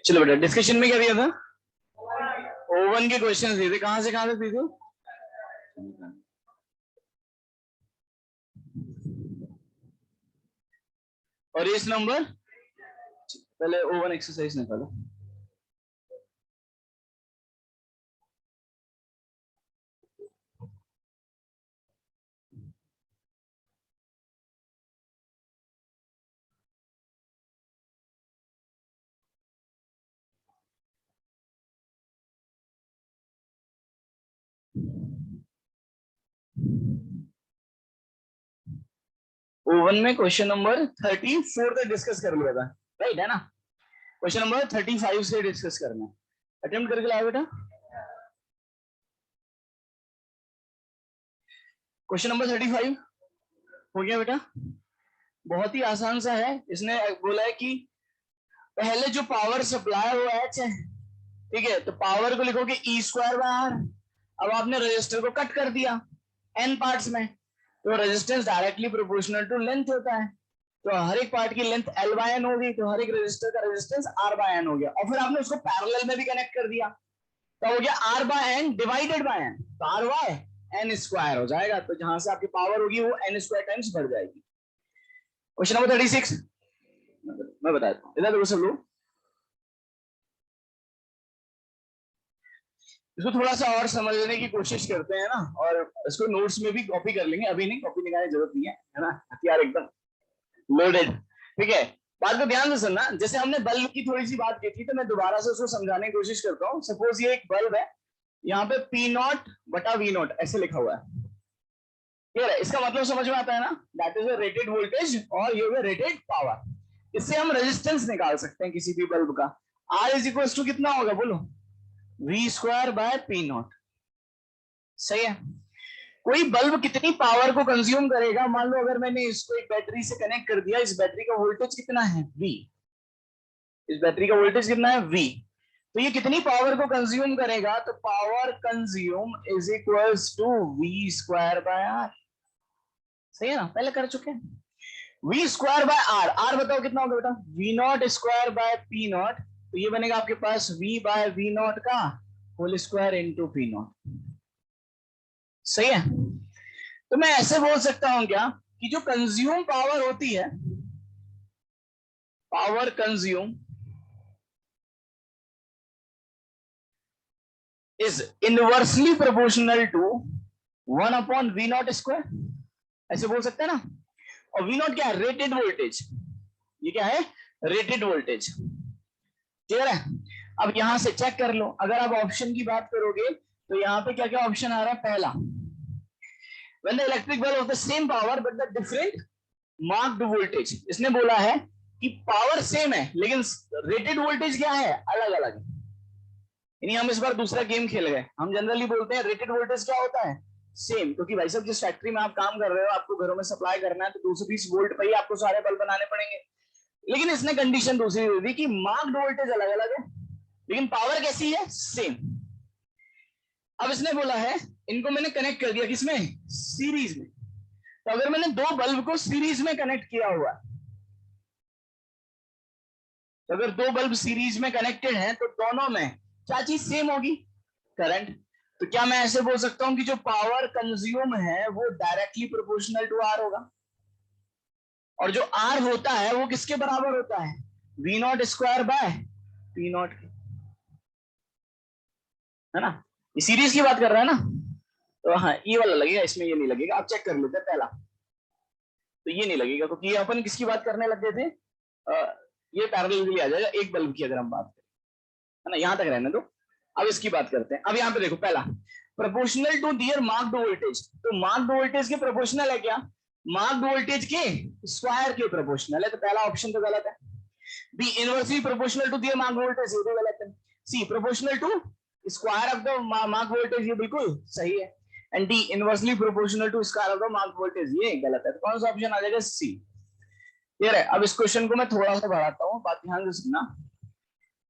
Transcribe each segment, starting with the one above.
चलो बेटा, डिस्कशन में क्या दिया था? ओवन के क्वेश्चन दिए थे। कहां से दिए थे? और इस नंबर पहले ओवन एक्सरसाइज निकालो। ओवन में क्वेश्चन नंबर 34 तक डिस्कस कर लिया था, राइट है ना? क्वेश्चन नंबर 35 से डिस्कस करना है। अटेम्प्ट करके लाओ बेटा। क्वेश्चन नंबर 35 हो गया बेटा। बहुत ही आसान सा है। इसने बोला है कि पहले जो पावर सप्लाई हुआ है, ठीक है, तो पावर को लिखोगे ई स्क्वायर बाय आर। अब आपने रेजिस्टर को कट कर दिया एन पार्ट्स में, तो resistance directly proportional to length होता है। तो हर एक पार्ट की लेंथ एल बाय एन होगी, तो हर एक रेजिस्टर का रेजिस्टेंस आर बाय एन हो गया। और फिर आपने उसको पैरेलल में भी कनेक्ट कर दिया, तो हो गया R by N divided by N, तो आर बाय एन स्क्वायर हो जाएगा। तो जहां से आपकी पावर होगी वो एन स्क्वायर टाइम्स बढ़ जाएगी। क्वेश्चन नंबर 36 मैं बताता हूँ, इधर देखो सब लोग। इसको थोड़ा सा और समझने की कोशिश करते हैं ना, और इसको नोट्स में भी कॉपी कर लेंगे। अभी नहीं, कॉपी निकालने की जरूरत नहीं है ना? हथियार एकदम लोडेड। ठीक है, बात को ध्यान से सुनना। जैसे हमने बल्ब की थोड़ी सी बात की थी, तो मैं दोबारा से उसको समझाने की कोशिश करता हूँ। सपोज ये एक बल्ब है, यहाँ पे पी नॉट बटा वी नॉट ऐसे लिखा हुआ है। क्लियर है? इसका मतलब समझ में आता है ना? दैट इज रेटेड वोल्टेज और ये रेटेड पावर। इससे हम रेजिस्टेंस निकाल सकते हैं किसी भी बल्ब का। आर इज इक्वल टू कितना होगा बोलो? V square by P naught. सही है। कोई बल्ब कितनी पावर को कंज्यूम करेगा? मान लो अगर मैंने इसको एक बैटरी से कनेक्ट कर दिया, इस बैटरी का वोल्टेज कितना है? वी। इस बैटरी का वोल्टेज कितना है? वी। तो ये कितनी पावर को कंज्यूम करेगा? तो power consume is equals to V square by R. सही है ना? पहले कर चुके हैं। V square by R. R बताओ कितना होगा बेटा? V naught square by P naught. तो ये बनेगा आपके पास वी बाय वी नॉट का whole square into P naught. सही है। तो मैं ऐसे बोल सकता हूं क्या कि जो कंज्यूम पावर होती है, power consume is inversely proportional to 1/V0 square. ऐसे बोल सकते हैं ना? और वी नॉट क्या है? Rated voltage. ये क्या है? Rated voltage. क्लियर है? अब यहां से चेक कर लो। अगर आप ऑप्शन की बात करोगे तो यहां पे क्या क्या ऑप्शन आ रहा है? पहला, when the electric bulb of the same power but the different marked voltage। इसने बोला है कि पावर सेम है लेकिन रेटेड वोल्टेज क्या है? अलग अलग। यानी हम इस बार दूसरा गेम खेल गए। हम जनरली बोलते हैं रेटेड वोल्टेज क्या होता है? सेम। क्योंकि भाई साहब जिस फैक्ट्री में आप काम कर रहे हो, आपको घरों में सप्लाई करना है, तो 220 वोल्ट पर ही आपको सारे बल्ब बनाने पड़ेंगे। लेकिन इसने कंडीशन दूसरी दे दी कि मार्क्ड वोल्टेज अलग अलग है लेकिन पावर कैसी है? सेम। अब इसने बोला है इनको मैंने कनेक्ट कर दिया किसमें? सीरीज में। तो अगर मैंने दो बल्ब को सीरीज में कनेक्ट किया हुआ, तो अगर दो बल्ब सीरीज में कनेक्टेड हैं तो दोनों में क्या चीज सेम होगी? करंट। तो क्या मैं ऐसे बोल सकता हूं कि जो पावर कंज्यूम है वो डायरेक्टली प्रोपोर्शनल टू आर होगा, और जो आर होता है वो किसके बराबर होता है? V naught square by P naught. है ना? ये सीरीज की बात कर रहा है ना? तो हाँ, ये वाला लगेगा, इसमें ये नहीं लगेगा। आप चेक कर लेते हैं पहला, तो ये नहीं लगेगा क्योंकि ये अपन किसकी बात करने लग गए थे? ये पैरेलल के लिए आ जाएगा एक बल्ब की अगर हम बात करें, है ना? यहां तक रहने दो। अब इसकी बात करते हैं। अब यहाँ पे देखो, पहला proportional to their marked voltage. तो मार्क्ड वोल्टेज के प्रोपोर्शनल है क्या? मार्क्ड वोल्टेज के स्क्वायर के प्रोपोर्शनल है। तो पहला ऑप्शन तो गलत है। B inversely proportional to their marked voltage, ये भी गलत है। C proportional to square of the marked voltage, ये बिल्कुल सही है। And D inversely proportional to square of the marked voltage, ये गलत है। तो कौन सा ऑप्शन आ जाएगा? सी। क्लियर है? अब इस क्वेश्चन को मैं थोड़ा सा बढ़ाता हूँ, बात ध्यान से सुनना।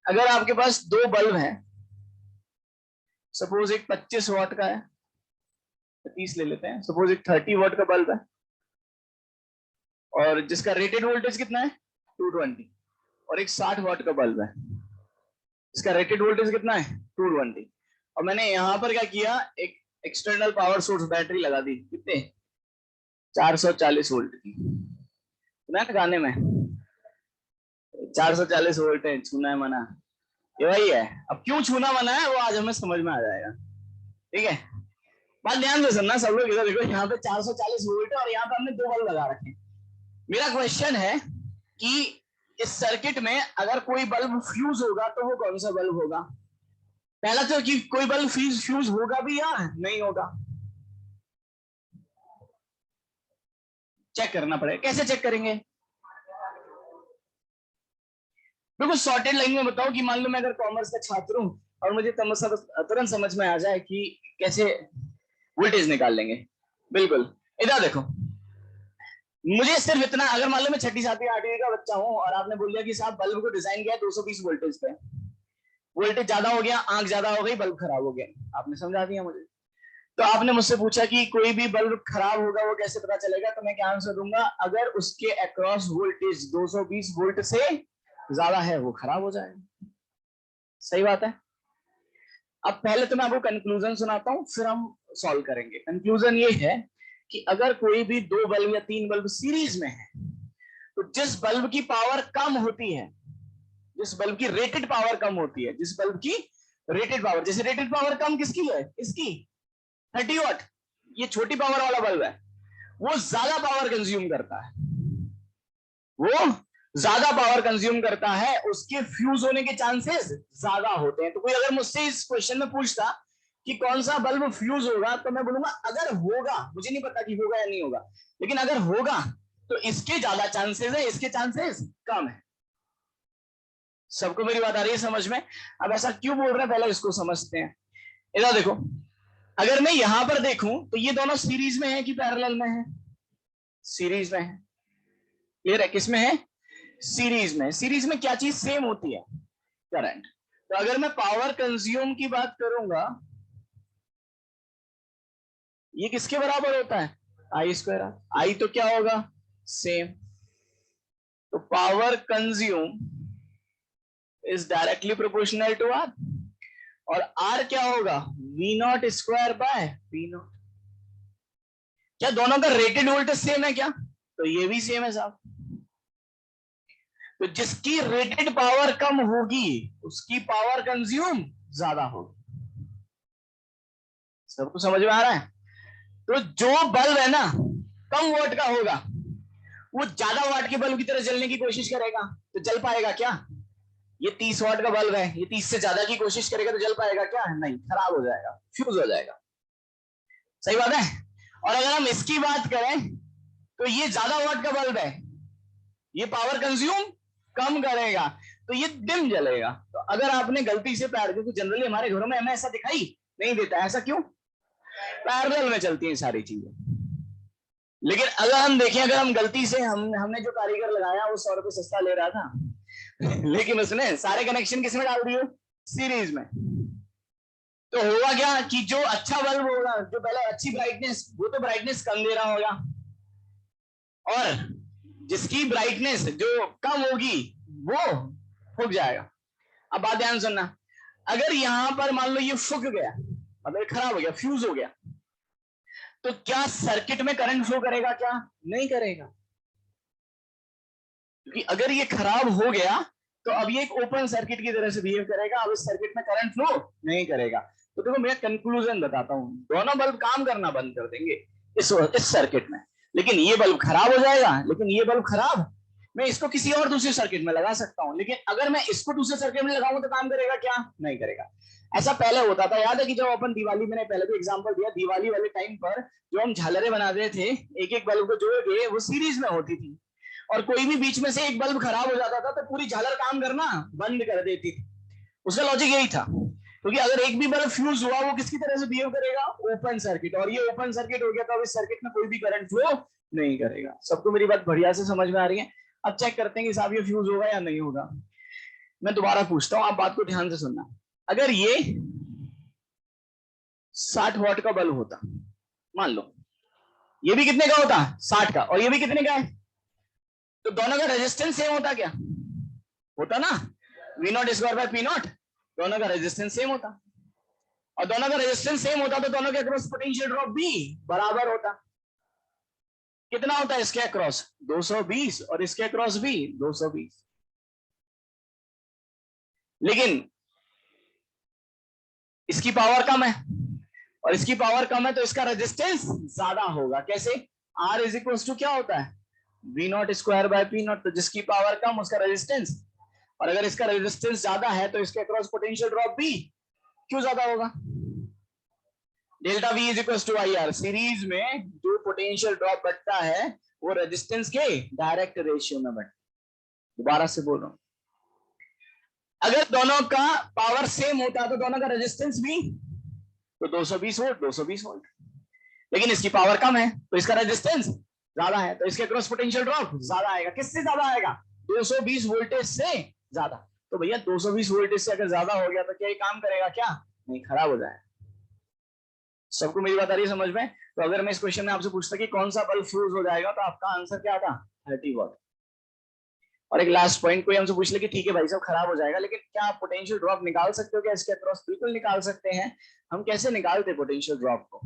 अगर आपके पास दो बल्ब हैं, सपोज एक 25 वाट का है, 30 ले लेते हैं, सपोज एक 30 वाट का बल्ब है और जिसका रेटेड वोल्टेज कितना है 220, और एक 60 वाट का बल्ब है, इसका रेटेड वोल्टेज कितना है 220, और मैंने यहां पर क्या किया, एक एक्सटर्नल पावर सोर्स बैटरी लगा दी, कितने 440 वोल्ट की, सुना है गाने में 440 वोल्ट है, छूना है मना, ये वही है। अब क्यों छूना मना है वो आज हमें समझ में आ जाएगा, ठीक है। बात ध्यान से सुनना सब लोग, इधर देखो, यहाँ पे 440 वोल्ट है और यहाँ पे हमने दो बल्ब लगा रखे हैं। मेरा क्वेश्चन है कि इस सर्किट में अगर कोई बल्ब फ्यूज होगा तो वो कौन सा बल्ब होगा? पहला तो कि कोई बल्ब फ्यूज होगा भी या नहीं होगा, चेक करना पड़ेगा। कैसे चेक करेंगे? बिल्कुल शॉर्टेड लाइन में बताओ कि मान लो मैं अगर कॉमर्स का छात्र हूं और मुझे तुरंत समझ में आ जाए कि कैसे वोल्टेज निकाल लेंगे। बिल्कुल, इधर देखो, मुझे सिर्फ इतना, अगर मान लो मैं 6ठी 7वीं 8वीं का बच्चा हूं और आपने बोल दिया कि साहब बल्ब को डिजाइन किया 220 वोल्टेज पे, वोल्टेज ज्यादा हो गया, आंख ज्यादा हो गई, बल्ब खराब हो गया, आपने समझा दिया मुझे। तो आपने मुझसे पूछा कि कोई भी बल्ब खराब होगा वो कैसे पता चलेगा, तो मैं क्या आंसर दूंगा, अगर उसके अक्रॉस वोल्टेज 220 वोल्ट से ज्यादा है वो खराब हो जाएगा। सही बात है। अब पहले तो मैं आपको कंक्लूजन सुनाता हूं, फिर हम सॉल्व करेंगे। कंक्लूजन ये है कि अगर कोई भी दो बल्ब या तीन बल्ब सीरीज में है, तो जिस बल्ब की पावर कम होती है, जिस बल्ब की रेटेड पावर कम होती है, जिस बल्ब की रेटेड पावर, जैसे रेटेड पावर कम किसकी है, इसकी 30 वाट, ये छोटी पावर वाला बल्ब है, वो ज्यादा पावर कंज्यूम करता है, वो ज्यादा पावर कंज्यूम करता है, उसके फ्यूज होने के चांसेस ज्यादा होते हैं। तो कोई अगर मुझसे इस क्वेश्चन में पूछता कि कौन सा बल्ब फ्यूज होगा, तो मैं बोलूंगा अगर होगा, मुझे नहीं पता कि होगा या नहीं होगा, लेकिन अगर होगा तो इसके ज्यादा चांसेस है, इसके चांसेस कम है। सबको मेरी बात आ रही है समझ में? अब ऐसा क्यों बोल रहे हैं पहले इसको समझते हैं। इधर देखो, अगर मैं यहां पर देखूं तो ये दोनों सीरीज में है कि पैरेलल में है? सीरीज में है। क्लियर है? किस में है? सीरीज में। सीरीज में क्या चीज सेम होती है? करंट। तो अगर मैं पावर कंज्यूम की बात करूंगा, ये किसके बराबर होता है? आई स्क्वायर। आई तो क्या होगा? सेम। तो power consume is directly proportional to R, और आर क्या होगा? V naught square by V naught. क्या दोनों का रेटेड वोल्टेज सेम है क्या? तो ये भी सेम है साहब। तो जिसकी रेटेड पावर कम होगी उसकी पावर कंज्यूम ज्यादा होगी। सबको समझ में आ रहा है? तो जो बल्ब है ना कम वाट का होगा, वो ज्यादा वाट के बल्ब की तरह जलने की कोशिश करेगा, तो जल पाएगा क्या? ये 30 वाट का बल्ब है, ये 30 से ज्यादा की कोशिश करेगा तो जल पाएगा क्या? नहीं, खराब हो जाएगा, फ्यूज हो जाएगा। सही बात है। और अगर हम इसकी बात करें तो ये ज्यादा वाट का बल्ब है, ये पावर कंज्यूम कम करेगा, तो ये डिम जलेगा। तो अगर आपने गलती से पैर, क्योंकि जनरली हमारे घरों में हमें ऐसा दिखाई नहीं देता, ऐसा क्यों? पैरेलल में चलती हैं सारी चीजें। लेकिन अगर हम देखें, अगर हम गलती से हमने जो कारीगर लगाया वो 100 रुपए सस्ता ले रहा था लेकिन उसने सारे कनेक्शन किसमें डाल दिए? सीरीज में। तो होगा क्या कि जो अच्छा बल्ब होगा, जो पहले अच्छी ब्राइटनेस, वो तो ब्राइटनेस कम दे रहा होगा, और जिसकी ब्राइटनेस जो कम होगी वो फूक जाएगा। अब बात ध्यान सुनना, अगर यहां पर मान लो ये फूक गया, मतलब खराब हो गया, फ्यूज हो गया, तो क्या सर्किट में करंट फ्लो करेगा? क्या नहीं करेगा, क्योंकि अगर ये खराब हो गया तो अब ये एक ओपन सर्किट की तरह से बिहेव करेगा, अब इस सर्किट में करंट फ्लो नहीं करेगा। तो देखो मैं कंक्लूजन बताता हूं, दोनों बल्ब काम करना बंद कर देंगे इस सर्किट में, लेकिन ये बल्ब खराब हो जाएगा। लेकिन ये बल्ब खराब, मैं इसको किसी और दूसरे सर्किट में लगा सकता हूं, लेकिन अगर मैं इसको दूसरे सर्किट में लगाऊं तो काम करेगा? क्या नहीं करेगा। ऐसा पहले होता था, याद है कि जब अपन दिवाली, मैंने पहले भी एग्जांपल दिया, दिवाली वाले टाइम पर जो हम झालरें बनाते थे, एक एक बल्ब को जोड़ के, वो सीरीज में होती थी, और कोई भी बीच में से एक बल्ब खराब हो जाता था तो पूरी झालर काम करना बंद कर देती थी। उसका लॉजिक यही था, क्योंकि अगर एक भी बल्ब फ्यूज हुआ वो किसकी तरह से बिहेव करेगा? Open circuit. और ये ओपन सर्किट हो गया तो अब इस सर्किट में कोई भी करंट फ्लो नहीं करेगा। सबको मेरी बात बढ़िया से समझ में आ रही है? अब चेक करते हैं कि साहब ये फ्यूज होगा या नहीं होगा। मैं दोबारा पूछता हूं, आप बात को ध्यान से सुनना। अगर ये 60 वॉट का बल्ब होता, मान लो ये भी कितने का होता, 60 का, और ये भी कितने का है, तो दोनों का रेजिस्टेंस सेम होता क्या? होता ना, V naught square by P naught, दोनों का रेजिस्टेंस सेम होता, और दोनों का रेजिस्टेंस सेम होता तो दोनों के अक्रॉस पोटेंशियल ड्रॉप भी बराबर होता। कितना होता है इसके अक्रॉस? 220, और इसके अक्रॉस भी 220। लेकिन इसकी पावर कम है और इसकी पावर कम है, तो इसका रेजिस्टेंस ज्यादा होगा। कैसे? R इज इक्वल टू क्या होता है, V naught square by P naught, तो जिसकी पावर कम उसका रेजिस्टेंस, और अगर इसका रेजिस्टेंस ज्यादा है तो इसके अक्रॉस पोटेंशियल ड्रॉप भी क्यों ज्यादा होगा? Delta V is equal to I R. Series में जो पोटेंशियल ड्रॉप बढ़ता है वो रेजिस्टेंस के डायरेक्ट रेशियो में बढ़ता है। दोबारा से बोल रहा हूं, अगर दोनों का पावर सेम होता तो दोनों का रेजिस्टेंस भी, तो 220 वोल्ट 220 वोल्ट, लेकिन इसकी पावर कम है तो इसका रेजिस्टेंस ज्यादा है, तो इसके क्रॉस पोटेंशियल ड्रॉप ज्यादा आएगा। किससे ज्यादा आएगा? 220 वोल्टेज से ज्यादा। तो भैया 220 वोल्टेज से अगर ज्यादा हो गया तो क्या ये काम करेगा? क्या नहीं, खराब हो जाएगा। सबको मेरी बात आ रही है समझ में? तो अगर मैं इस क्वेश्चन में आपसे पूछता कि कौन सा बल्ब फ्यूज हो जाएगा, तो आपका आंसर क्या था? 30 वॉट। और एक लास्ट पॉइंट, कोई हमसे पूछ ले कि ठीक है भाई साहब खराब हो जाएगा, लेकिन क्या आप पोटेंशियल ड्रॉप निकाल सकते हो क्या इसके अक्रॉस? बिल्कुल निकाल सकते हैं। हम कैसे निकालते पोटेंशियल ड्रॉप को?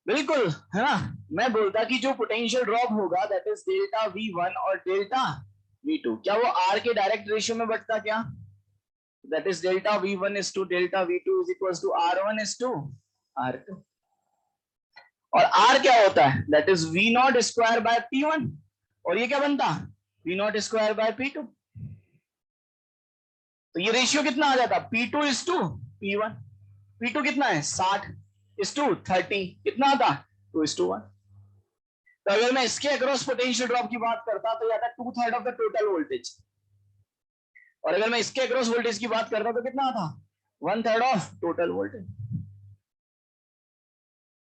बिल्कुल, है ना, मैं बोलता कि जो पोटेंशियल ड्रॉप होगा दैट इज डेल्टा V1 और डेल्टा V2, क्या वो R के डायरेक्ट रेशियो में बढ़ता क्या? That is delta V1 is to delta V2 is equals to R1 is to R2। और R क्या होता है? That is V not square bye P1, और ये क्या बनता? V not square bye P2। तो ये रेशियो कितना आ जाता? P2 is to P1। P2 कितना है? 60 is to 30, कितना आता? 2 is to 1। तो अगर मैं इसके अक्रॉस पोटेंशियल ड्रॉप की बात करता तो ये आता 2/3 ऑफ द टोटल वोल्टेज, और अगर मैं इसके अक्रॉस वोल्टेज की बात करता तो कितना आता? 1/3 ऑफ टोटल वोल्टेज।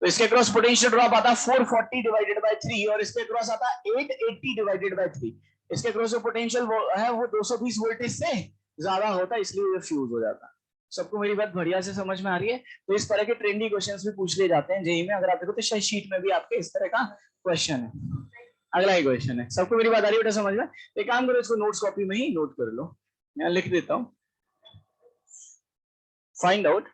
तो इसके क्रॉस पोटेंशियल ड्रॉप आता 440 डिवाइडेड बाय 3, और इसके क्रॉस आता 880 डिवाइडेड बाय 3। इसके क्रॉस जो पोटेंशियल है वो 220 वोल्टेज से ज्यादा होता है, इसलिए ये फ्यूज हो जाता है। सबको मेरी बात बढ़िया से समझ में आ रही है? तो इस तरह के ट्रेंडी क्वेश्चंस भी पूछ लिए जाते हैं जेईई में। अगर आप देखो तो शीट में भी आपके इस तरह का क्वेश्चन है। अगला ही क्वेश्चन है। सबको मेरी बात आ रही है बेटा समझ में? एक काम करो, इसको नोट्स कॉपी में ही नोट कर लो, मैं लिख देता हूं। फाइंड आउट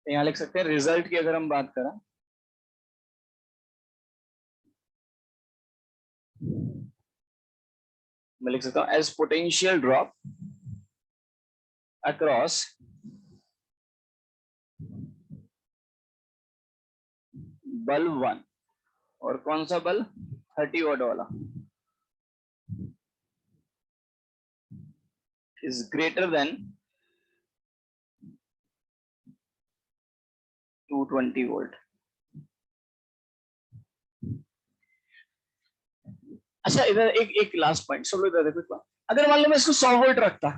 यहाँ लिख सकते हैं रिजल्ट की अगर हम बात करें, मैं लिख सकता हूं as potential drop across bulb 1, और कौन सा बल्ब? 30 वॉट वाला, is greater than 220 वोल्ट। अच्छा इधर एक लास्ट पॉइंट, सब लोग इधर देखो। अगर मान लो मैं इसको 100 वोल्ट रखता,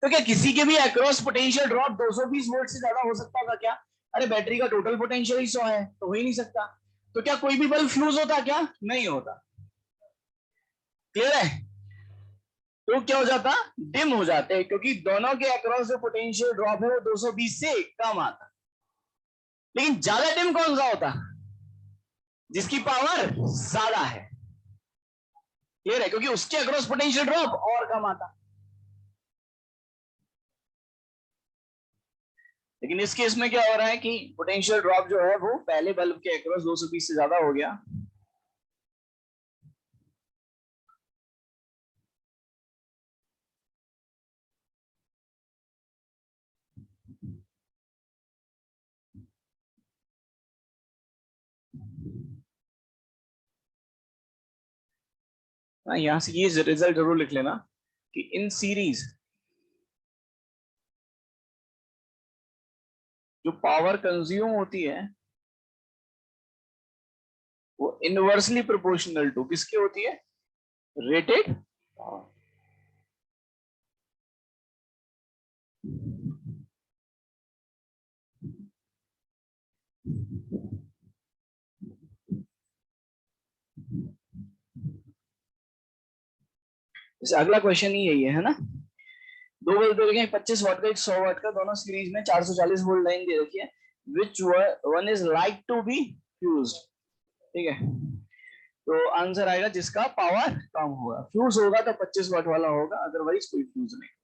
तो क्या किसी के भी अक्रॉस पोटेंशियल ड्रॉप 220 वोल्ट से ज्यादा हो सकता था क्या? अरे बैटरी का टोटल पोटेंशियल ही 100 है, तो हो ही नहीं सकता। तो क्या कोई भी बल्ब फ्यूज होता क्या? नहीं होता। क्लियर है? तो क्या हो जाता? डिम हो जाते, क्योंकि दोनों के अक्रॉस जो पोटेंशियल ड्रॉप है वो 220 से कम आता। लेकिन ज्यादा डिम कौन सा होता? जिसकी पावर ज्यादा है। क्लियर है? क्योंकि उसके अक्रॉस पोटेंशियल ड्रॉप और कम आता। लेकिन इस केस में क्या हो रहा है कि पोटेंशियल ड्रॉप जो है वो पहले बल्ब के अक्रॉस 220 से ज्यादा हो गया। यहां से ये रिजल्ट जरूर लिख लेना कि इन सीरीज जो पावर कंज्यूम होती है वो इनवर्सली प्रोपोर्शनल टू किसकी होती है? Rated power. अगला क्वेश्चन ही यही है ना। दो बल्ब दे रखे हैं, 25 वाट का, एक 100 वाट का, दोनों सीरीज में 440 वोल्ट लाइन दे रखी है। Which one is like to be fused. ठीक है, तो आंसर आएगा जिसका पावर कम होगा। फ्यूज होगा तो 25 वाट वाला होगा, अदरवाइज कोई फ्यूज नहीं।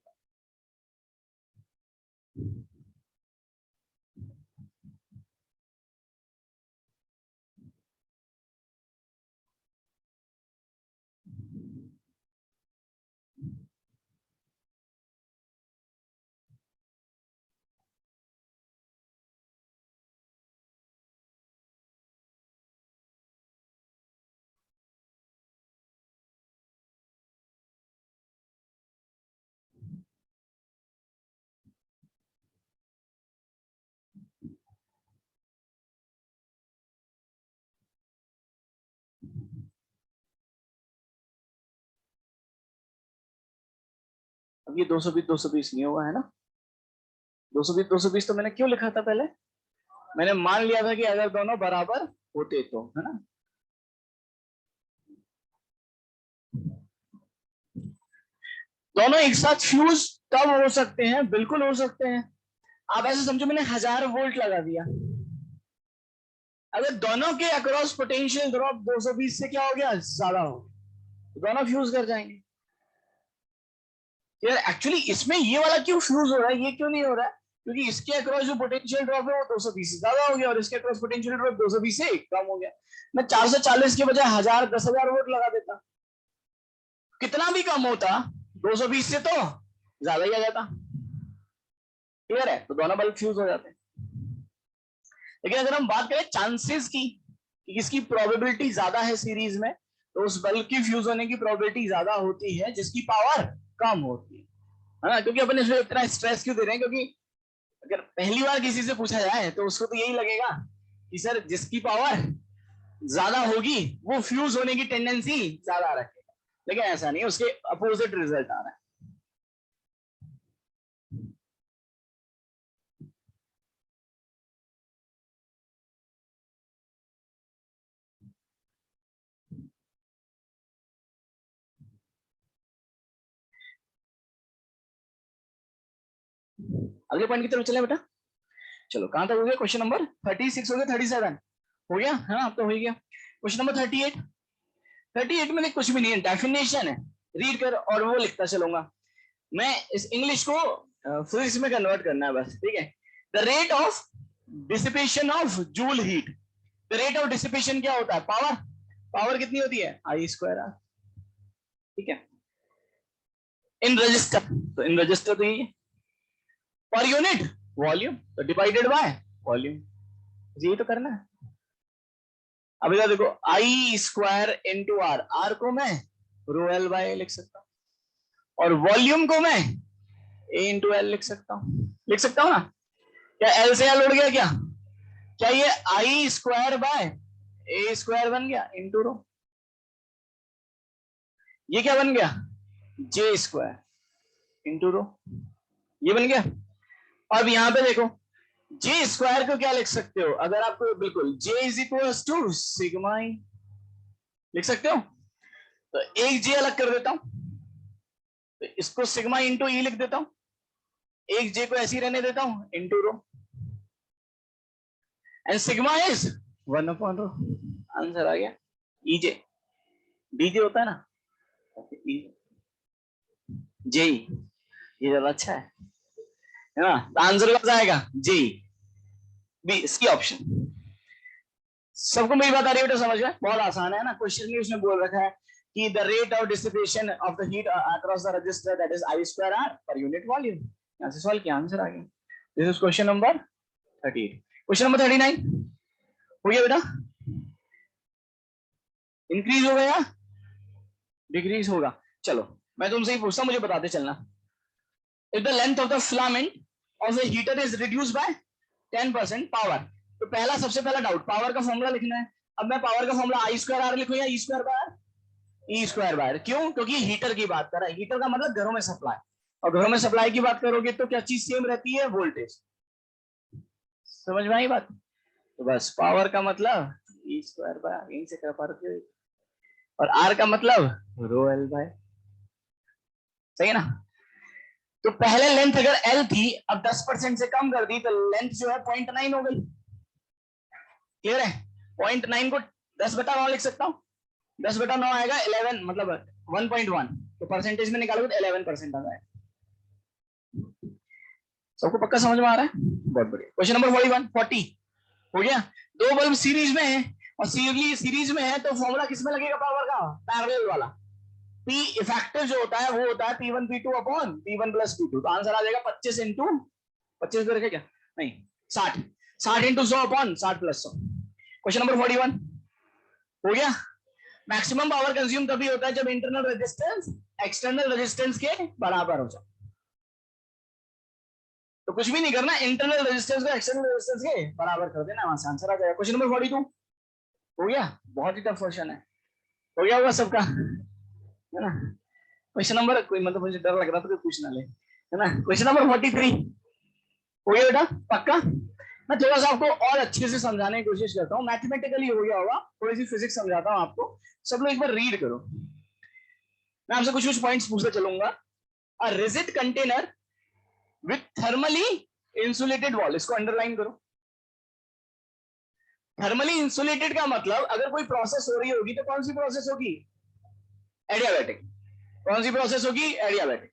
अब ये 220 नहीं होगा, है ना। 220 तो मैंने क्यों लिखा था पहले? मैंने मान लिया था कि अगर दोनों बराबर होते तो, है ना। दोनों एक साथ फ्यूज कब हो सकते हैं? बिल्कुल हो सकते हैं। आप ऐसे समझो मैंने 1000 वोल्ट लगा दिया, अगर दोनों के अक्रॉस पोटेंशियल ड्रॉप 220 से क्या हो गया, ज्यादा हो, तो दोनों फ्यूज कर जाएंगे। यार एक्चुअली इसमें ये वाला क्यों फ्यूज हो रहा है, ये क्यों नहीं हो रहा है? क्योंकि इसके अक्रॉस जो पोटेंशियल ड्रॉप है वो 220 से ज्यादा हो गया और इसके अक्रॉस पोटेंशियल ड्रॉप 220 से कम हो गया। मैं 440 के बजाय 1000 10,000 वोल्ट लगा देता, कितना भी कम होता, 220 से तो ज्यादा ही आ जाता। क्लियर है? तो दोनों बल्ब फ्यूज हो जाते हैं। लेकिन अगर हम बात करें चांसेस की कि किसकी प्रोबेबिलिटी ज्यादा है सीरीज में, तो उस बल्ब की फ्यूज होने की प्रोबेबिलिटी ज्यादा होती है जिसकी पावर कम होती है ना। क्योंकि अपन इसमें इतना स्ट्रेस क्यों दे रहे हैं? क्योंकि अगर पहली बार किसी से पूछा जाए तो उसको तो यही लगेगा कि सर जिसकी पावर ज्यादा होगी वो फ्यूज होने की टेंडेंसी ज्यादा रखेगा, लेकिन ऐसा नहीं, उसके अपोजिट रिजल्ट आ रहा है। अगले पॉइंट की तरफ चले बेटा। चलो कहां तक हो गया? क्वेश्चन नंबर 36 हो गया, 37 हो गया, है ना। अब तो हो गया क्वेश्चन नंबर 38। 38 में कुछ भी नहीं है, डेफिनेशन है, रीड कर और वो लिखता चलूंगा मैं। इस इंग्लिश को फिजिक्स में कन्वर्ट करना है बस, ठीक है। The rate of dissipation of joule heat. The rate of dissipation क्या होता है? पावर। पावर कितनी होती है? आई स्क्वायर आर। ठीक है, इन रजिस्टर, तो इन रजिस्टर तो यही है। पर यूनिट वॉल्यूम, तो डिवाइडेड बाय वॉल्यूम, यही तो करना है। अब इधर देखो, आई स्क्वायर इंटू आर, आर को मैं रो एल बाय लिख सकता हूं और वॉल्यूम को मैं ए इंटू एल लिख सकता हूं, लिख सकता हूं ना। क्या एल से एल उड़ गया क्या? क्या ये आई स्क्वायर बाय ए स्क्वायर बन गया इंटू रो? ये क्या बन गया? जे स्क्वायर इंटू रो, ये बन गया। अब यहां पे देखो, जे स्क्वायर को क्या लिख सकते हो? अगर आपको बिल्कुल J is equal to sigma E लिख सकते हो, तो एक जे अलग कर देता हूं, तो इसको सिग्मा इंटू ई लिख देता हूं, एक जे को ऐसे ही रहने देता हूं into rho, and sigma is 1/रो। आंसर आ गया। ईजे, डीजे होता है ना, जे, ये ज्यादा अच्छा है ना। तो आंसर क्या आएगा? जे, बी, सी ऑप्शन। सबको मेरी बात आ रही है बेटा? समझ में? बहुत आसान है ना। क्वेश्चन में उसने बोल रखा है कि the rate of dissipation of the heat across the resistor that is I square R per unit volume. यहां से सॉल्व किया, आंसर आ गया। This is question number 38। Question number 39 हो गया बेटा? इंक्रीज हो गया, डिक्रीज होगा? चलो मैं तुमसे ही पूछता हूं, मुझे बताते चलना। If the length of the filament of the heater is reduce by 10% power, तो पहला सबसे पहला डाउट, पावर का फॉर्मूला लिखना है। अब मैं पावर का फॉर्मूला आई स्क्वायर आर लिखूं या E square by R? E square by R. क्यों? क्योंकि हीटर की बात कर रहा है, हीटर का मतलब घरों में सप्लाई, और घरों में सप्लाई की बात करोगे तो क्या चीज सेम रहती है? वोल्टेज। समझ में आई बात? तो बस पावर का मतलब ई स्क्वायर बाय आर, यहीं से कर पा रहे हो। और आर का मतलब रो एल बाय, सही है ना? तो पहले लेंथ अगर एल थी, अब 10% से कम कर दी तो लेंथ जो है 0.9 हो गई। क्लियर है? 0.9 को 10/9 लिख सकता हूँ। 10/9 आएगा 11, मतलब 1.1, तो परसेंटेज में निकालोगे तो 11% आ जाएगा। सबको पक्का समझ में आ रहा है? बहुत बढ़िया। क्वेश्चन नंबर 40 हो गया। दो बल्ब सीरीज में है, और सीरीज में है तो फॉर्मूला किसमें लगेगा पावर का? पैरेलल वाला। P इफेक्टिव जो होता है वो होता है P1 P2 upon P1 plus P2। तो आंसर आ जाएगा 25 इंटू 25 करके, क्या नहीं 60 into 100 upon 60 plus 100। Question number 41 हो गया। मैक्सिमम पावर कंज्यूम तभी होता है जब इंटरनल रेजिस्टेंस एक्सटर्नल रेजिस्टेंस के बराबर हो जाए। तो कुछ भी नहीं करना, इंटरनल रेजिस्टेंस को एक्सटर्नल रेजिस्टेंस के बराबर कर देना, वहां से आंसर आ जाएगा। क्वेश्चन नंबर 42 हो गया। बहुत ही टफ क्वेश्चन है। हो गया होगा सबका, है ना? क्वेश्चन नंबर, कोई मतलब मुझे डर लग रहा था कोई पूछ ना ले, है ना? क्वेश्चन नंबर 43 हो गया बेटा पक्का? मैं थोड़ा सा आपको और अच्छे से समझाने की कोशिश करता हूँ। मैथमेटिकली हो गया होगा, थोड़ी सी फिजिक्स समझाता हूँ आपको। सब लोग एक बार रीड करो। मैं आपसे कुछ कुछ पॉइंट्स पूछते चलूंगा। A rigid container with thermally insulated wall, इसको अंडरलाइन करो। थर्मली इंसुलेटेड का मतलब अगर कोई प्रोसेस हो रही होगी तो कौन सी प्रोसेस होगी? एडियाबैटिक। कौन सी प्रोसेस होगी? एडियाबैटिक।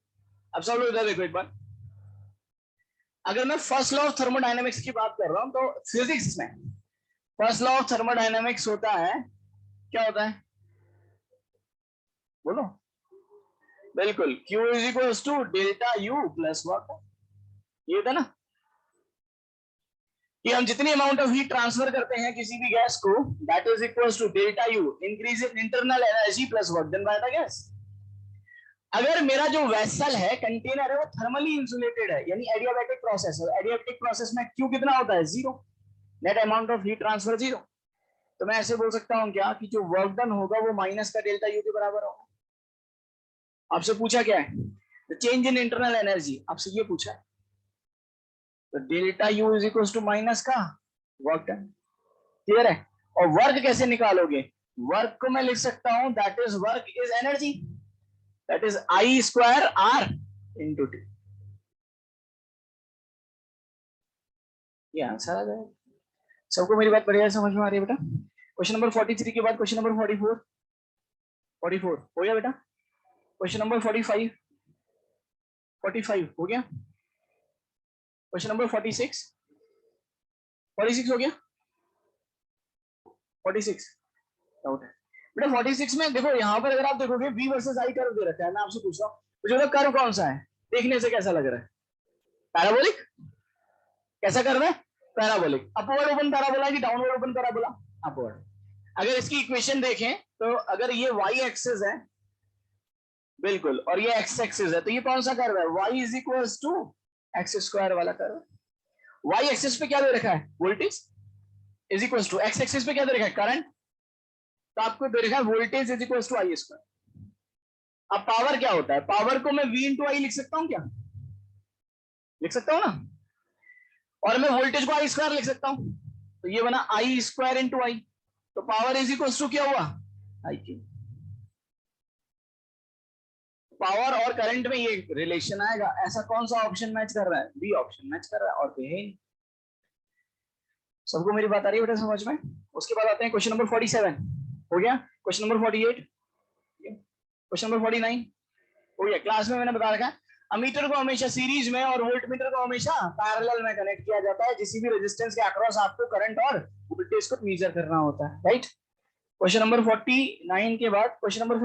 अब सब लोग इधर देखो एक बार। अगर मैं फर्स्ट लॉ ऑफ थर्मोडायनेमिक्स की बात कर रहा हूं तो फिजिक्स में फर्स्ट लॉ ऑफ थर्मोडायनेमिक्स होता है, क्या होता है बोलो? बिल्कुल, Q is equal to delta U plus work. ये था ना कि हम जितनी अमाउंट ऑफ हीट ट्रांसफर करते हैं किसी भी गैस को, that is equal to delta U increase in internal energy plus work done by the gas. अगर मेरा जो वेसल है, कंटेनर है, वो थर्मली इंसुलेटेड है, यानी एडियाबैटिक प्रोसेस है, एडियाबैटिक प्रोसेस में Q कितना होता है? 0। Net amount of heat transfer 0। तो मैं ऐसे बोल सकता हूं क्या कि जो वर्क डन होगा वो माइनस का डेल्टा यू के बराबर होगा। आपसे पूछा क्या है? The change in internal energy, आपसे ये पूछा है। तो delta U is equal to minus का वर्क डन। क्लियर है? और वर्क कैसे निकालोगे? वर्क को मैं लिख सकता हूं that is work is energy, that is I square R into T. ये आंसर आ जाएगा। सबको मेरी बात बढ़िया समझ में आ रही है बेटा? क्वेश्चन नंबर 43 के बाद क्वेश्चन नंबर 44 हो गया बेटा? क्वेश्चन नंबर 45 हो गया? क्वेश्चन नंबर 46 हो गया? 46 डाउट है बेटा? 46 में देखो, यहाँ पर अगर आप देखोगे V वर्सेस I कर्व दे रखा है। मैं आपसे पूछ रहा हूँ मुझे बोला कर्व कौन सा है? देखने से कैसा लग रहा है? पैराबोलिक। कैसा कर्व है? पैराबोलिक। अपवर्ड ओपन पैराबोला कि डाउनवर्ड ओपन पैराबोला? अपवर्ड। अगर इसकी इक्वेशन देखें तो अगर ये y एक्सिस है, बिल्कुल, और ये x एक्सिस है, तो ये कौन सा कर्व है? y is equal to X square वाला कर्व। y एक्सिस पे क्या दे रखा है? Voltage is equal to, x axis पे क्या दे रखा है? करंट। तो आपको दे रखा है voltage is equal to I square. अब पावर क्या होता है? पावर को मैं V इंटू आई लिख सकता हूं क्या? लिख सकता हूं ना? और मैं वोल्टेज को आई स्क्वायर लिख सकता हूं, तो ये बना आई स्क्वायर इंटू आई। तो पावर इज इक्वल टू क्या हुआ? I Q. पावर और करंट में ये रिलेशन आएगा। ऐसा कौन सा ऑप्शन मैच कर रहा है? बी ऑप्शन मैच कर रहा है, और कोई है नहीं। सबको मेरी बात आ रही है बेटा समझ में? उसके बाद आते हैं क्वेश्चन नंबर 47 हो गया। क्वेश्चन नंबर 48, क्वेश्चन नंबर 49 हो गया। क्लास में मैंने बता रखा है अमीटर को हमेशा सीरीज में और वोल्ट मीटर को हमेशा पैरेलल में कनेक्ट किया जाता है। किसी भी रेजिस्टेंस के अक्रॉस आपको करंट और वोल्टेज को मेजर करना होता है, राइट? क्वेश्चन नंबर 49 के बाद क्वेश्चन नंबर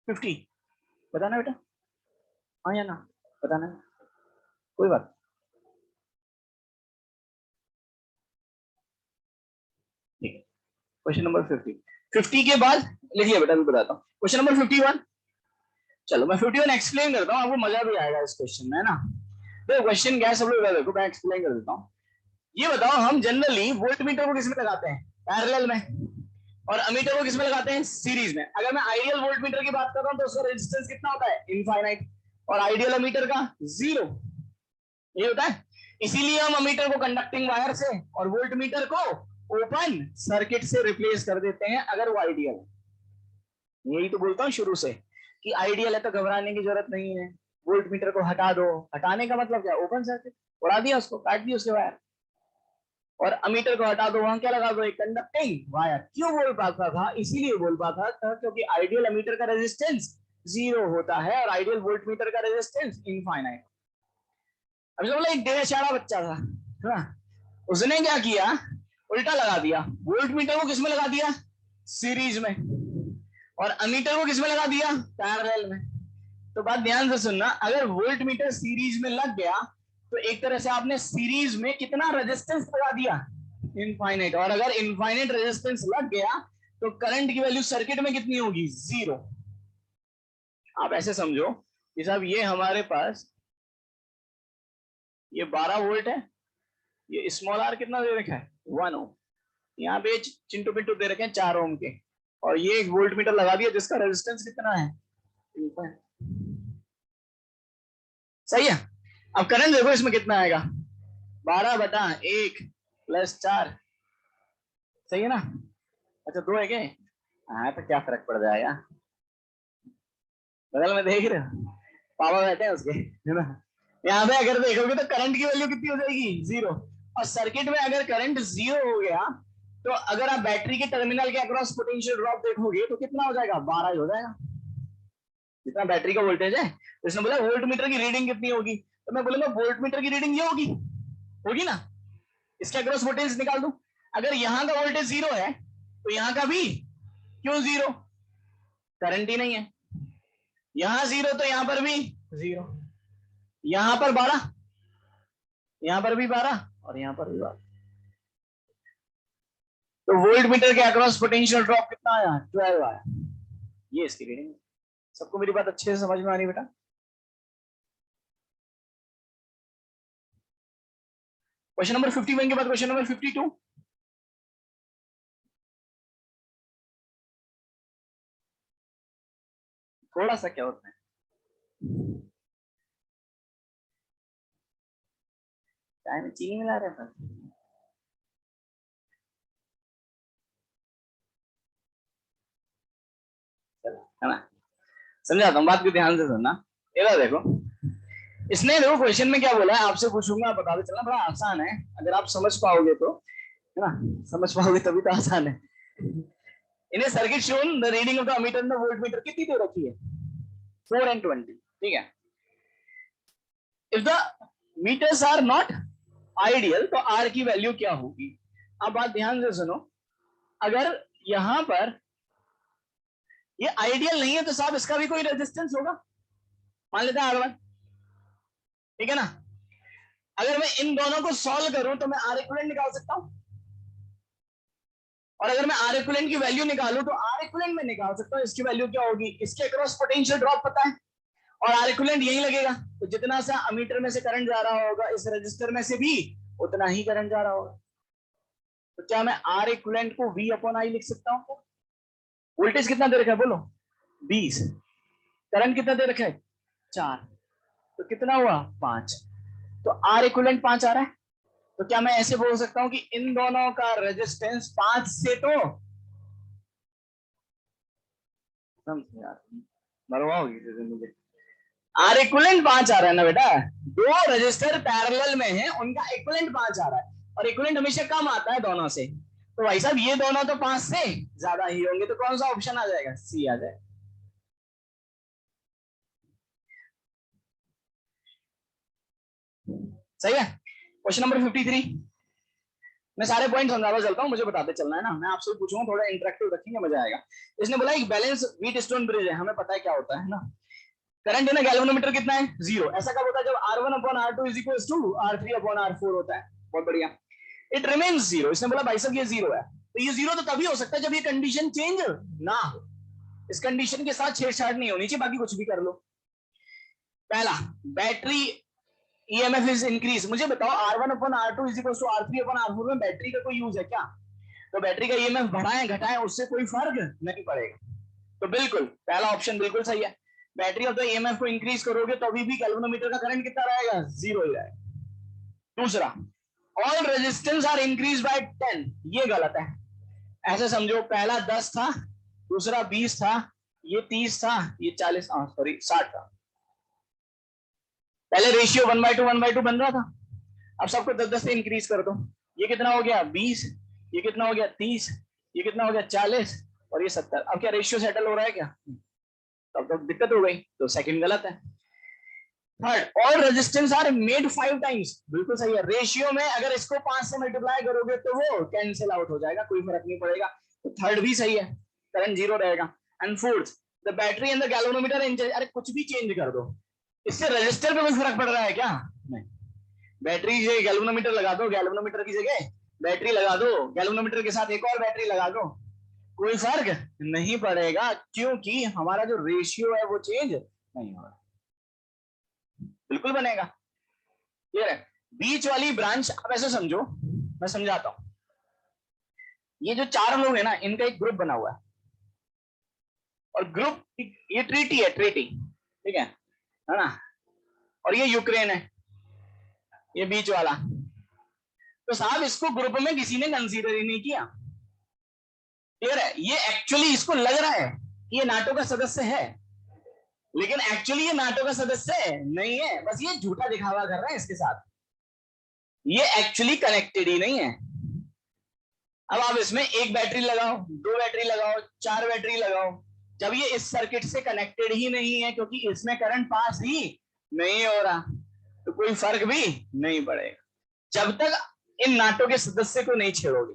50 बताना बेटा, हाँ या ना? बताना, कोई बात। ठीक है, क्वेश्चन नंबर 50 के बाद लिखिए बेटा, मैं बताता हूँ। क्वेश्चन नंबर 51, चलो मैं 51 एक्सप्लेन करता हूँ, आपको मजा भी आएगा इस क्वेश्चन में, है ना? तो क्वेश्चन क्या है सब लोग देखो, मैं एक्सप्लेन कर देता हूँ। ये बताओ हम जनरली वोल्ट मीटर को किस में लगाते हैं? पैरेलल में, और अमीटर को किसमें लगाते हैं, सीरीज में। अगर मैं आइडियल वोल्ट मीटर की बात कर रहा हूं तो उसका रेजिस्टेंस कितना होता है, इनफाइनाइट, और आइडियल अमीटर का 0, ये होता है। इसीलिए हम अमीटर को कंडक्टिंग वायर से और वोल्ट मीटर को ओपन सर्किट से रिप्लेस कर देते हैं अगर वो आइडियल है। यही तो बोलता हूं शुरू से कि आइडियल है तो घबराने की जरूरत नहीं है। वोल्ट मीटर को हटा दो, हटाने का मतलब क्या, ओपन सर्किट, उड़ा दिया उसको, काट दिया उसके वायर, और अमीटर को हटा दो, वहां क्या लगा दो, एक कंडक्टिंग वायर। क्यों बोल पाता था, इसीलिए बोल पाता था क्योंकि आइडियल अमीटर का रेजिस्टेंस 0 होता है और आइडियल वोल्ट मीटर का रेजिस्टेंस इनफाइनाइट। अभी बोला एक डेढ़ बच्चा था ना, उसने क्या किया, उल्टा लगा दिया, वोल्ट मीटर को किसमें लगा दिया, सीरीज में, और अमीटर को किसमें लगा दिया, पैरेलल में। तो बात ध्यान से सुनना, अगर वोल्ट मीटर सीरीज में लग गया तो एक तरह से आपने सीरीज में कितना रेजिस्टेंस लगा दिया, इनफाइनाइट, और अगर इनफाइनाइट रेजिस्टेंस लग गया तो करंट की वैल्यू सर्किट में कितनी होगी, 0। आप ऐसे समझो कि साहब ये हमारे पास ये 12 वोल्ट है, ये स्मॉल आर कितना दे रखा है, 1 ओम, यहाँ पे चिंटू पिंटू दे रखे हैं 4 ओम के, और ये एक वोल्ट मीटर लगा दिया जिसका रेजिस्टेंस कितना है, सही है। अब करंट देखो इसमें कितना आएगा, 12/1 + 4, सही है ना। अच्छा 2 है क्या, हाँ तो क्या फर्क पड़ जाएगा, बगल में देख रहे हो पापा बैठे हैं उसके, है ना। यहाँ पे अगर देखोगे तो करंट की वैल्यू कितनी हो जाएगी, 0, और सर्किट में अगर करंट 0 हो गया तो अगर आप बैटरी के टर्मिनल के अक्रॉस पोटेंशियल ड्रॉप देखोगे तो कितना हो जाएगा, 12 ही हो जाएगा, जितना बैटरी का वोल्टेज है। तो इसने बोला वोल्ट मीटर की रीडिंग कितनी होगी, तो मैं बोलूंगा वोल्ट मीटर की रीडिंग ये होगी, होगी ना, इसके अक्रॉस वोल्टेज निकाल दूं। अगर यहां का वोल्टेज 0 है तो यहां का भी क्यों 0, करंट ही नहीं है, यहां 0 तो यहां पर भी 0, यहां पर 12, यहां पर भी 12, और यहां पर भी 12। तो वोल्ट मीटर के अक्रॉस पोटेंशियल ड्रॉप कितना आया, 12 आया, ये इसकी रीडिंग। सबको मेरी बात अच्छे से समझ में आ रही बेटा। क्वेश्चन नंबर 51 के बाद क्वेश्चन नंबर 52, थोड़ा सा क्या होता है, चाय में चीनी मिला रहे हैं, है ना। समझाता हूँ, बात को ध्यान से सुनना। ये देखो, इसने देखो क्वेश्चन में क्या बोला है, आपसे पूछूंगा, आप बताते चलना, बड़ा आसान है अगर आप समझ पाओगे तो, है ना, समझ पाओगे तभी तो आसान है। इन्हें circuit shown the reading of the ammeter and the voltmeter कितनी दे रखी है, 4 and 20, ठीक है। If the meters are not ideal तो आर की वैल्यू क्या होगी। अब बात ध्यान से सुनो, अगर यहां पर ये आइडियल नहीं है तो साहब इसका भी कोई रेजिस्टेंस होगा, मान लेते हैं R1, ठीक है ना। अगर मैं इन दोनों को सॉल्व करूं तो मैं आर इक्विवेलेंट निकाल सकता हूं, और अगर मैं आर इक्विवेलेंट की वैल्यू निकालूं तो आर इक्विवेलेंट में निकाल सकता हूं, इसकी वैल्यू क्या होगी, इसके अक्रॉस पोटेंशियल ड्रॉप पता है, और आर इक्विवेलेंट यही लगेगा, तो जितना सा अमीटर में से करंट जा रहा होगा इस रजिस्टर में से भी उतना ही करंट जा रहा होगा। तो क्या मैं आर इक्विवेलेंट को V/I लिख सकता हूं। वोल्टेज कितना दे रखा है बोलो, 20, करंट कितना दे रखा है, 4, तो कितना हुआ, 5, तो आर इक्विवेलेंट 5 आ रहा है। तो क्या मैं ऐसे बोल सकता हूं कि इन दोनों का रेजिस्टेंस 5 से, तो मरवाओगी मुझे, आर इक्विवेलेंट 5 आ रहा है ना बेटा, 2 रजिस्टर पैरेलल में है, उनका इक्विवेलेंट 5 आ रहा है, और इक्विवेलेंट हमेशा कम आता है दोनों से, तो भाई साहब ये दोनों तो 5 से ज्यादा ही होंगे, तो कौन सा ऑप्शन आ जाएगा, सी आ जाएगा। सही है। क्वेश्चन नंबर 53, मैं सारे पॉइंट समझाता चलता हूँ, मुझे बताते चलना है ना, मैं आपसे पूछूंगा, थोड़ा इंटरेक्टिव रखेंगे, मजा आएगा। इसने बोला एक बैलेंस व्हीट स्टोन ब्रिज है, हमें पता है क्या होता है ना, करंट इन गैल्वेनोमीटर कितना है, 0। ऐसा कब होता है, जब R1/R2 = R3/R4 होता है। बहुत बढ़िया, इट रिमेन्स 0। इसने बोला भाई साहब ये 0 है, तो ये 0 तो तभी हो सकता है जब ये कंडीशन चेंज ना हो, इस कंडीशन के साथ छेड़छाड़ नहीं होनी चाहिए, बाकी कुछ भी कर लो। पहला, बैटरी EMF इज इंक्रीज। मुझे बताओ R1/R2 = R3/R4 में बैटरी का कोई यूज है क्या, तो बैटरी का ईएमएफ बढ़ाएं घटाएं उससे कोई फर्क नहीं पड़ेगा। तो बिल्कुल पहला ऑप्शन बिल्कुल सही है। बैटरी ऑफ द ईएमएफ को इंक्रीज करोगे तो अभी भी गैल्वेनोमीटर का करंट कितना रहेगा, 0 ही रहेगा। दूसरा, all resistance R increase by 10, ये गलत है। ऐसे समझो पहला 10 था, दूसरा 20 था, ये 30 था, ये 40 सॉरी 60 था। पहले रेशियो 1/2 बन रहा था, अब सबको 10-10 से इंक्रीज कर दो। ये कितना हो गया 20, ये कितना हो गया 30, ये कितना हो गया 40 और ये 70। अब क्या रेशियो सेटल हो रहा है क्या, तब तो दिक्कत हो गई, तो सेकंड गलत है। Third, all resistance R made 5 times, बिल्कुल सही है। रेशियो में अगर इसको 5 से मल्टीप्लाई करोगे तो वो कैंसिल आउट हो जाएगा, कोई फर्क नहीं पड़ेगा, तो थर्ड भी सही है, करंट 0 रहेगा। And fourth, the battery and the galvanometer, अरे कुछ भी चेंज कर दो, इससे रजिस्टर पे कोई फर्क पड़ रहा है क्या, नहीं। बैटरी से गैल्वेनोमीटर लगा दो, गैल्वेनोमीटर की जगह बैटरी लगा दो, गैल्वेनोमीटर के साथ एक और बैटरी लगा दो, कोई फर्क नहीं पड़ेगा, क्योंकि हमारा जो रेशियो है वो चेंज नहीं हो रहा। बिल्कुल बनेगा। क्लियर है। बीच वाली ब्रांच अब ऐसे समझो, मैं समझाता हूं। ये जो 4 लोग हैं ना, इनका एक ग्रुप बना हुआ है, और ग्रुप ये ट्रीटी है, ट्रीटी, ठीक है ना, और ये यूक्रेन है, ये बीच वाला। तो साहब इसको ग्रुप में किसी ने कंसीडर ही नहीं किया। क्लियर है। ये एक्चुअली इसको लग रहा है कि ये नाटो का सदस्य है, लेकिन एक्चुअली ये नाटो का सदस्य नहीं है, बस ये झूठा दिखावा कर रहा है इसके साथ, ये एक्चुअली कनेक्टेड ही नहीं है। अब आप इसमें एक बैटरी लगाओ, 2 बैटरी लगाओ, 4 बैटरी लगाओ, जब ये इस सर्किट से कनेक्टेड ही नहीं है, क्योंकि इसमें करंट पास ही नहीं हो रहा, तो कोई फर्क भी नहीं पड़ेगा जब तक इन नाटो के सदस्य को नहीं छेड़ोगे।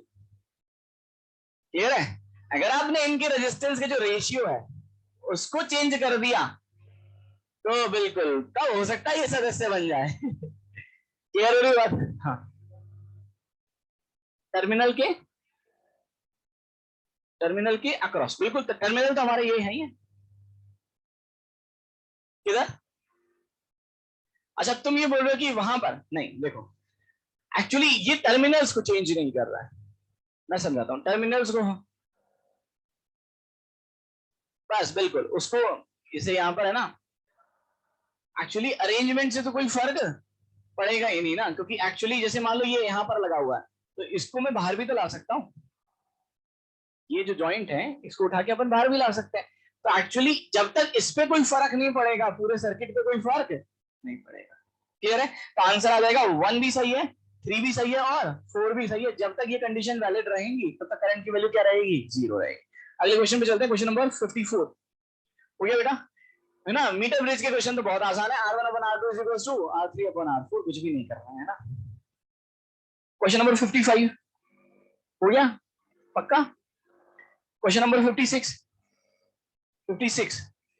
क्लियर है। अगर आपने इनके रेजिस्टेंस के जो रेशियो है उसको चेंज कर दिया तो बिल्कुल तब हो सकता है ये सदस्य बन जाए। क्लियर हो रही बात। हाँ, टर्मिनल के अक्रॉस, बिल्कुल टर्मिनल तो हमारे ये है ही है। किधर, अच्छा तुम ये बोल रहे हो कि वहां पर नहीं, देखो एक्चुअली ये टर्मिनल्स को चेंज नहीं कर रहा है, मैं समझाता हूं टर्मिनल्स को। बस बिल्कुल उसको, इसे यहां पर है ना, एक्चुअली अरेंजमेंट से तो कोई फर्क पड़ेगा ही नहीं ना, क्योंकि एक्चुअली जैसे मान लो ये यहां पर लगा हुआ है, तो इसको मैं बाहर भी तो ला सकता हूँ, ये जो जॉइंट है इसको उठा के अपन बाहर भी ला सकते हैं। तो एक्चुअली जब तक इस पे कोई फर्क नहीं पड़ेगा, पूरे सर्किट पे कोई फर्क नहीं पड़ेगा। क्लियर है। तो आंसर आ जाएगा 1 भी सही है, 3 भी सही है और 4 भी सही है। जब तक ये कंडीशन वैलिड रहेंगी तब तक करंट की वैल्यू क्या रहेगी, 0 रहेगी। अगले क्वेश्चन पे चलते हैं, क्वेश्चन नंबर 54। हो गया बेटा, है ना। मीटर ब्रिज के क्वेश्चन तो बहुत आसान है, R1/R2 = R3/R4, कुछ भी नहीं करना है ना। क्वेश्चन नंबर 55 हो गया पक्का। क्वेश्चन नंबर 56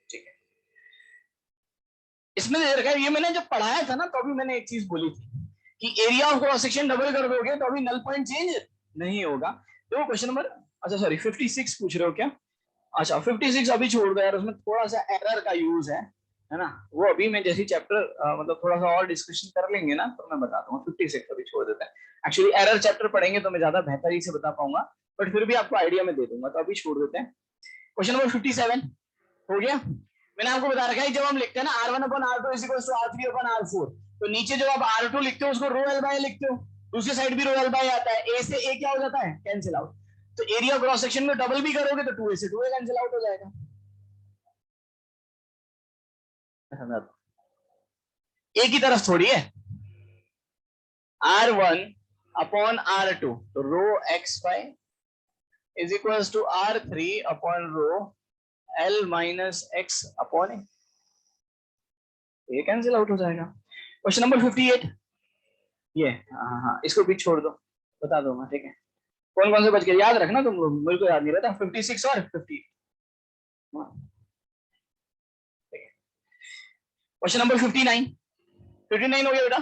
ठीक है। इसमें दे रखा है, ये मैंने जब पढ़ाया था ना तो अभी मैंने एक चीज बोली थी कि area of cross section double कर दोगे तो अभी नल पॉइंट चेंज नहीं होगा। तो क्वेश्चन नंबर, अच्छा सॉरी 56 पूछ रहे हो क्या, अच्छा 56 अभी छोड़ दो यार, उसमें थोड़ा सा एरर का यूज है ना, वो अभी मैं जैसी चैप्टर मतलब थोड़ा सा और डिस्कशन कर लेंगे ना तो मैं बताता हूँ। 56 अभी छोड़ देते हैं, एक्चुअली एरर चैप्टर पढ़ेंगे तो मैं ज्यादा बेहतरी से बता पाऊंगा, बट फिर भी आपको आइडिया में दे दूंगा, तो अभी छोड़ देते हैं। क्वेश्चन नंबर 57 हो गया। मैंने आपको बता रखा है जब हम लिखते हैं ना R1/R2 = R3/R4, तो नीचे जब आप R2 लिखते हो उसको रो एल बाय लिखते हो, दूसरी साइड भी रो एल बाय आता है, ए से ए क्या हो जाता है, कैंसिल आउट। तो एरिया क्रॉस सेक्शन में डबल भी करोगे तो 2a से 2a कैंसिल आउट हो जाएगा। एक ही तरफ थोड़ी है, R1/R2, तो रो XY = R3/रो L - X/A, ये कैंसिल आउट हो जाएगा। क्वेश्चन नंबर 58 ये, हाँ हाँ इसको भी छोड़ दो, बता दो मैं, ठीक है। कौन कौन से बच गए याद रखना तुम, मेरे को याद नहीं रहता। 56 और 50। क्वेश्चन नंबर 59 हो गया बेटा,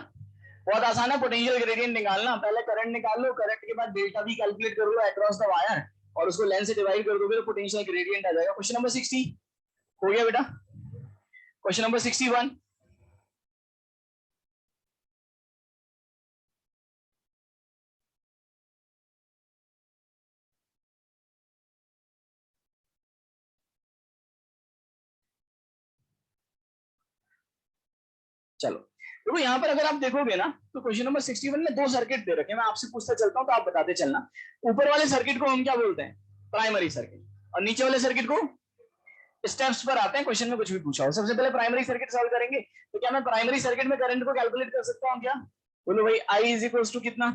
बहुत आसान है। पोटेंशियल ग्रेडियंट निकालना, पहले करंट निकाल लो, करंट के बाद डेल्टा भी कैलकुलेट कर लो अक्रॉस द वायर, और उसको लेंथ से डिवाइड कर दोगे तो पोटेंशियल ग्रेडियंट आ जाएगा। क्वेश्चन नंबर 60 हो गया बेटा। क्वेश्चन नंबर 61, चलो देखो यहाँ पर अगर आप देखोगे ना तो क्वेश्चन नंबर 61 में दो सर्किट दे रखे हैं, मैं आपसे पूछता चलता हूँ तो आप बताते चलना। ऊपर वाले सर्किट को हम क्या बोलते हैं? Primary circuit. और नीचे वाले सर्किट को स्टेप्स पर आते हैं, क्वेश्चन में कुछ भी पूछा हो। सबसे पहले प्राइमरी सर्किट सॉल्व करेंगे, तो क्या मैं प्राइमरी सर्किट में करंट को कैलकुलेट कर सकता हूँ क्या? बोलो भाई, आई इज इक्वल टू कितना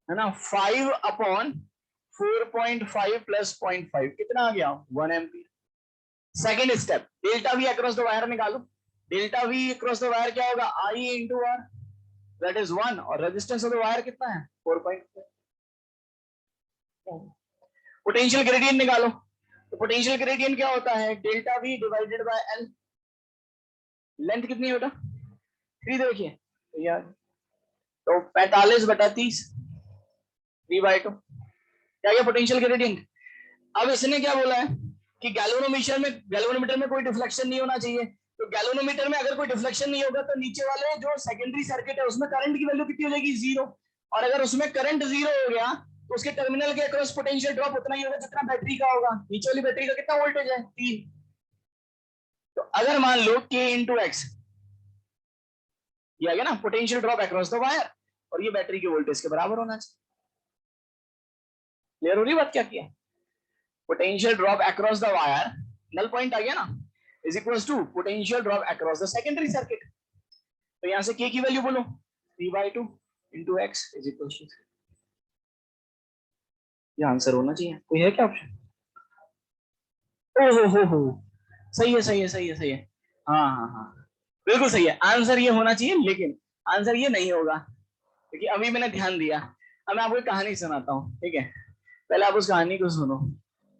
है ना, 5 अपॉन 4.5 प्लस 0.5 कितना आ गया? 1 ampere. Second step, delta V across the wire निकालो। Delta V across the wire क्या होगा? I into R, that is 1। और रेजिस्टेंस ऑफ द वायर कितना है? 4.5। पोटेंशियल ग्रेडियंट निकालो। तो पोटेंशियल ग्रेडियंट क्या होता है? Delta we divided by L. Length कितनी है बेटा? 3 देखिए तो यार, तो 45/30, 3/2। क्या ये पोटेंशियल ग्रेडियंट? अब इसने क्या बोला है कि गैल्वेनोमीटर में कोई डिफ्लेक्शन नहीं होना चाहिए। तो गैल्वेनोमीटर में अगर कोई डिफ्लेक्शन नहीं होगा तो नीचे वाले जो सेकेंडरी सर्किट है उसमें करंट की वैल्यू कितनी हो जाएगी? 0। और अगर उसमें करंट 0 हो गया तो उसके टर्मिनल के अक्रॉस पोटेंशियल ड्रॉप उतना ही होगा जितना बैटरी का होगा। नीचे वाली बैटरी का कितना वोल्टेज है? 3। तो अगर मान लो K इंटू एक्स, ये आ गया ना potential drop across the wire, और ये बैटरी के वोल्टेज के बराबर होना चाहिए। क्लियर हो रही बात? क्या किया? Potential drop across the wire, null point आ गया ना, is equals to potential drop across the secondary circuit. तो यहां से K की वैल्यू बोलो, 3/2 into x is equals to 3। ये आंसर होना चाहिए। कोई है क्या ऑप्शन? ओ हो, सही है सही है सही है सही है। हाँ हाँ हाँ, बिल्कुल सही है। आंसर ये होना चाहिए, लेकिन आंसर ये नहीं होगा क्योंकि अभी मैंने ध्यान दिया। अब मैं आपको एक कहानी सुनाता हूँ, ठीक है? पहले आप उस कहानी को सुनो,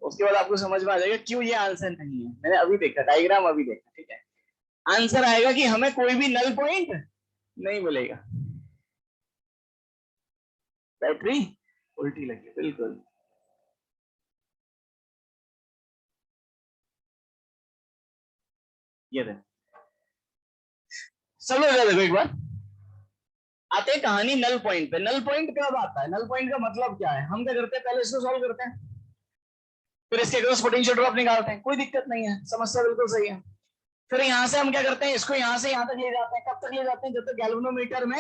उसके बाद आपको समझ में आ जाएगा क्यों ये आंसर नहीं है। मैंने अभी देखा डायग्राम, अभी देखा, ठीक है? आंसर आएगा कि हमें कोई भी नल पॉइंट नहीं मिलेगा, बैटरी उल्टी लगी। बिल्कुल, ये देखो, सब लोग देखो एक बार। आते कहानी नल पॉइंट पे। नल पॉइंट कब आता है? नल पॉइंट का मतलब क्या है? हम क्या करते हैं, पहले इसको सॉल्व करते हैं, फिर इसके क्रॉस पोटेंशियल ड्रॉप निकालते हैं। कोई दिक्कत नहीं है, समस्या बिल्कुल सही है। फिर यहां से हम क्या करते हैं, इसको यहां से यहां तक ले जाते हैं। कब तक ले जाते हैं? जब तक गैल्वेनोमीटर में,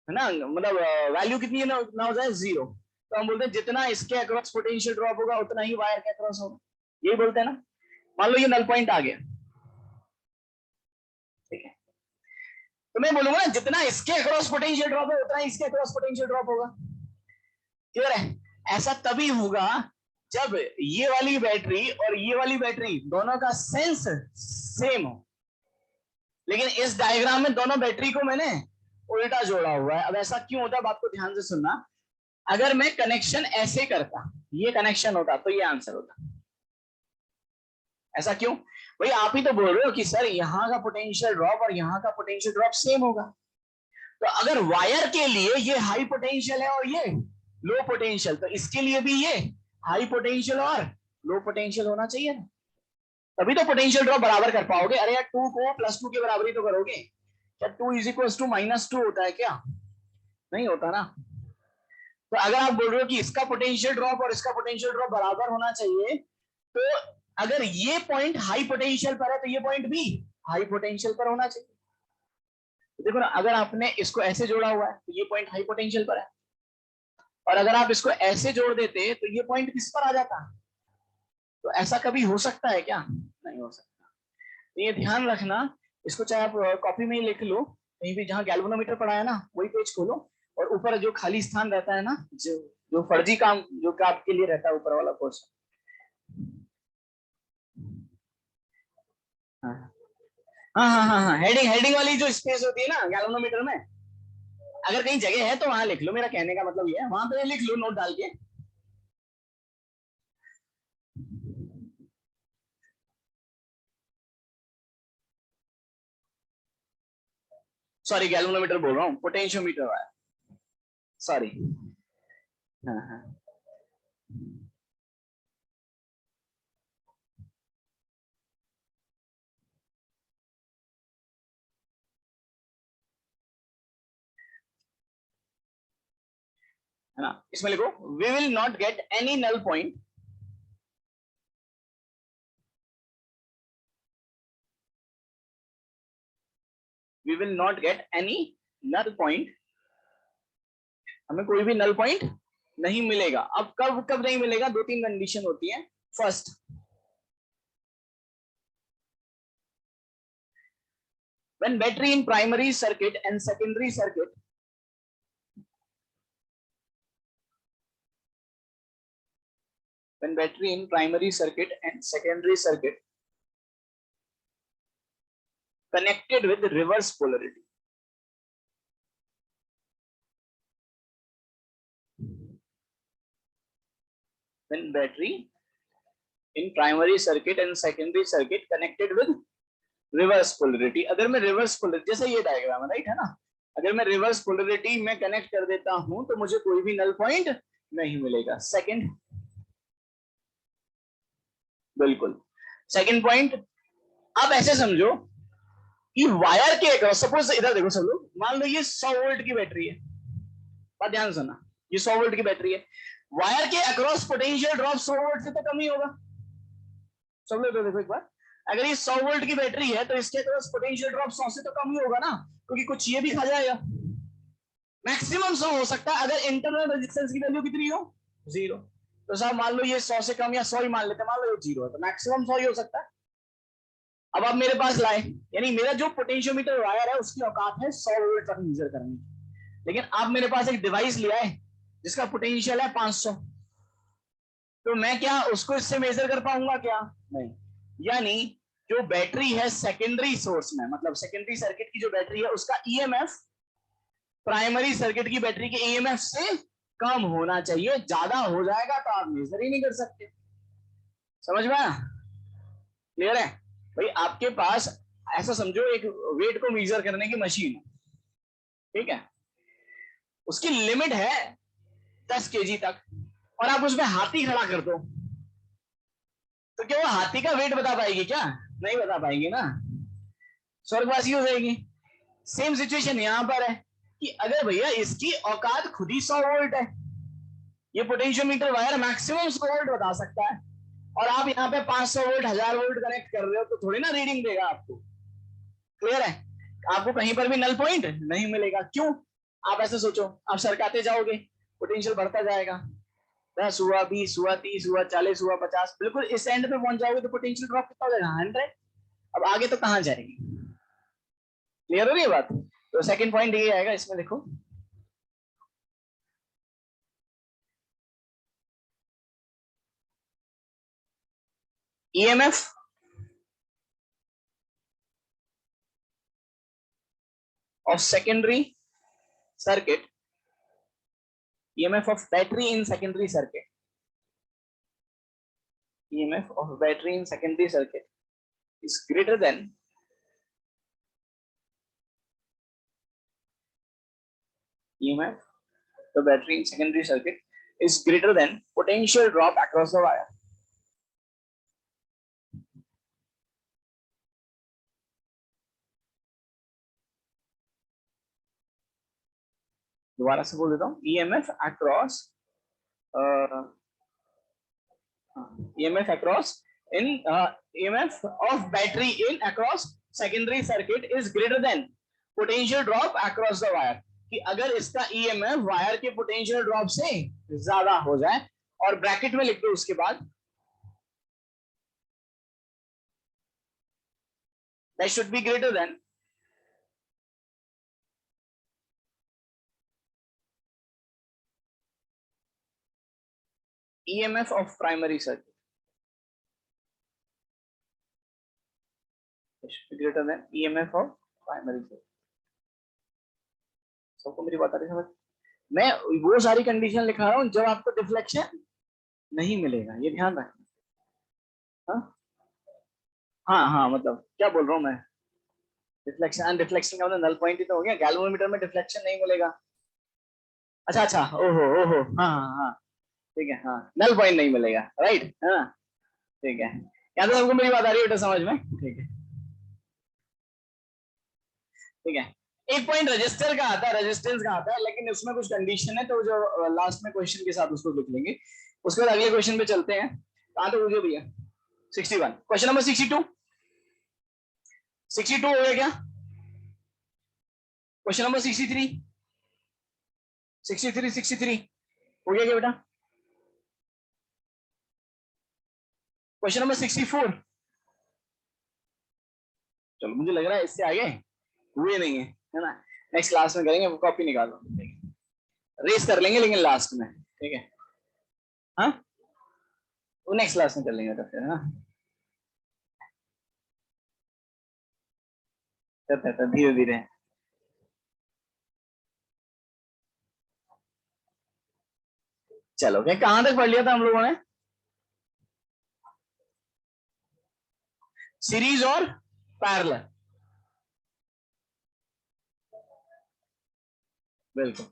है ना, मतलब वैल्यू कितनी है ना हो जाए 0। तो हम बोलते हैं जितना इसके अक्रॉस पोटेंशियल ड्रॉप होगा उतना ही वायर के अक्रॉस होगा, यही बोलते हैं ना। मान लो ये नल पॉइंट आ गया, ठीक है? तो मैं बोलूंगा ना जितना इसके अक्रॉस पोटेंशियल ड्रॉप है उतना इसके अक्रॉस पोटेंशियल ड्रॉप होगा। क्लियर है? ऐसा तभी होगा जब ये वाली बैटरी और ये वाली बैटरी दोनों का सेंस सेम हो। लेकिन इस डायग्राम में दोनों बैटरी को मैंने उल्टा जोड़ा हुआ है। अब ऐसा क्यों होता है, बात को ध्यान से सुनना। अगर मैं कनेक्शन ऐसे करता, ये कनेक्शन होता, तो ये आंसर होता। ऐसा क्यों? भाई आप ही तो बोल रहे हो कि सर यहाँ का पोटेंशियल ड्रॉप और यहाँ का पोटेंशियल ड्रॉप सेम होगा। तो अगर वायर के लिए ये हाई पोटेंशियल है और ये लो पोटेंशियल, तो इसके लिए भी ये हाई पोटेंशियल और लो पोटेंशियल होना चाहिए ना, तभी तो पोटेंशियल ड्रॉप बराबर कर पाओगे। अरे यार 2 को +2 के बराबर ही तो करोगे। क्या 2 इज इक्वल टू -2 होता है क्या? नहीं होता ना। तो अगर आप बोल रहे हो कि इसका पोटेंशियल ड्रॉप और इसका पोटेंशियल ड्रॉप बराबर होना चाहिए, तो अगर ये पॉइंट हाई पोटेंशियल पर है तो ये पॉइंट भी हाई पोटेंशियल पर होना चाहिए। देखो ना, अगर आपने इसको ऐसे जोड़ा हुआ है तो ये पॉइंट हाई पोटेंशियल पर है, और अगर आप इसको ऐसे जोड़ देते तो ये पॉइंट किस पर आ जाता? तो ऐसा कभी हो सकता है क्या? नहीं हो सकता। तो ये ध्यान रखना। इसको चाहे आप कॉपी में ही लिख लो, कहीं भी जहां गैल्वेनोमीटर पढ़ा है ना वही पेज खोलो, और ऊपर जो खाली स्थान रहता है ना, जो जो फर्जी काम जो कि आपके लिए रहता है, ऊपर वाला पोर्शन। हाँ हाँ हाँ हाँ हाँ, हेडिंग हेडिंग वाली जो स्पेस होती है ना गैल्वेनोमीटर में, अगर कहीं जगह है तो वहां लिख लो। मेरा कहने का मतलब ये है, वहां पे लिख लो नोट डाल के। सॉरी, गैल्वेनोमीटर बोल रहा हूँ, पोटेंशियोमीटर है, सॉरी। हाँ हाँ है ना, इसमें लिखो we will not get any null point we will not get any null point, हमें कोई भी नल पॉइंट नहीं मिलेगा। अब कब कब नहीं मिलेगा, दो तीन कंडीशन होती है। First, when battery in primary circuit and secondary circuit when battery in primary circuit and secondary circuit connected with reverse polarity, when battery in primary circuit and secondary circuit connected with reverse polarity, अगर मैं reverse polarity, जैसे ये diagram है right है ना, अगर मैं reverse polarity में कनेक्ट कर देता हूं तो मुझे कोई भी नल पॉइंट नहीं मिलेगा। सेकंड, बिल्कुल सेकंड पॉइंट, अब ऐसे समझो कि वायर के अक्रॉस, सपोज इधर देखो सब लोग, मान लो ये 100 वोल्ट की बैटरी है, बात ध्यान सुनना, ये 100 वोल्ट की बैटरी है, वायर के अक्रॉस पोटेंशियल ड्रॉप 100 वोल्ट से तो कम ही होगा। सब लोग देखो एक बार, अगर ये 100 वोल्ट की बैटरी है तो इसके अक्रॉस पोटेंशियल ड्रॉप 100 से तो कम ही होगा ना, क्योंकि कुछ ये भी खा जाएगा। मैक्सिमम 100 हो सकता है अगर इंटरनल रेजिस्टेंस की वैल्यू कितनी हो, 0। तो साहब मान लो ये 100 से कम या 100 ही मान लेते हैं, मान लो ये 0 है तो मैक्सिमम 100 ही हो सकता है। अब आप मेरे पास लाए, यानी मेरा जो पोटेंशियोमीटर वायर है उसकी औकात है 100 वोल्ट तक मेजर करने की, लेकिन आप मेरे पास एक डिवाइस लिया है जिसका पोटेंशियल है 500, तो मैं क्या उसको इससे मेजर कर पाऊंगा क्या, नहीं। यानी जो बैटरी है सेकेंडरी सोर्स में, मतलब सेकेंडरी सर्किट की जो बैटरी है उसका ईएमएफ प्राइमरी सर्किट की बैटरी के ईएमएफ से कम होना चाहिए, ज्यादा हो जाएगा तो आप मेजर ही नहीं कर सकते। समझ में आया, क्लियर है भाई? आपके पास ऐसा समझो एक वेट को मेजर करने की मशीन है, ठीक है, उसकी लिमिट है 10 केजी तक, और आप उसमें हाथी खड़ा कर दो तो क्या वो हाथी का वेट बता पाएगी क्या, नहीं बता पाएगी ना, स्वर्गवासी हो जाएगी। सेम सिचुएशन यहां पर है कि अगर भैया इसकी औकात खुद ही 100 वोल्ट है, ये पोटेंशियोमीटर वायर मैक्सिमम 100 वोल्ट बता सकता है, और आप यहाँ पे 500 वोल्ट 1000 वोल्ट कनेक्ट कर रहे हो तो थोड़ी ना रीडिंग देगा आपको, क्लियर है? आपको कहीं पर भी नल पॉइंट नहीं मिलेगा। क्यों? आप ऐसे सोचो, आप सरकाते जाओगे पोटेंशियल बढ़ता जाएगा, 10 हुआ, 20 हुआ, 30 हुआ, 40 हुआ, 50, बिल्कुल इस एंड पे पहुंच जाओगे तो पोटेंशियल ड्रॉप कितना हो जाएगा, 100। अब आगे तो कहां जाएगी, क्लियर हो रही है बात? तो सेकंड पॉइंट ये आएगा इसमें, देखो EMF of secondary circuit, EMF of battery in secondary circuit, EMF of battery in secondary circuit is greater than EMF the battery in secondary circuit is greater than potential drop across the wire. दोबारा से बोल देता हूँ, EMF across EMF across in EMF of battery in across secondary circuit is greater than potential drop across the wire, कि अगर इसका EMF wire के potential drop से ज्यादा हो जाए, और ब्रैकेट में लिख दो उसके बाद that should be greater than EMF of primary circuit. It should be greater than EMF of primary circuit. सबको मेरी बात आ रही है समझ? मैं वो सारी कंडीशन लिखा रहा हूं जब आपको डिफ्लेक्शन नहीं मिलेगा, ये ध्यान रखना। हाँ हाँ, मतलब क्या बोल रहा हूँ मैं, डिफ्लेक्शन एंड डिफ्लेक्शन का मतलब नल पॉइंट ही तो हो गया, गैल्वेनोमीटर में डिफ्लेक्शन नहीं मिलेगा। अच्छा अच्छा, ओहो ओहो, हाँ हाँ हाँ, ठीक है, हाँ नल पॉइंट नहीं मिलेगा, राइट, हाँ ठीक है, क्या तो सबको मेरी बात आ रही है समझ में? ठीक है ठीक है। एक पॉइंट रजिस्टर का आता है, रेजिस्टेंस का आता है, लेकिन उसमें कुछ कंडीशन है तो जो लास्ट में क्वेश्चन के साथ उसको लिख लेंगे। उसके बाद अगले क्वेश्चन पे चलते हैं। कहां तक मुझे भैया? 61, क्वेश्चन नंबर 62 हो गया क्या? क्वेश्चन नंबर 63 63 हो गया क्या बेटा? क्वेश्चन नंबर 64, चलो मुझे लग रहा है इससे आगे हुए नहीं है ना? नेक्स्ट क्लास में करेंगे, वो कॉपी निकालो, रेस कर लेंगे लेकिन लास्ट में, ठीक है? हाँ, वो नेक्स्ट क्लास में कर लेंगे तो फिर, है ना? धीरे धीरे। चलो, क्या कहां तक पढ़ लिया था हम लोगों ने? सीरीज और पैरेलल, बिल्कुल।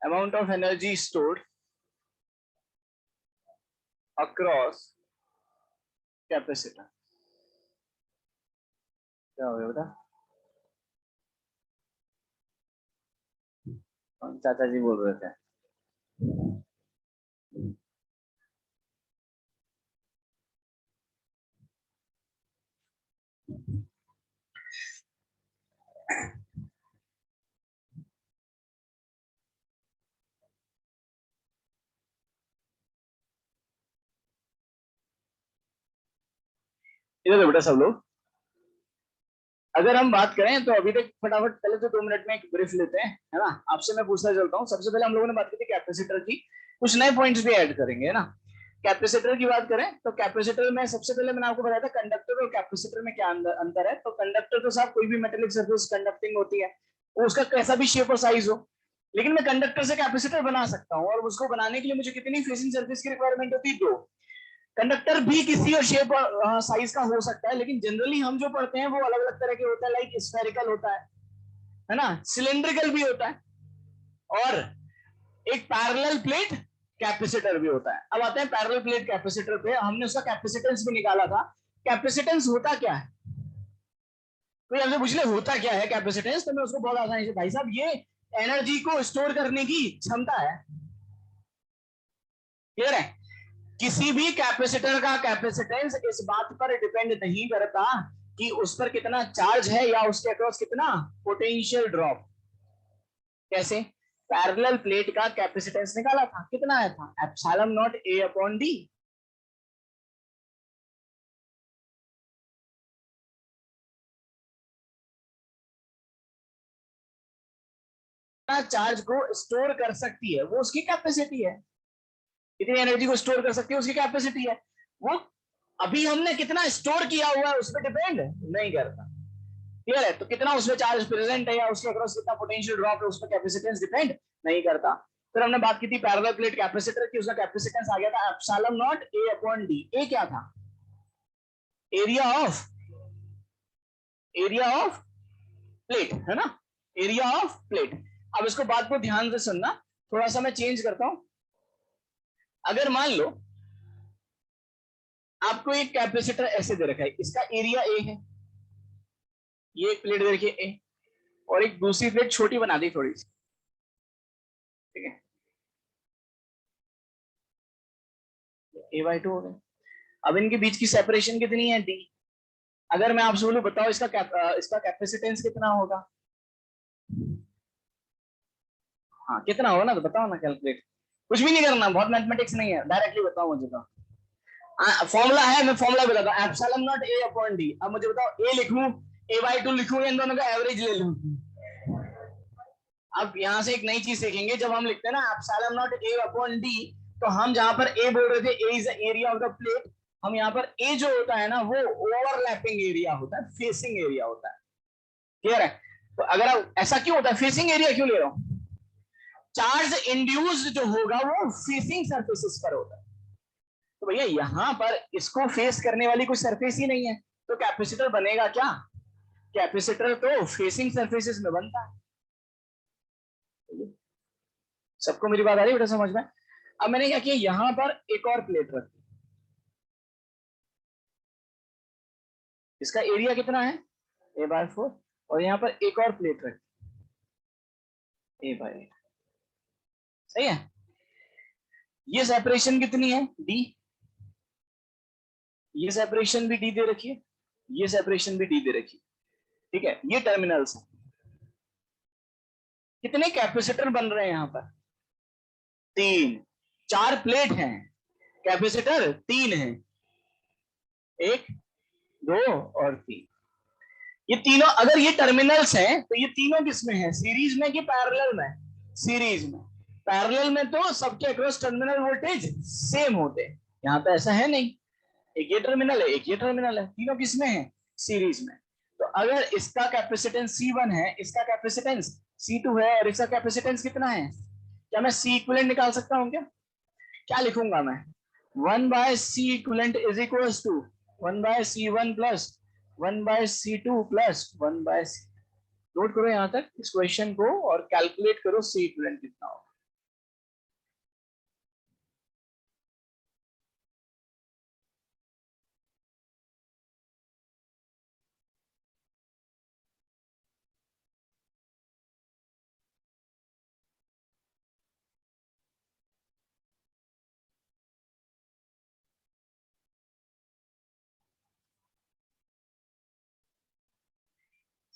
Amount of energy stored across capacitor, क्या हो गया बेटा? चाचा जी बोल रहे थे। इधर बेटा सब लोग, अगर हम बात करें तो अभी तक फटाफट पहले तो 2 मिनट में एक ब्रीफ लेते हैं, है ना? आपसे मैं पूछना चलता हूँ। सबसे पहले हम लोगों ने बात की थी कैपेसिटर की, कुछ नए पॉइंट्स भी ऐड करेंगे, है ना? कैपेसिटर की बात करें तो कैपेसिटर में सबसे पहले मैंने आपको बताया था कंडक्टर और कैपेसिटर में क्या अंतर है। तो कंडक्टर तो साहब कोई भी मेटेलिक सरफेस कंडक्टिंग होती है, वो उसका कैसा भी शेप और साइज हो, लेकिन मैं कंडक्टर से कैपेसिटर बना सकता हूँ। और उसको बनाने के लिए मुझे कितनी फेसिंग सरफेस की रिक्वायरमेंट होती है? 2। कंडक्टर भी किसी और शेप और साइज का हो सकता है, लेकिन जनरली हम जो पढ़ते हैं वो अलग अलग तरह के होता है। लाइक स्फेरिकल होता है ना? सिलेंड्रिकल भी होता है, और एक पैरेलल प्लेट कैपेसिटर भी होता है। अब आते हैं पैरेलल प्लेट कैपेसिटर पे। हमने उसका कैपेसिटेंस भी निकाला था। कैपेसिटेंस होता क्या है? कोई हमसे पूछ ले होता क्या है कैपेसिटेंस, तो मैं उसको बहुत आसानी से, भाई साहब ये एनर्जी को स्टोर करने की क्षमता है। क्लियर है? किसी भी कैपेसिटर का कैपेसिटेंस इस बात पर डिपेंड नहीं करता कि उस पर कितना चार्ज है या उसके अक्रॉस कितना पोटेंशियल ड्रॉप। कैसे? पैरेलल प्लेट का कैपेसिटेंस निकाला था, कितना आया था? Epsilon naught A upon D. Charge को स्टोर कर सकती है वो उसकी कैपेसिटी है, कितनी एनर्जी को स्टोर कर सकती है उसकी कैपेसिटी है। वो अभी हमने कितना स्टोर किया हुआ है उस पर डिपेंड नहीं करता। क्लियर है? तो कितना उसमें चार्ज प्रेजेंट है या उसके अक्रॉस कितना पोटेंशियल ड्रॉप है, उस पर कैपेसिटेंस डिपेंड नहीं करता। फिर हमने बात की थी पैरेलल प्लेट कैपेसिटर की, उसका कैपेसिटेंस आ गया था epsilon naught A upon D. A क्या था? एरिया ऑफ प्लेट, है ना? Area of plate. अब इसको बात को ध्यान से सुनना, थोड़ा सा मैं चेंज करता हूं। अगर मान लो आपको एक कैपेसिटर ऐसे दे रखा है, इसका एरिया ए है, ये एक प्लेट दे रखी है ए, और एक दूसरी प्लेट छोटी बना दी थोड़ी सी, ठीक है? A/2 हो गए। अब इनके बीच की सेपरेशन कितनी है? डी। अगर मैं आपसे बोलूं बताओ इसका कैपेसिटेंस कितना होगा? हाँ कितना होगा ना, तो बताओ ना, कैलकुलेट। कुछ भी नहीं करना, बहुत मैथमेटिक्स नहीं है, डायरेक्टली बताओ मुझे। तो फॉर्मूला है, मैं फॉर्मूला बताता हूँ, epsilon naught A upon D. अब मुझे बताओ ए लिखूं, A/2 लिखूं, या इन दोनों का एवरेज ले लूं? अब यहाँ से एक नई चीज सीखेंगे, जब हम लिखते हैं ना epsilon naught A upon D, तो हम जहां पर ए बोल रहे थे A is the area of the plate, हम यहाँ पर ए जो होता है ना वो ओवरलैपिंग एरिया होता है, फेसिंग एरिया होता है। क्लियर है? तो अगर आप, ऐसा क्यों होता है, फेसिंग एरिया क्यों ले रहा हूं? चार्ज इंड्यूस्ड जो होगा वो फेसिंग सरफेसेस पर होता है। तो भैया यहाँ पर इसको फेस करने वाली कोई सरफेस ही नहीं है, तो कैपेसिटर बनेगा क्या? कैपेसिटर तो फेसिंग सरफेसेस में बनता है। सबको मेरी बात आ रही है बेटा समझ में? अब मैंने क्या किया, यहां पर एक और प्लेट रखी, इसका एरिया कितना है a/4, और यहाँ पर एक और प्लेट रख a/8, सही है। ये सेपरेशन कितनी है d, ये सेपरेशन भी d दे रखी है, ये सेपरेशन भी d दे रखी है, ठीक है। ये टर्मिनल्स है। कितने कैपेसिटर बन रहे हैं यहाँ पर, 3, 4 प्लेट हैं, कैपेसिटर 3 है, 1 2 और 3। ये तीनों, अगर ये टर्मिनल्स हैं तो ये तीनों किसमें है, सीरीज में कि पैरेलल में, सीरीज में। पैरेलल में तो सबके अक्रॉस टर्मिनल वोल्टेज सेम होते हैं, यहाँ पे ऐसा है नहीं, एक ये टर्मिनल है, एक ये टर्मिनल है, तीनों किसमें है, सीरीज में। तो अगर इसका कैपेसिटेंस C1 है, इसका कैपेसिटेंस C2 है, और इसका कैपेसिटेंस कितना है, क्या मैं C इक्विवेलेंट निकाल सकता हूँ क्या? क्या लिखूंगा मैं, 1/C equivalent is equals to 1/C1 plus 1/C2 plus 1/C। Note करो यहां तक इस क्वेश्चन को और कैलकुलेट करो C इक्विवेलेंट कितना होगा।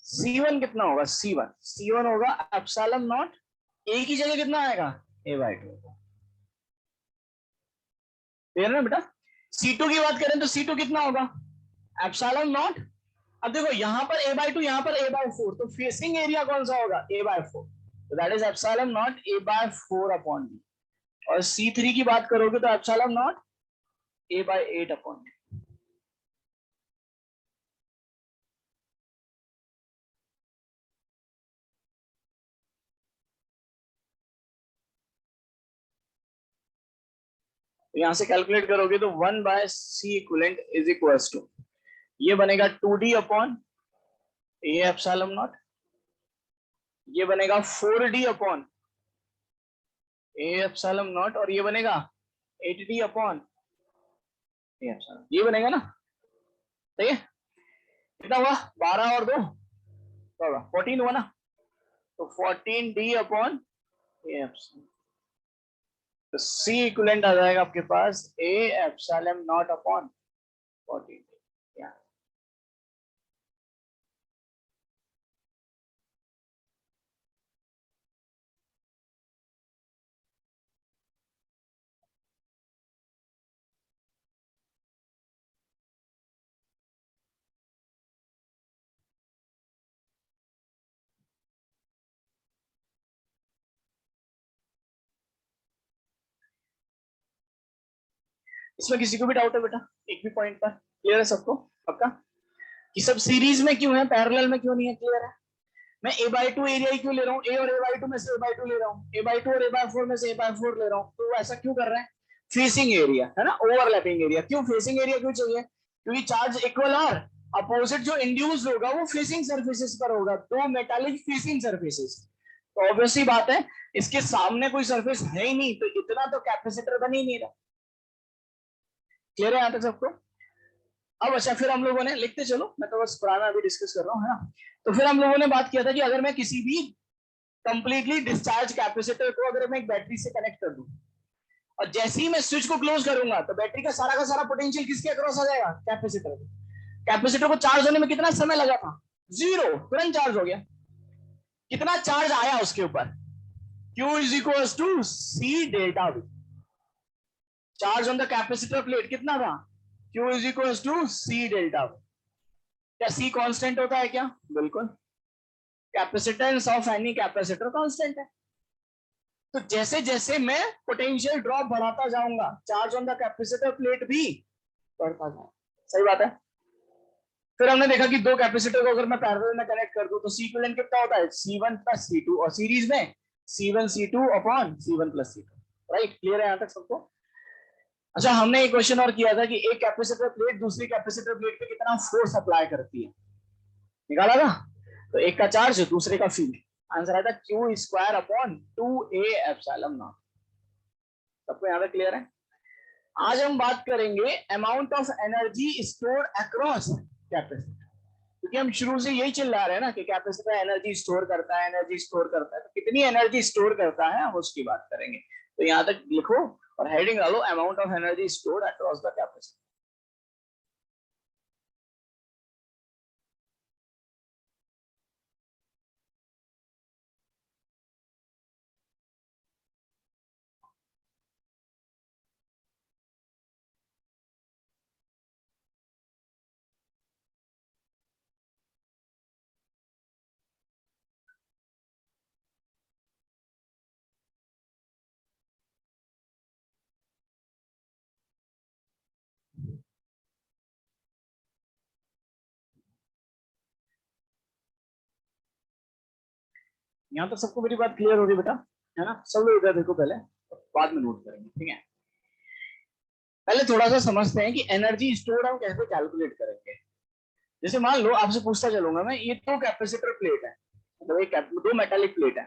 C1 कितना होगा, C1 होगा एप्सिलॉन नॉट, ए की जगह कितना आएगा, a/2। क्लियर ना बेटा। C2 की बात करें तो C2 कितना होगा, एप्सिलॉन नॉट। अब देखो यहाँ पर a/2, यहाँ पर a/4, तो फेसिंग एरिया कौन सा होगा, a/4, तो that is epsilon not a/4 upon b। और C3 की बात करोगे तो epsilon not a/8 upon b। यहां से कैलकुलेट करोगे तो 1/C equivalent is equals to, ये बनेगा 2d upon a epsilon not, ये बनेगा 4d upon a epsilon not, और ये बनेगा 8d अपॉन a एप्सिलॉन, ये बनेगा ना, सही है। कितना हुआ, 12 और 2 होगा 14 हुआ ना, तो 14d अपॉन a एप्सिलॉन, तो C इक्विवेलेंट आ जाएगा आपके पास a एप्सिलॉन नॉट अपॉन 14। इसमें किसी को भी डाउट है बेटा, एक भी पॉइंट पर क्लियर है सबको, पक्का कि सब सीरीज में क्यों है, पैरेलल में क्यों नहीं है, क्लियर है। मैं a/2 एरिया ही क्यों ले रहा हूँ, a और a/2 में से a/2 ले रहा हूँ, a/2 और a/4 में से a/4 ले रहा हूँ, तो ऐसा क्यों कर रहे हैं, फेसिंग एरिया है ना, ओवरलैपिंग एरिया। क्यों फेसिंग एरिया क्यों चाहिए, क्योंकि चार्ज इक्वल और अपोजिट जो इंड्यूस होगा वो फेसिंग सर्फेसिस पर होगा, दो मेटालिक फेसिंग सर्फेसिस। तो ऑब्वियसली बात है, इसके सामने कोई सरफेस है ही नहीं, तो इतना तो कैपेसिटर बन ही नहीं रहा। क्लियर है यहाँ तक सबको। अब अच्छा, फिर हम लोगों ने, लिखते चलो, मैं तो बस पुराना अभी डिस्कस कर रहा हूँ, है ना। तो फिर हम लोगों ने बात किया था कि अगर मैं किसी भी कंप्लीटली डिस्चार्ज कैपेसिटर को अगर मैं एक बैटरी से कनेक्ट कर दूं, और जैसे ही मैं स्विच को क्लोज करूंगा तो बैटरी का सारा पोटेंशियल किसके अक्रॉस आ जाएगा, कैपेसिटर। कैपेसिटर को चार्ज होने में कितना समय लगा था, 0, तुरंत चार्ज हो गया। कितना चार्ज आया उसके ऊपर, Q is equal to C delta V। Charge on the capacitor plate कितना था, Q is equal to C delta V। क्या C कांस्टेंट होता है क्या, बिल्कुल। Capacitance of any capacitor constant है। तो जैसे जैसे मैं पोटेंशियल ड्रॉप बढ़ाता जाऊंगा, charge on the capacitor plate भी बढ़ता जाएगा, सही बात है। फिर हमने देखा कि दो कैपेसिटर को अगर मैं पैरेलल में कनेक्ट कर दूं तो C इक्विवेलेंट कितना होता है, C1 प्लस C2, और सीरीज में C1 C2 upon C1 plus C2। Right, clear है यहां तक सबको। अच्छा, हमने एक क्वेश्चन और किया था कि एक कैपेसिटर प्लेट दूसरी कैपेसिटर प्लेट पे कितना फोर्स अप्लाई करती है, निकाला था। तो एक का चार्ज दूसरे का फील्ड, आंसर आया था Q square upon 2a epsilon not. सबको यहाँ तक क्लियर है। आज हम बात करेंगे amount of energy store across capacitor. क्योंकि हम शुरू से यही चिल्ला रहे हैं ना कि कैपेसिटर एनर्जी स्टोर करता है, एनर्जी स्टोर करता है, तो कितनी एनर्जी स्टोर करता है हम उसकी बात करेंगे। तो यहाँ तक लिखो और हेडिंग डालो amount of energy stored across the capacitor. यहाँ तो सबको मेरी बात क्लियर हो रही बेटा, है ना? सब लोग इधर देखो पहले, बाद में नोट करेंगे, ठीक है? पहले थोड़ा सा समझते हैं कि एनर्जी स्टोर हम कैसे कैलकुलेट करेंगे। जैसे मान लो आपसे पूछता चलूंगा मैं, ये दो कैपेसिटर प्लेट है, मतलब एक दो मेटालिक प्लेट है,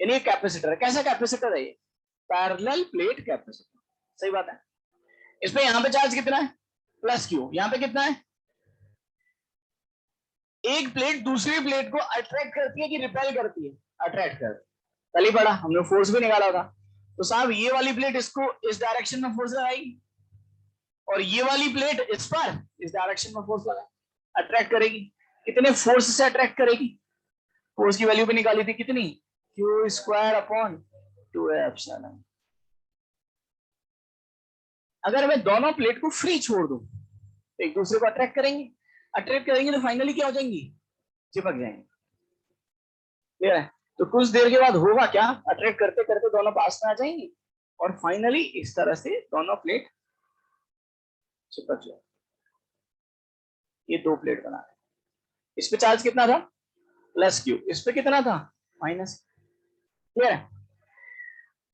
यानी एक कैपेसिटर है। कैसा कैपेसिटर है ये? Parallel plate capacitor. सही बात है। इस पे यहाँ पे चार्ज कितना है? Plus Q. यहाँ पे कितना है? एक प्लेट दूसरी प्लेट को अट्रैक्ट करती है कि रिपेल करती है? अट्रैक्ट करती है। कल ही पढ़ा हमने, फोर्स भी निकाला था। तो साहब ये वाली प्लेट इसको इस डायरेक्शन में फोर्स लगाएगी और ये वाली प्लेट इस पर इस डायरेक्शन में फोर्स लगाएगी, अट्रैक्ट करेगी। कितने फोर्स से अट्रैक्ट करेगी? फोर्स की वैल्यू भी निकाली थी कितनी, क्यू स्क्वायर अपॉन 2 एप्सिलॉन। अगर मैं दोनों प्लेट को फ्री छोड़ दूं तो एक दूसरे को अट्रैक्ट करेंगे, अट्रैक्ट करेंगे तो फाइनली क्या हो जाएंगी? चिपक जाएंगे। क्लियर है? तो कुछ देर के बाद होगा क्या, अट्रैक्ट करते करते दोनों पास में आ जाएंगी और फाइनली इस तरह से दोनों प्लेट चिपक जाए। ये दो प्लेट बना रहे। इस पे चार्ज कितना था? Plus Q. इस पे कितना था? माइनस। क्लियर है?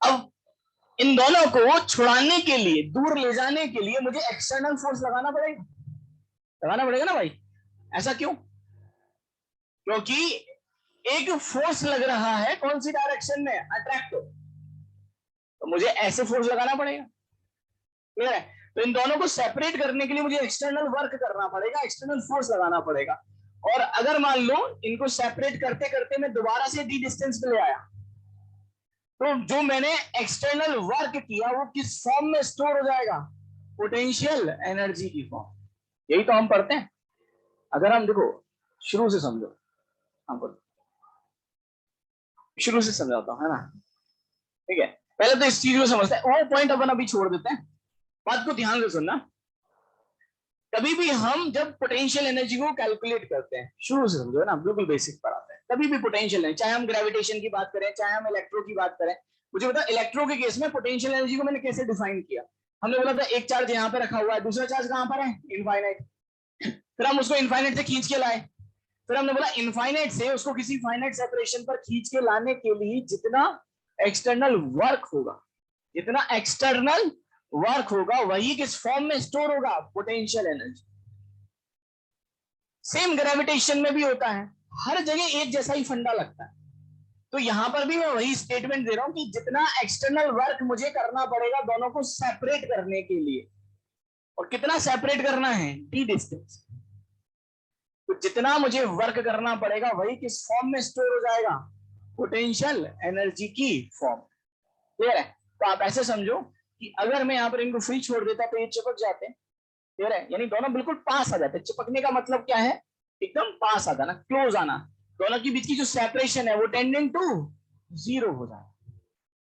अब इन दोनों को छुड़ाने के लिए, दूर ले जाने के लिए मुझे एक्सटर्नल फोर्स लगाना पड़ेगा, लगाना पड़ेगा ना भाई। ऐसा क्यों? क्योंकि एक फोर्स लग रहा है कौन सी डायरेक्शन में? अट्रैक्ट। तो मुझे ऐसे फोर्स लगाना पड़ेगा। क्लियर है? तो इन दोनों को सेपरेट करने के लिए मुझे एक्सटर्नल वर्क करना पड़ेगा, एक्सटर्नल फोर्स लगाना पड़ेगा। और अगर मान लो इनको सेपरेट करते करते मैं दोबारा से डी डिस्टेंस पे ले आया, तो जो मैंने एक्सटर्नल वर्क किया वो किस फॉर्म में स्टोर हो जाएगा? पोटेंशियल एनर्जी की फॉर्म। यही तो हम पढ़ते हैं। अगर हम देखो शुरू से समझो, हम शुरू से समझाता हूं, है ना? ठीक है, पहले तो इस चीज को समझते हैं, वो पॉइंट अपन अभी छोड़ देते हैं। बात को ध्यान से सुनना। कभी भी हम जब पोटेंशियल एनर्जी को कैलकुलेट करते हैं, शुरू से समझो ना, बिल्कुल बेसिक पर आते हैं, कभी भी पोटेंशियल एनर्जी, चाहे हम ग्रेविटेशन की बात करें, चाहे हम इलेक्ट्रो की बात करें। मुझे बता, इलेक्ट्रो के केस में पोटेंशियल एनर्जी को मैंने कैसे डिफाइन किया? हमने बोला था एक चार्ज यहाँ पे रखा हुआ है, दूसरा चार्ज कहां पर है? इनफाइनाइट। फिर हम उसको इनफाइनाइट से खींच के लाए। फिर हमने बोला इनफाइनाइट से उसको किसी फाइनाइट सेपरेशन पर खींच के लाने के लिए जितना एक्सटर्नल वर्क होगा, जितना एक्सटर्नल वर्क होगा वही किस फॉर्म में स्टोर होगा? Potential energy. सेम ग्रेविटेशन में भी होता है, हर जगह एक जैसा ही फंडा लगता है। तो यहां पर भी मैं वही स्टेटमेंट दे रहा हूं कि जितना एक्सटर्नल वर्क मुझे करना पड़ेगा दोनों को सेपरेट करने के लिए, और कितना सेपरेट करना है? D distance. तो जितना मुझे वर्क करना पड़ेगा वही किस फॉर्म में स्टोर हो जाएगा? पोटेंशियल एनर्जी की फॉर्म। क्लियर है? तो आप ऐसे समझो कि अगर मैं यहाँ पर इनको फ्री छोड़ देता तो ये चिपक जाते हैं। क्लियर है? यानी दोनों बिल्कुल पास आ जाते हैं। चिपकने का मतलब क्या है? एकदम पास आता ना, क्लोज आना। दोनों के बीच की जो सेपरेशन है वो टेंडिंग टू जीरो हो जाए।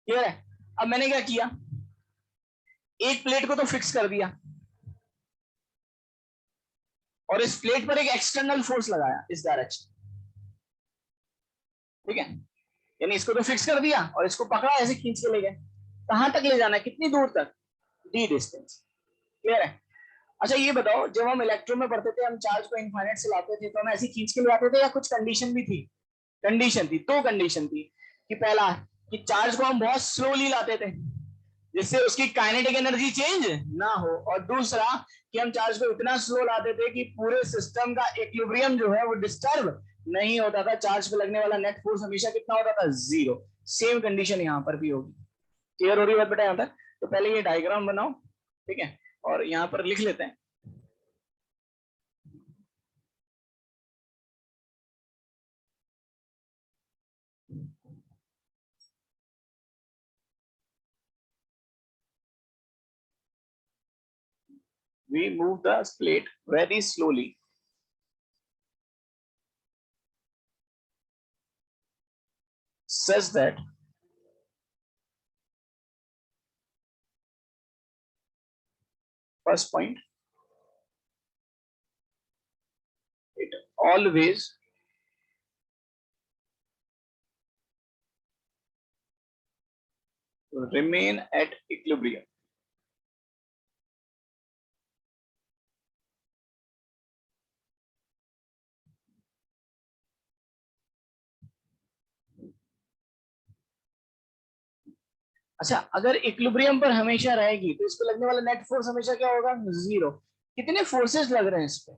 क्लियर है? अब मैंने क्या किया, एक प्लेट को तो फिक्स कर दिया और इस प्लेट पर एक एक्सटर्नल फोर्स लगाया इस डायरेक्शन। ठीक है? यानी इसको तो फिक्स कर दिया और इसको पकड़ा, ऐसे खींच के ले गए। कहां तक ले जाना है? कितनी दूर तक? D distance. क्लियर है? अच्छा ये बताओ, जब हम इलेक्ट्रो में पढ़ते थे, हम चार्ज को इनफाइनाइट से लाते थे, तो हम ऐसे खींच के ले आते थे या कुछ कंडीशन भी थी? कंडीशन थी। दो कंडीशन थी कि पहला कि चार्ज को हम बहुत स्लोली लाते थे जिससे उसकी काइनेटिक एनर्जी चेंज ना हो, और दूसरा कि हम चार्ज को इतना स्लो लाते थे कि पूरे सिस्टम का इक्विलिब्रियम जो है वो डिस्टर्ब नहीं होता था। चार्ज पे लगने वाला नेट फोर्स हमेशा कितना होता था? जीरो। सेम कंडीशन यहाँ पर भी होगी। क्लियर हो रही है बात बेटा यहाँ तक? तो पहले ये डायग्राम बनाओ, ठीक है, और यहाँ पर लिख लेते हैं। we move the plate very slowly. Such that first point, it always remain at equilibrium. अच्छा, अगर इक्विलिब्रियम पर हमेशा रहेगी तो इस पे लगने वाला नेट फोर्स हमेशा क्या होगा? जीरो। कितने फोर्सेस लग रहे हैं इस पे?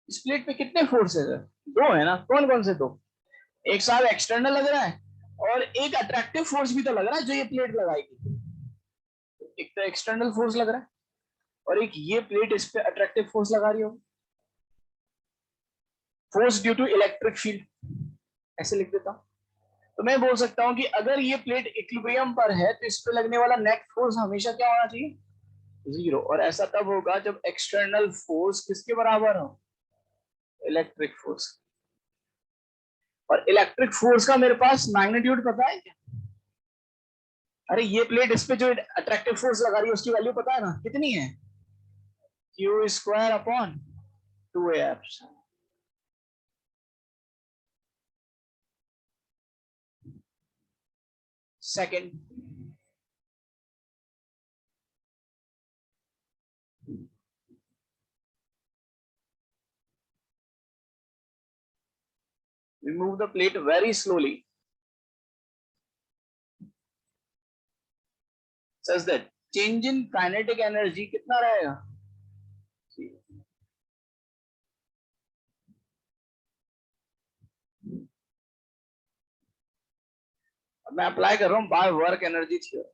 इस प्लेट पे कितने फोर्सेस है? दो है ना? कौन कौन से दो? एक साथ एक्सटर्नल लग रहा है और एक अट्रैक्टिव फोर्स भी तो लग रहा है जो ये प्लेट लगाएगी। एक तो एक्सटर्नल फोर्स लग रहा है और एक ये प्लेट इस पे अट्रैक्टिव फोर्स लगा रही होगी। Force due to electric field, ऐसे लिख देता हूं। तो मैं बोल सकता हूं कि अगर ये प्लेट इक्विलिब्रियम पर है तो इस पे लगने वाला नेट फोर्स हमेशा क्या होना चाहिए? जीरो। और ऐसा तब होगा जब एक्सटर्नल फोर्स किसके बराबर हो? Electric force. और इलेक्ट्रिक फोर्स का मेरे पास मैग्नीट्यूड पता है क्या? अरे ये प्लेट इस पे जो अट्रैक्टिव फोर्स लगा रही है उसकी वैल्यू पता है ना? कितनी है? Q square upon 2af। Second, we move the plate very slowly such that change in kinetic energy कितना रहेगा? मैं अप्लाई कर रहा हूं बाय वर्क एनर्जी थ्योरम।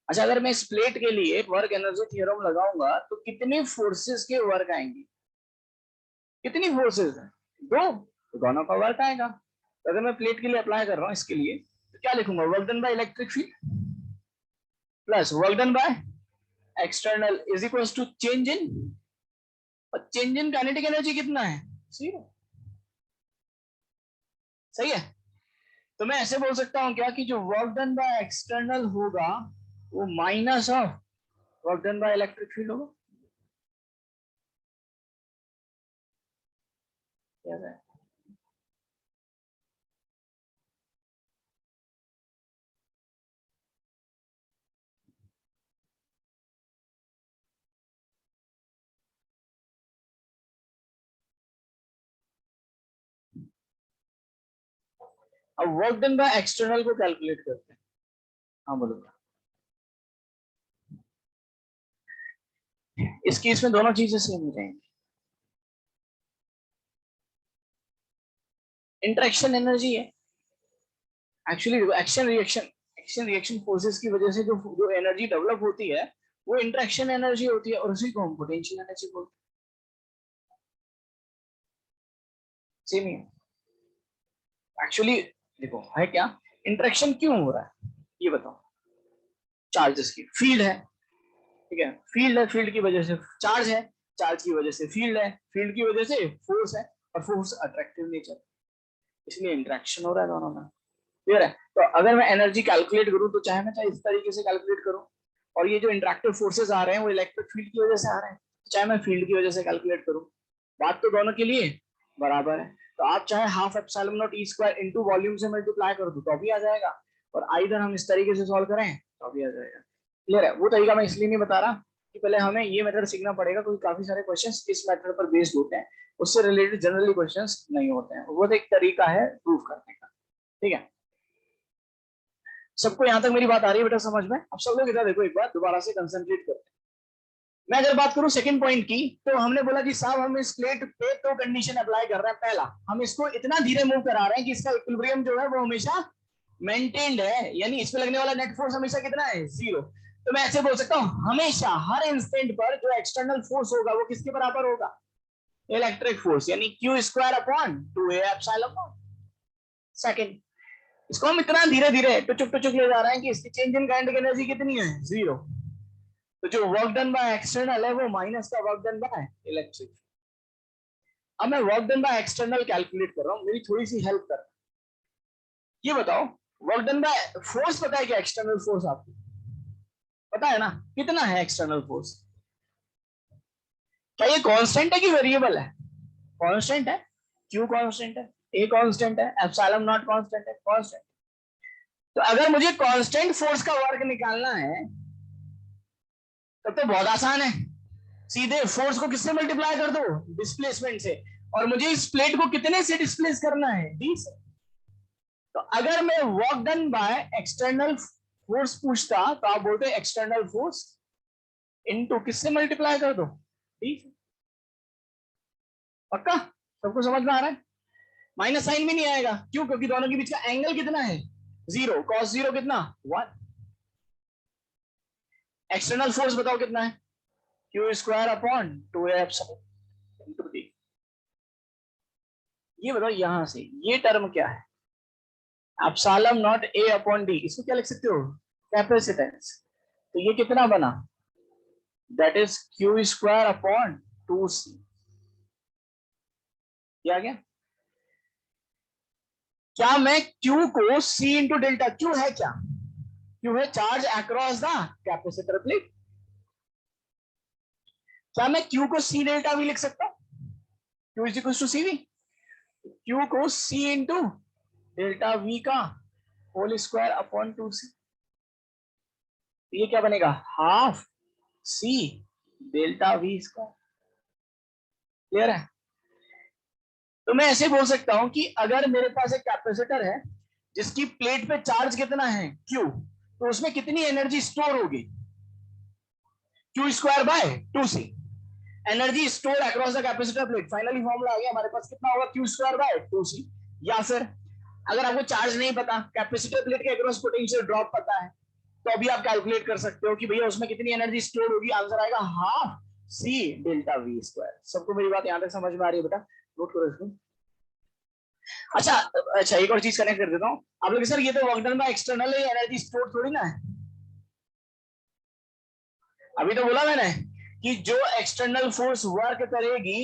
अच्छा, अगर मैं इस प्लेट के लिए वर्क एनर्जी थ्योरम लगाऊंगा तो कितनी फोर्सेस के वर्क आएंगी? कितनी फोर्सेस है? दो, तो दोनों का वर्क आएगा। तो अगर मैं प्लेट के लिए अप्लाई कर रहा हूं इसके लिए तो क्या लिखूंगा? Work done by electric field plus work done by external is equal to change in, और चेंज इन काइनेटिक एनर्जी कितना है? जीरो। सही है। तो मैं ऐसे बोल सकता हूं क्या कि जो वर्क डन बाय एक्सटर्नल होगा वो minus of work done by electric field होगा। क्या है? अब वर्क डन बाय एक्सटर्नल को कैलकुलेट करते हैं। हाँ बोलो। इस केस में दोनों चीजें सेम हो जाएंगी। इंटरेक्शन एनर्जी है एक्चुअली, एक्शन रिएक्शन फोर्सेस की वजह से जो एनर्जी डेवलप होती है वो इंटरेक्शन एनर्जी होती है, और उसी को हम पोटेंशियल एनर्जी बोलते हैं। सेम ही है एक्चुअली। देखो है क्या, इंटरेक्शन क्यों हो रहा है ये बताओ। चार्जेस की फील्ड है, ठीक है, फील्ड है, फील्ड की वजह से चार्ज है, चार्ज की वजह से फील्ड है, फील्ड की वजह से फोर्स है, और फोर्स अट्रैक्टिव नेचर, इसलिए इंटरेक्शन हो रहा है दोनों में। क्लियर है? तो अगर मैं एनर्जी कैलकुलेट करूं तो चाहे मैं इस तरीके से कैलकुलेट करूं, और ये जो इंटरेक्टिव फोर्सेस आ रहे हैं वो इलेक्ट्रिक फील्ड की वजह से आ रहे हैं, चाहे मैं फील्ड की वजह से कैलकुलेट करूं, बात तो दोनों के लिए बराबर है। तो आप चाहे half epsilon not E square into volume से मल्टीप्लाई कर दो तो भी आ जाएगा, और आइदर हम इस तरीके से सॉल्व करें तो भी आ जाएगा। क्लियर है? वो तरीका मैं इसलिए नहीं बता रहा कि पहले हमें ये मेथड सीखना पड़ेगा, क्योंकि काफी सारे क्वेश्चंस इस मेथड पर बेस्ड होते हैं, उससे रिलेटेड जनरली क्वेश्चंस नहीं होते हैं। वो एक तरीका है प्रूव करने का। ठीक है, सबको यहां तक मेरी बात आ रही है बेटा समझ में? अब सब लोग इधर देखो, एक बार दोबारा से कंसंट्रेट करते हैं। मैं अगर बात करूं सेकंड पॉइंट की, तो हमने बोला कि साहब हम इस प्लेट पे तो कंडीशन अप्लाई कर रहे हैं। पहला, हम इसको इतना धीरे मूव करा रहे हैं कि इसका इक्विलिब्रियम जो है वो हमेशा मेंटेन्ड है, यानी इस पे लगने वाला नेट फोर्स हमेशा कितना है? जीरो। तो मैं ऐसे बोल सकता हूं हमेशा हर इंस्टेंट पर जो एक्सटर्नल फोर्स होगा वो किसके बराबर होगा? इलेक्ट्रिक फोर्स यानी Q square upon 2a epsilon not. Second, इसको हम इतना धीरे धीरे टुचुक टुचुक ले जा रहे हैं कि इसकी चेंज इन काइनेटिक एनर्जी कितनी है, 0। तो जो वर्क डन बाय एक्सटर्नल है वो माइनस का वर्क डन बाय इलेक्ट्रिक। अब मैं work done by external calculate कर रहा हूं, मेरी थोड़ी सी हेल्प कर। ये बताओ वर्क डन बाय फोर्स पता है क्या? एक्सटर्नल फोर्स आपको पता है ना कितना है एक्सटर्नल फोर्स? क्या ये कांस्टेंट है कि वेरिएबल है? कांस्टेंट है। क्यू कांस्टेंट है, ए कांस्टेंट है, एप्सिलॉन नॉट कांस्टेंट है, कांस्टेंट। तो अगर मुझे कांस्टेंट फोर्स का वर्क निकालना है तब तो बहुत आसान है, सीधे फोर्स को किससे मल्टीप्लाई कर दो? डिस्प्लेसमेंट से। और मुझे इस प्लेट को कितने से डिस्प्लेस करना है? डी से। तो अगर मैं work done by external force पूछता तो आप बोलते एक्सटर्नल फोर्स इनटू किससे मल्टीप्लाई कर दो? डी से। पक्का सबको समझ में आ रहा है? माइनस साइन भी नहीं आएगा, क्यों? क्योंकि दोनों के बीच का एंगल कितना है? 0। कॉस 0 कितना? 1। एक्सटर्नल फोर्स बताओ कितना है? Q square upon 2a epsilon into D. ये बताओ यहां से ये टर्म क्या है? Epsilon not a upon D, इसको क्या लिख सकते हो? कैपेसिटेंस। तो ये कितना बना? That is Q square upon 2c। क्या गया? क्या मैं Q को C इंटू डेल्टा, Q है क्या? Q है charge across the capacitor plate. क्या मैं Q को C डेल्टा भी लिख सकता हूं? Q is equal to CV। Q को C इंटू डेल्टा V का होल स्क्वायर अपॉन 2C। ये क्या बनेगा? Half C delta V square. Clear है? तो मैं ऐसे बोल सकता हूं कि अगर मेरे पास एक कैपेसिटर है जिसकी प्लेट पे चार्ज कितना है? Q, तो उसमें कितनी एनर्जी स्टोर होगी? Q square by 2C। Energy store across the capacitor plate. Finally formula आ गया हमारे पास, कितना होगा? Q square by 2C। या फिर अगर आपको चार्ज नहीं पता, कैपेसिटर प्लेट के अक्रॉस पोटेंशियल ड्रॉप पता है, तो अभी आप कैलकुलेट कर सकते हो कि भैया उसमें कितनी एनर्जी स्टोर होगी। आंसर आएगा half C delta V square. सबको मेरी बात यहां तक समझ में आ रही है? बेटा नोट करो इसको। अच्छा अच्छा, एक और चीज कनेक्ट कर देता हूँ आप लोग। सर ये तो वर्क डन बाय एक्सटर्नल है, एनर्जी स्टोर थोड़ी ना है। अभी तो बोला मैंने कि जो एक्सटर्नल फोर्स वर्क करेगी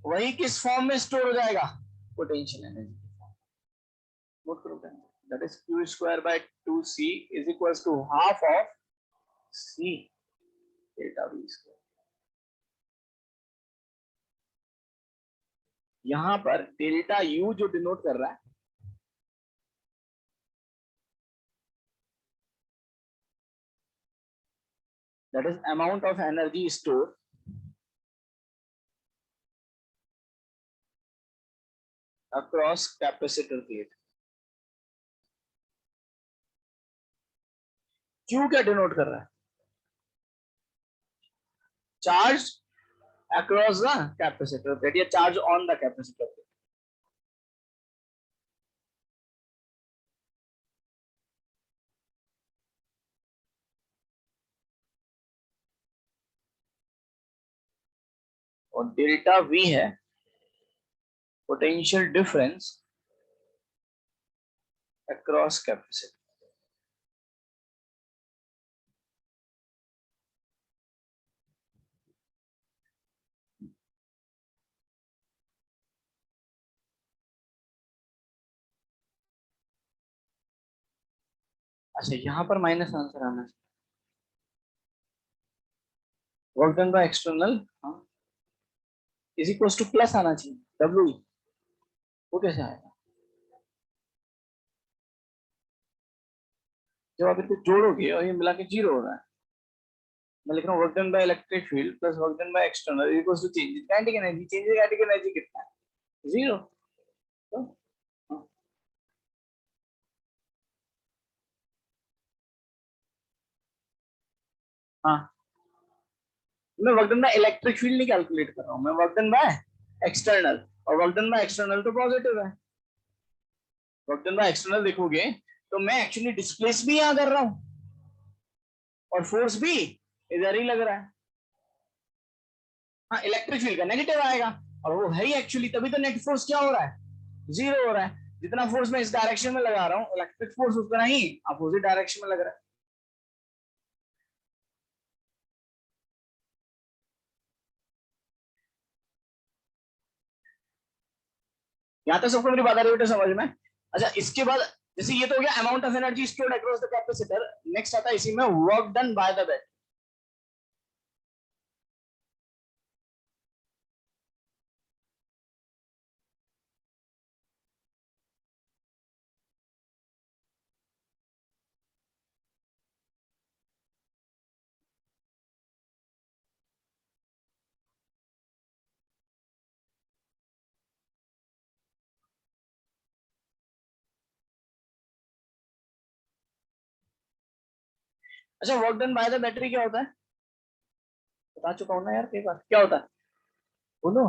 वही किस फॉर्म में स्टोर हो जाएगा? Potential energy. नोट करो, that is Q square by 2C is equals to half of C delta V square. यहां पर डेल्टा U जो डिनोट कर रहा है, that is amount of energy stored across capacitor plate। Q क्या denote कर रहा है? Charge across the capacitor plate या charge on the capacitor plate। और डेल्टा V है पोटेंशियल डिफरेंस अक्रॉस कैपेसिटर। अच्छा यहां पर माइनस आंसर आना चाहिए। Work done by external is equals two plus आना चाहिए W। वो कैसे आएगा? जब आप इनको जोड़ोगे और ये मिला के 0 हो रहा है। मैं लिख रहा हूँ work done by electric field plus work done by external is equals to change in kinetic energy. Change in kinetic energy कितना है? 0। तो हाँ, मैं work done by electric field नहीं कैलकुलेट कर रहा हूँ, मैं वर्क डन बाय एक्सटर्नल। और वर्क डन बाय एक्सटर्नल तो पॉजिटिव है। वर्क डन बाय एक्सटर्नल देखोगे तो मैं एक्चुअली डिस्प्लेस भी यहां कर रहा हूं और फोर्स भी इधर ही लग रहा है। हाँ, इलेक्ट्रिक फील्ड का नेगेटिव आएगा और वो है ही एक्चुअली, तभी तो नेट फोर्स क्या हो रहा है, 0 हो रहा है। जितना फोर्स मैं इस डायरेक्शन में लगा रहा हूँ, इलेक्ट्रिक फोर्स उतना ही अपोजिट डायरेक्शन में लग रहा है। यहाँ तक सबको मेरी बात आ रही है बेटा समझ में? अच्छा, इसके बाद जैसे ये तो हो गया amount of energy stored across the capacitor. Next आता है इसी में work done by the battery. अच्छा, work done by the battery क्या होता है? बता चुका हूं ना यार कई बार, क्या होता है बोलो।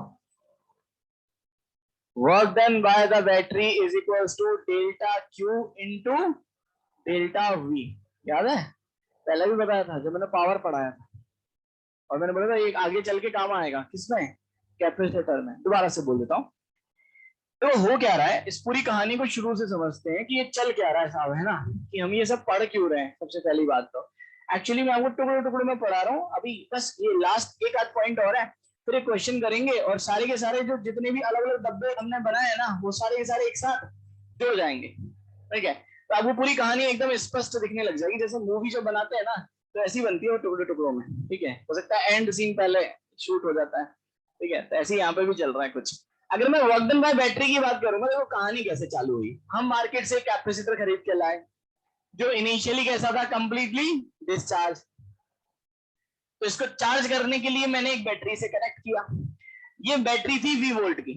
Work done by the battery is equals to delta Q into delta V. याद है? पहले भी बताया था जब मैंने पावर पढ़ाया था, और मैंने बोला था ये आगे चल के काम आएगा किसमें, कैपेसिटर में। दोबारा से बोल देता हूँ। तो हो क्या रहा है, इस पूरी कहानी को शुरू से समझते हैं कि ये चल क्या रहा है साहब, है ना, कि हम ये सब पढ़ क्यों रहे हैं। सबसे पहली बात तो एक्चुअली मैं आपको टुकड़े टुकड़े में पढ़ा रहा हूँ अभी, बस ये लास्ट एक आध पॉइंट और है, फिर एक क्वेश्चन करेंगे और सारे के सारे जो जितने भी अलग अलग डब्बे हमने बनाए हैं ना, वो सारे के सारे एक साथ जुड़ जाएंगे। ठीक है, तो आपको पूरी कहानी एकदम स्पष्ट दिखने लग जाएगी, जैसे मूवी जो बनाते हैं ना तो ऐसी बनती है वो टुकड़े टुकड़ों में। ठीक है, हो सकता है एंड सीन पहले शूट हो जाता है। ठीक है, तो ऐसे यहाँ पे भी चल रहा है कुछ। अगर मैं वर्क डन बाय बैटरी की बात करूंगा, तो कहानी कैसे चालू हुई। हम मार्केट से कैपेसिटर खरीद के लाए, जो इनिशियली कैसा था, कंप्लीटली डिस्चार्ज। तो इसको चार्ज करने के लिए मैंने एक बैटरी से कनेक्ट किया। ये बैटरी थी V वोल्ट की,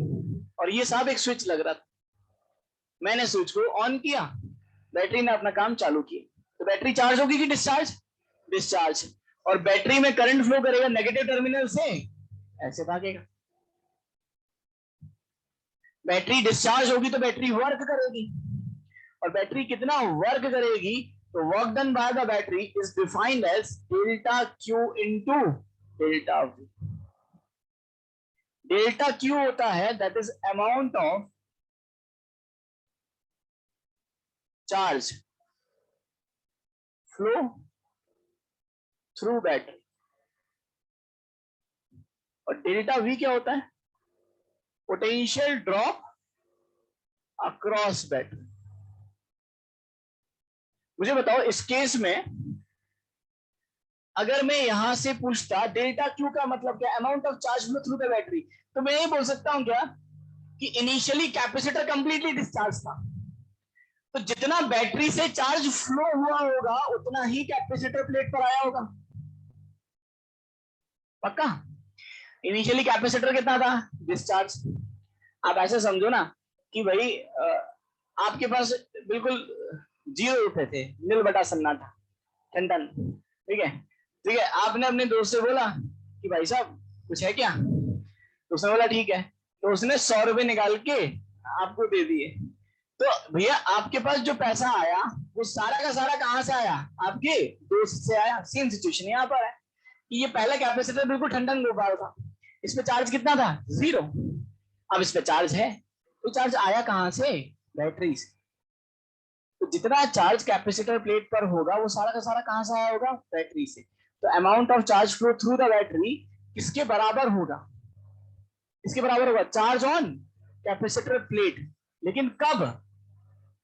और ये साहब एक स्विच लग रहा था। मैंने स्विच को ऑन किया, बैटरी ने अपना काम चालू किया। तो बैटरी चार्ज होगी कि डिस्चार्ज? डिस्चार्ज। और बैटरी में करंट फ्लो करेगा नेगेटिव टर्मिनल से, ऐसे भागेगा। बैटरी डिस्चार्ज होगी तो बैटरी वर्क करेगी, और बैटरी कितना वर्क करेगी, तो work done by the battery is defined as delta Q into delta V. Delta Q होता है that is amount of charge flow through battery, और डेल्टा वी क्या होता है, पोटेंशियल ड्रॉप अक्रॉस बैटरी। मुझे बताओ इस केस में अगर मैं यहां से पूछता डेल्टा क्यू का मतलब क्या, amount of charge flow through the battery, तो मैं ये बोल सकता हूं क्या कि इनिशियली कैपेसिटर कंप्लीटली डिस्चार्ज था, तो जितना बैटरी से चार्ज फ्लो हुआ होगा उतना ही कैपेसिटर प्लेट पर आया होगा। पक्का? इनिशियली कैपेसिटर कितना था, डिस्चार्ज। आप ऐसे समझो ना कि भाई आपके पास बिल्कुल 0 रुपए थे, नील बटा सन्नाटा, टन टन। ठीक है, ठीक है, आपने अपने दोस्त से बोला कि भाई साहब कुछ है क्या, तो उसने बोला ठीक है, तो उसने 100 रुपए निकाल के आपको दे दिए। तो भैया आपके पास जो पैसा आया वो सारा का सारा कहां से आया, आपके दोस्त से आया। सेम सिचुएशन यहाँ पर है कि ये पहला कैपेसिटर बिल्कुल ठंडन गोपाल था, इस पे चार्ज कितना था, 0। अब इस पे चार्ज है, तो चार्ज आया कहां से, बैटरी से। तो जितना चार्ज कैपेसिटर प्लेट पर होगा वो सारा का सारा कहां से आया होगा, बैटरी से। तो amount of charge flow through the battery किसके बराबर होगा, इसके बराबर होगा चार्ज ऑन कैपेसिटर प्लेट। लेकिन कब,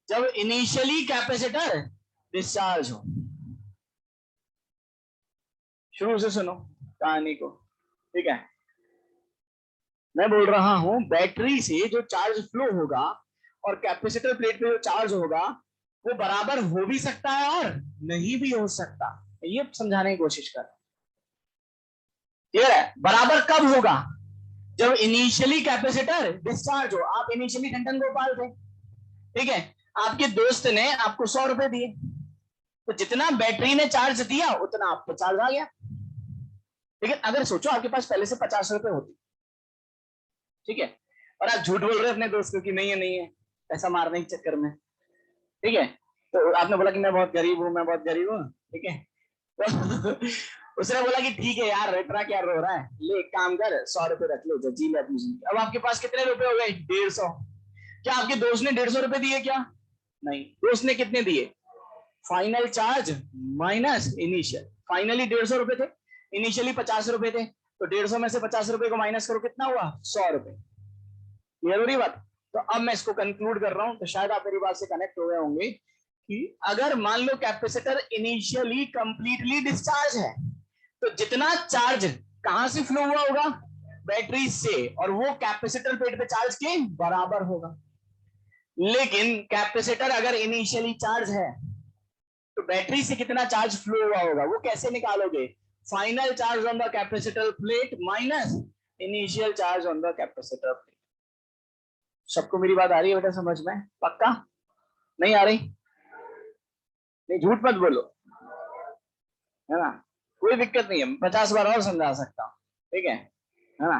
जब इनिशियली कैपेसिटर डिस्चार्ज हो। शुरू से सुनो कहानी को। ठीक है, मैं बोल रहा हूं बैटरी से जो चार्ज फ्लो होगा और कैपेसिटर प्लेट पे जो चार्ज होगा वो बराबर हो भी सकता है और नहीं भी हो सकता, ये समझाने की कोशिश कर। क्लियर है? बराबर कब होगा, जब इनिशियली कैपेसिटर डिस्चार्ज हो। आप इनिशियली ठंडन गोपाल थे, ठीक है, आपके दोस्त ने आपको 100 रुपए दिए, तो जितना बैटरी ने चार्ज दिया उतना आपको चार्ज आ गया। लेकिन अगर सोचो आपके पास पहले से 50 रुपए होते, ठीक है, और आप झूठ बोल रहे हैं अपने दोस्त को कि नहीं है नहीं है, पैसा मारने के चक्कर में, ठीक है, तो आपने बोला कि मैं बहुत गरीब हूं, मैं बहुत गरीब हूं, ठीक है, तो उसने बोला कि ठीक है यार, इतना क्या रो रहा है, ले एक काम कर 100 रुपए रख लो, जी ले अपनी जिंदगी। अब आपके पास कितने रुपए हो गए? 150। क्या आपके दोस्त ने 150 रुपए दिए क्या? नहीं। दोस्त ने कितने दिए? Final charge minus initial. Finally 150 रुपए थे, इनिशियली 50 रुपए थे, तो 150 में से 50 रुपए को माइनस करो, कितना हुआ? 100 रुपए। क्लियर हो रही बात? तो अब मैं इसको कंक्लूड कर रहा हूं, तो शायद आप मेरी बात से कनेक्ट हो गए होंगे कि अगर मान लो कैपेसिटर इनिशियली कंप्लीटली डिस्चार्ज है, तो जितना चार्ज कहां से फ्लो हुआ होगा? बैटरी से, और वो कैपेसिटर प्लेट पे चार्ज के बराबर होगा। लेकिन कैपेसिटर अगर इनिशियली चार्ज है, तो बैटरी से कितना चार्ज फ्लो हुआ होगा वो कैसे निकालोगे? Final charge on the capacitor plate minus initial charge on the capacitor plate. सबको मेरी बात आ रही है बेटा समझ में? पक्का? नहीं आ रही? नहीं, झूठ मत बोलो, है ना? कोई दिक्कत नहीं है, 50 बार और समझा सकता हूँ, ठीक है ना?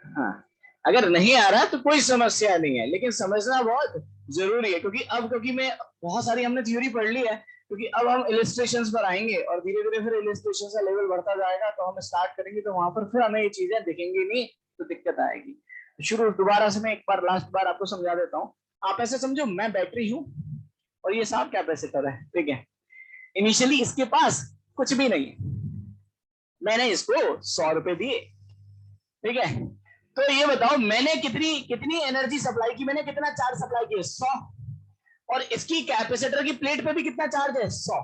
हाँ, अगर नहीं आ रहा तो कोई समस्या नहीं है, लेकिन समझना बहुत जरूरी है, क्योंकि मैं बहुत सारी हमने थ्योरी पढ़ ली है, क्योंकि अब हम इलिस्ट्रेशंस पर आएंगे और धीरे धीरे फिर इलिस्ट्रेशन का लेवल बढ़ता जाएगा, तो हम स्टार्ट करेंगे, तो वहां पर फिर हमें ये चीजें दिखेंगी नहीं, तो दिक्कत आएगी। शुरू दोबारा से मैं एक बार लास्ट बार आपको समझा देता हूँ। आप ऐसे समझो मैं बैटरी हूँ और ये साफ कैपेसिटर है, ठीक है? इनिशियली इसके पास कुछ भी नहीं है, मैंने इसको 100 रुपए दिए, ठीक है? तो ये बताओ मैंने कितनी कितनी एनर्जी सप्लाई की, मैंने कितना चार्ज सप्लाई किया? 100। और इसकी कैपेसिटर की प्लेट पे भी कितना चार्ज है? 100।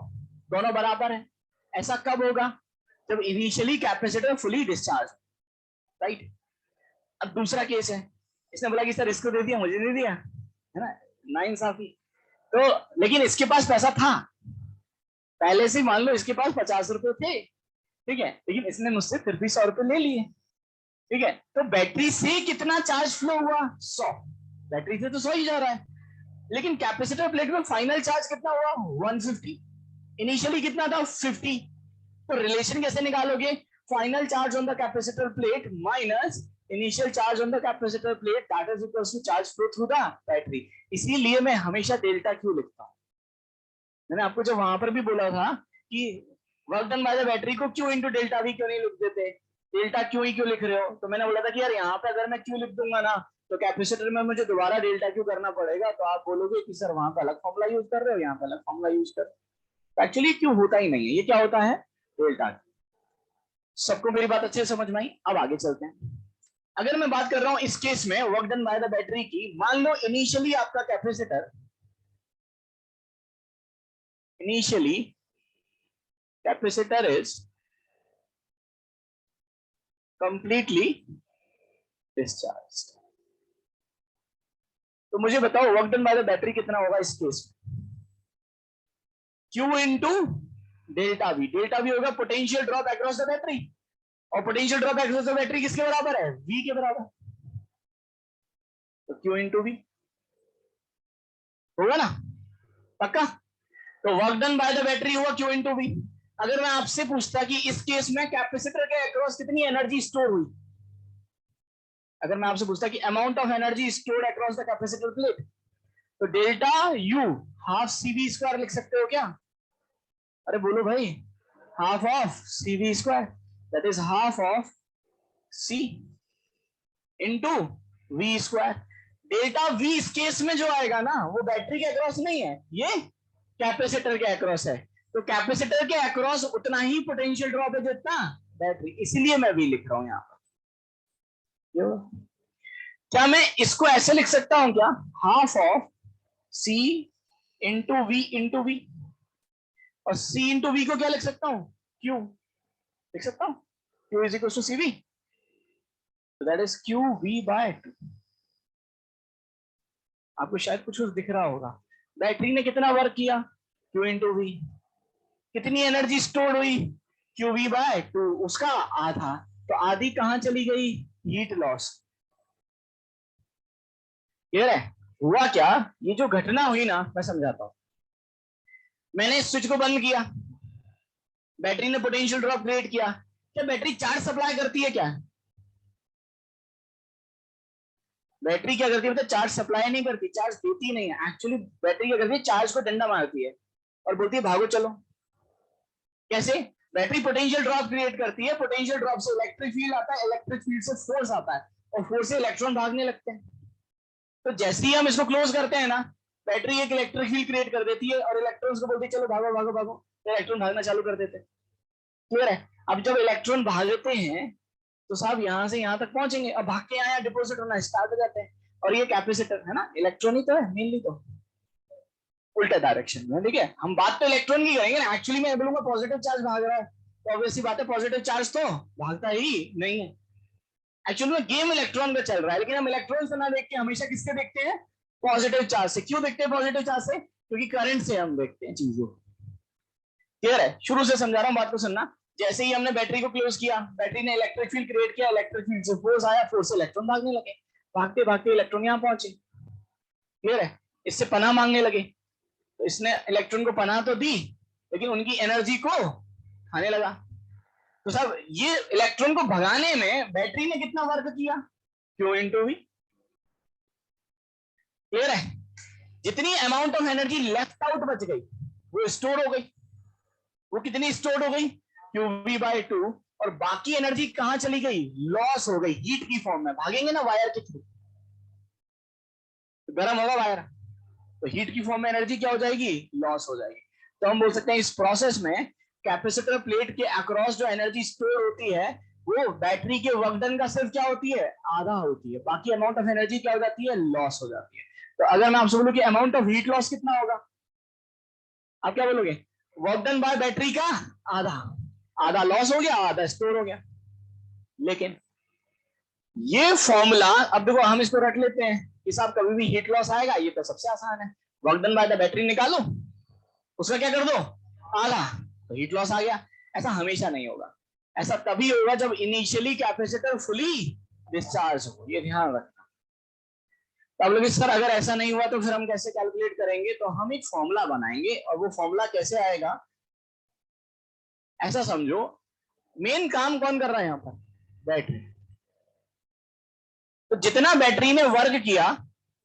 दोनों बराबर है। ऐसा कब होगा? जब initially capacitor fully discharge, right? अब दूसरा केस है, इसने बोला कि सर इसको दे दिया, मुझे नहीं दिया, है ना? नाइंसाफी। तो लेकिन इसके पास पैसा था पहले से, मान लो इसके पास 50 रुपए थे, ठीक है, लेकिन इसने मुझसे फिर भी 100 रुपए ले लिए, ठीक है? तो बैटरी से कितना चार्ज फ्लो हुआ? 100। बैटरी से तो 100 ही जा रहा है, लेकिन कैपेसिटर प्लेट में फाइनल चार्ज कितना हुआ? 150। इनिशियली कितना था? 50। तो रिलेशन कैसे निकालोगे? Final charge on the capacitor plate minus initial charge on the capacitor plate, that is equal to charge flow through the battery. इसीलिए मैं हमेशा डेल्टा क्यू लिखता हूं। मैंने आपको जब वहां पर भी बोला था कि work done by the battery को क्यू इंटू डेल्टा वी क्यों नहीं लिख देते, डेल्टा क्यू ही क्यों लिख रहे हो? तो मैंने बोला था कि यार यहाँ पे अगर मैं क्यू लिख दूंगा ना, तो कैपेसिटर में मुझे दोबारा डेल्टा क्यू करना पड़ेगा, तो आप बोलोगे कि सर वहां पे अलग फॉर्मूला यूज कर रहे हो, यहाँ पे अलग फॉर्मूला यूज कर रहे हो। एक्चुअली क्यू होता ही नहीं है, ये क्या होता है? Delta Q. सबको मेरी बात अच्छे से समझ में आई? अब आगे चलते हैं। अगर मैं बात कर रहा हूं इस केस में work done by the battery की, मान लो इनिशियली आपका कैपेसिटर is completely discharged। तो मुझे बताओ work done by the battery कितना होगा इस केस में? Q into delta V. Delta V होगा potential drop across the battery, और potential drop across the battery किसके बराबर है? V के बराबर। तो Q इंटू वी होगा ना? पक्का? तो work done by the battery हुआ Q इंटू वी। अगर मैं आपसे पूछता कि इस केस में कैपेसिटर के अक्रॉस कितनी एनर्जी स्टोर हुई, अगर मैं आपसे पूछता कि amount of energy stored across the capacitor plate, तो delta U half CV square लिख सकते हो क्या? अरे बोलो भाई, half of CV square, that is half of C into V square. Delta V इस केस में जो आएगा ना, वो बैटरी के अक्रॉस नहीं है, ये कैपेसिटर के अक्रॉस है। तो कैपेसिटर के अक्रॉस उतना ही पोटेंशियल ड्रॉप है जितना बैटरी, इसीलिए मैं वी लिख रहा हूं यहां पर। क्या मैं इसको ऐसे लिख सकता हूं क्या? Half of C into V, और सी इंटू वी को क्या लिख सकता हूं? क्यू लिख सकता हूं। Q is equal to C V, that is Q V by 2। आपको शायद कुछ दिख रहा होगा। बैटरी ने कितना वर्क किया? Q into V. कितनी एनर्जी स्टोर हुई? क्यू वी बाय 2, उसका आधा। तो आधी कहां चली गई? Heat loss. क्लियर है? हुआ क्या, ये जो घटना हुई ना, मैं समझाता हूं। मैंने इस स्विच को बंद किया, बैटरी ने पोटेंशियल ड्रॉप क्रिएट किया। क्या बैटरी चार्ज सप्लाई करती है क्या? बैटरी क्या करती है? मतलब चार्ज सप्लाई नहीं करती, चार्ज देती नहीं है। एक्चुअली बैटरी क्या करती है? चार्ज को डंडा मारती है और बोलती है भागो चलो। कैसे? बैटरी पोटेंशियल ड्रॉप क्रिएट करती है, पोटेंशियल ड्रॉप से इलेक्ट्रिक फील्ड आता है, इलेक्ट्रिक फील्ड से फोर्स आता है, और फोर्स से इलेक्ट्रॉन भागने लगते हैं। तो जैसे ही हम इसको क्लोज करते हैं ना, बैटरी एक इलेक्ट्रिक फील्ड क्रिएट कर देती है और इलेक्ट्रॉन्स को बोलती है चलो भागो भागो भागो, तो इलेक्ट्रॉन भागना चालू कर देते हैं। क्लियर है? अब जब इलेक्ट्रॉन भागते हैं तो साहब यहाँ से यहाँ तक पहुंचेंगे, अब भाग के यहाँ डिपोजिट होना स्टार्ट हो जाते हैं। और ये कैपेसिटर है ना, इलेक्ट्रॉन ही तो है मेनली, तो उल्टा डायरेक्शन में। ठीक है, हम बात तो इलेक्ट्रॉन की करेंगे ना, एक्चुअली मैं बोलूंगा पॉजिटिव चार्ज भाग रहा है, तो ऑब्वियसली बात है पॉजिटिव चार्ज तो भागता ही नहीं है। एक्चुअली में गेम इलेक्ट्रॉन का चल रहा है, लेकिन हम इलेक्ट्रॉन से ना देख के हमेशा किससे देखते हैं? पॉजिटिव चार्ज से। क्यों देखते हैं पॉजिटिव चार्ज से? क्योंकि करंट से हम देखते हैं चीजों। क्लियर है? शुरू से समझा रहा हूं, बात को सुनना। जैसे ही हमने बैटरी को क्लोज किया, बैटरी ने इलेक्ट्रिक फील्ड क्रिएट किया, इलेक्ट्रिक फील्ड से फोर्स आया, फोर्स से इलेक्ट्रॉन भागने लगे, भागते भागते इलेक्ट्रॉन यहाँ पहुंचे। क्लियर है? इससे पनाह मांगने लगे, तो इसने इलेक्ट्रॉन को पनाह तो दी, लेकिन उनकी एनर्जी को खाने लगा। तो साहब ये इलेक्ट्रॉन को भगाने में बैटरी ने कितना वर्क किया? Q into we. क्लियर है? जितनी amount of energy left out बच गई वो स्टोर हो गई। वो कितनी स्टोर हो गई? Q V by two. और बाकी एनर्जी कहां चली गई? लॉस हो गई, हीट की फॉर्म में। भागेंगे ना वायर के थ्रू, गर्म होगा वायर, तो हीट की फॉर्म में एनर्जी क्या हो जाएगी? लॉस हो जाएगी। तो हम बोल सकते हैं इस प्रोसेस में कैपेसिटर प्लेट के अक्रॉस जो एनर्जी स्टोर होती है वो बैटरी के वर्क डन का सिर्फ क्या होती है? आधा होती है। बाकी अमाउंट ऑफ एनर्जी क्या हो जाती है? लॉस हो जाती है। तो अगर मैं आपसे बोलूं कि अमाउंट ऑफ हीट लॉस कितना होगा, आप क्या बोलोगे? वर्क डन बाय बैटरी का आधा। आधा लॉस हो गया, आधा स्टोर हो गया। लेकिन ये फॉर्मूला, अब देखो हम इसको रख लेते हैं कि साहब कभी भी हीट लॉस आएगा, ये तो सबसे आसान है, work done by the battery निकालो, उसका क्या कर दो? आधा, तो हीट लॉस आ गया। ऐसा हमेशा नहीं होगा। ऐसा तभी होगा जब इनिशियली कैपेसिटर फुली डिस्चार्ज हो, ये ध्यान रखना। तो अब लोग सर अगर ऐसा नहीं हुआ तो फिर हम कैसे कैलकुलेट करेंगे? तो हम एक फॉर्मूला बनाएंगे, और वो फॉर्मूला कैसे आएगा? ऐसा समझो, मेन काम कौन कर रहा है यहाँ पर? बैटरी। तो जितना बैटरी ने वर्क किया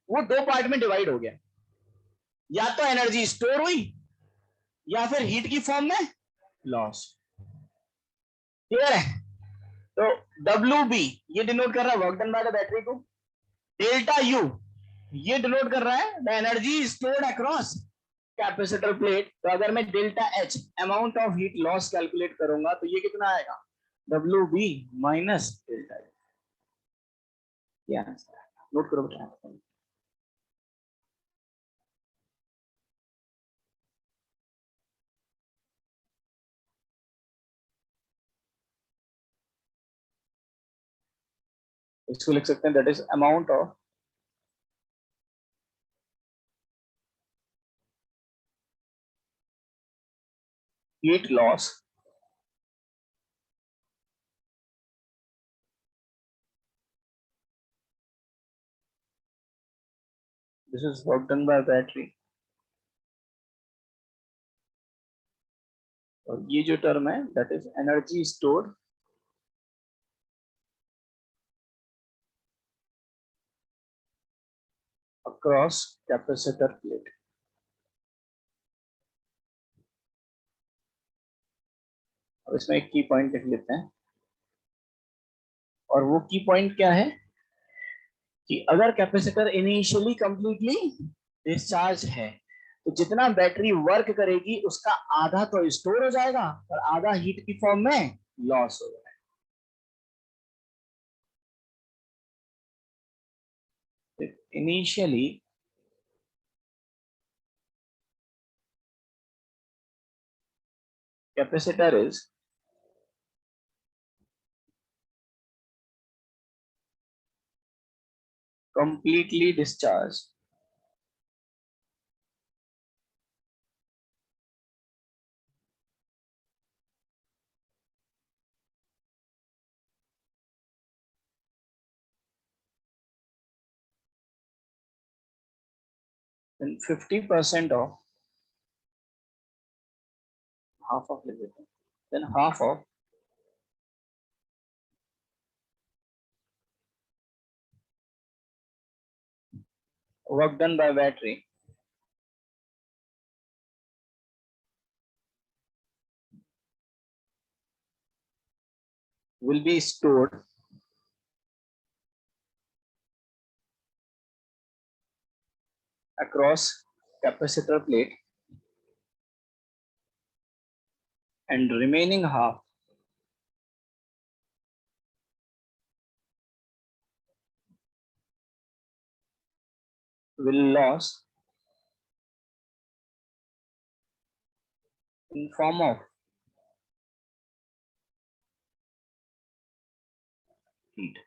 वो दो पार्ट में डिवाइड हो गया, या तो एनर्जी स्टोर हुई या फिर हीट की फॉर्म में लॉस। क्लियर है? तो डब्ल्यू बी ये डिनोट कर रहा है work done by the battery को, डेल्टा यू ये डिनोट कर रहा है the energy stored across capacitor plate. तो अगर मैं delta H amount of heat loss calculate करूंगा तो ये कितना आएगा? W B minus delta H. क्या नोट करो बेटा। इसको लिख सकते हैं that is amount of heat loss this is work done by battery, और ये जो टर्म है that is energy stored across capacitor plate. अब इसमें एक की पॉइंट लिख लेते हैं, और वो की पॉइंट क्या है कि अगर कैपेसिटर इनिशियली कंप्लीटली डिस्चार्ज है तो जितना बैटरी वर्क करेगी उसका आधा तो स्टोर हो जाएगा और आधा हीट की फॉर्म में लॉस हो जाएगा। Initially capacitor is completely discharged then 50% of half of everything, then half of work done by battery will be stored across capacitor plate and remaining half will lose in form of heat.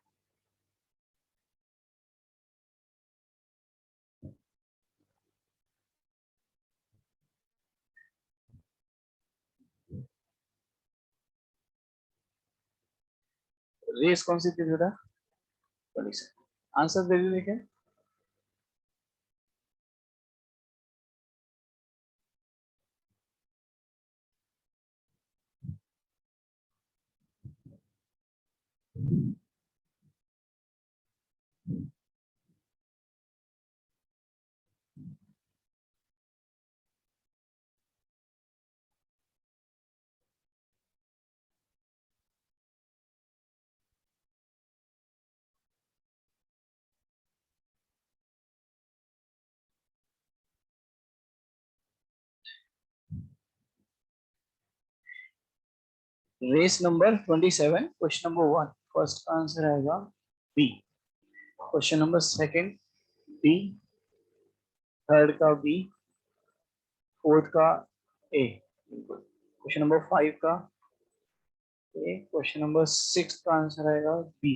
Race कौन सी थी बेटा? Answer दे दीजिए क्या? Race number 27 question number 1 first का answer आएगा B. Question number second B, third का बी, फोर्थ का ए, क्वेश्चन नंबर 5 का ए, क्वेश्चन नंबर 6 का आंसर आएगा बी,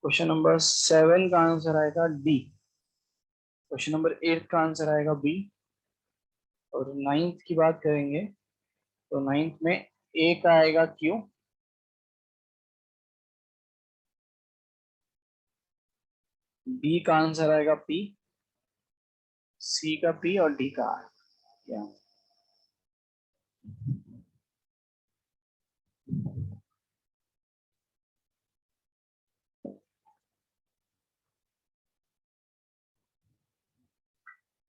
क्वेश्चन नंबर 7 का आंसर आएगा डी, क्वेश्चन नंबर 8 का आंसर आएगा बी, और 9th की बात करेंगे तो 9th में ए का आएगा क्यू, बी का आंसर आएगा पी, सी का पी और डी का आर। क्या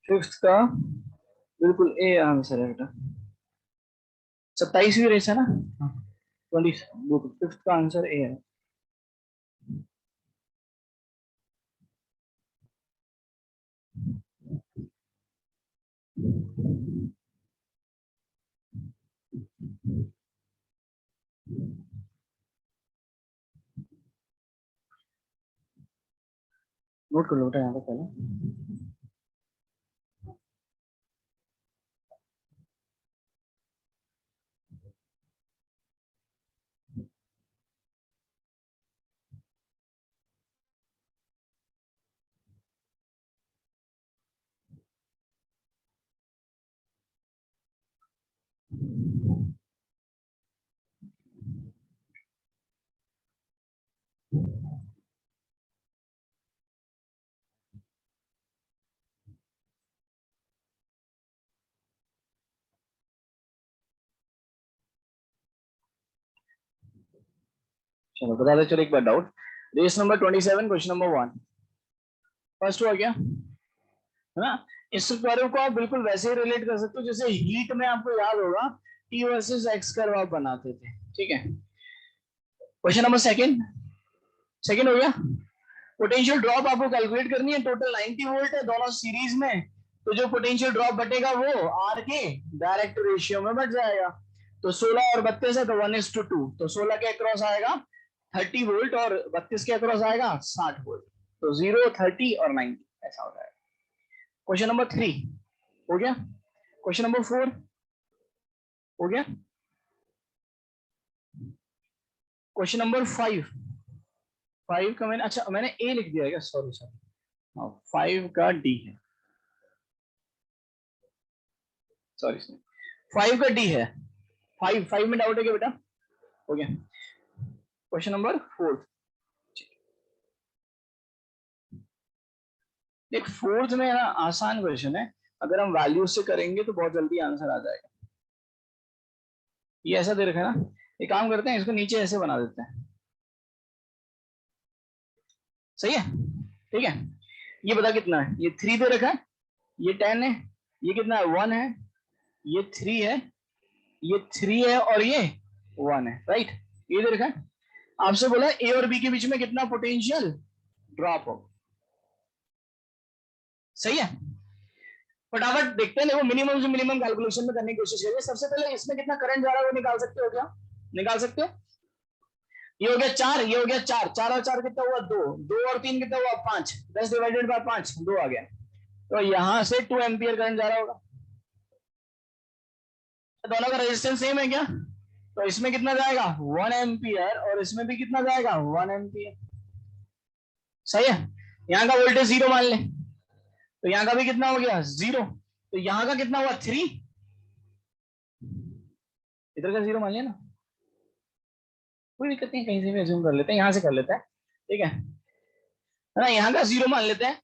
फिफ्थ का बिल्कुल ए आंसर है बेटा। 27वीं रेस है ना? 20, फिफ्थ का आंसर ए है। नोट कर लो बेटा यहाँ पे पहले। चलो बता दो, चलो एक बार doubt. Race number 27 question number 1 first हुआ क्या है ना? इस कर्व को आप बिल्कुल वैसे ही रिलेट कर सकते हो जैसे हीट में आपको याद होगा टी वर्सेस एक्स कर्व आप बनाते थे, ठीक है। क्वेश्चन नंबर सेकंड, सेकंड हो गया। पोटेंशियल ड्रॉप आपको कैलकुलेट करनी है, टोटल 90 वोल्ट है दोनों सीरीज में, तो जो पोटेंशियल ड्रॉप बटेगा वो आर के डायरेक्ट रेशियो में बट जाएगा। तो 16 और 32 है तो 1:2, तो 16 के अक्रॉस आएगा 30 वोल्ट और 32 के अक्रॉस आएगा 60 वोल्ट, तो 0, 30 और 90 ऐसा होता है। क्वेश्चन नंबर 3 हो गया। क्वेश्चन नंबर 4 हो गया। क्वेश्चन नंबर 5, 5 का मैंने, अच्छा मैंने ए लिख दिया है क्या? सॉरी सॉरी, हाँ 5 का डी है, सॉरी सॉरी 5 का डी है। 5 में डाउट है क्या बेटा? हो गया। क्वेश्चन नंबर 4, देख फोर्थ में ना आसान क्वेश्चन है, अगर हम वैल्यू से करेंगे तो बहुत जल्दी आंसर आ जाएगा। ये ऐसा दे रखा है ना, एक काम करते हैं इसको नीचे ऐसे बना देते हैं, सही है, ठीक है। ये बता कितना है, ये 3 दे रखा है, ये 10 है, ये कितना है 1 है, ये 3 है, ये 3 है और ये 1 है, राइट। ये देखा आपसे बोला ए और बी के बीच में कितना पोटेंशियल ड्रॉप हो, सही है। फटाफट देखते हैं, देखो मिनिमम से मिनिमम कैलकुलेशन में करने की कोशिश करिए। सबसे पहले इसमें कितना करंट जा रहा है वो निकाल सकते हो क्या? निकाल सकते हो। ये हो गया 4, ये हो गया 4, 4 और 4 कितना हुआ 2, 2 और 3 कितना हुआ 5, 10 डिवाइडेड बाय 5 2 आ गया। तो यहां से 2 एम्पियर करंट जा रहा होगा। तो दोनों का रेजिस्टेंस सेम है क्या? तो इसमें कितना जाएगा 1 एम्पियर और इसमें भी कितना जाएगा 1 एम्पियर, सही है। यहाँ का वोल्टेज 0 मान ले, तो यहाँ का भी कितना हो गया 0, तो यहाँ का कितना हुआ 3, इधर का 0 मान लिया ना, कोई दिक्कत नहीं, कहीं से भी अज्यूम कर लेते हैं, यहाँ से कर लेते हैं, ठीक है ना। यहाँ का 0 मान लेते हैं,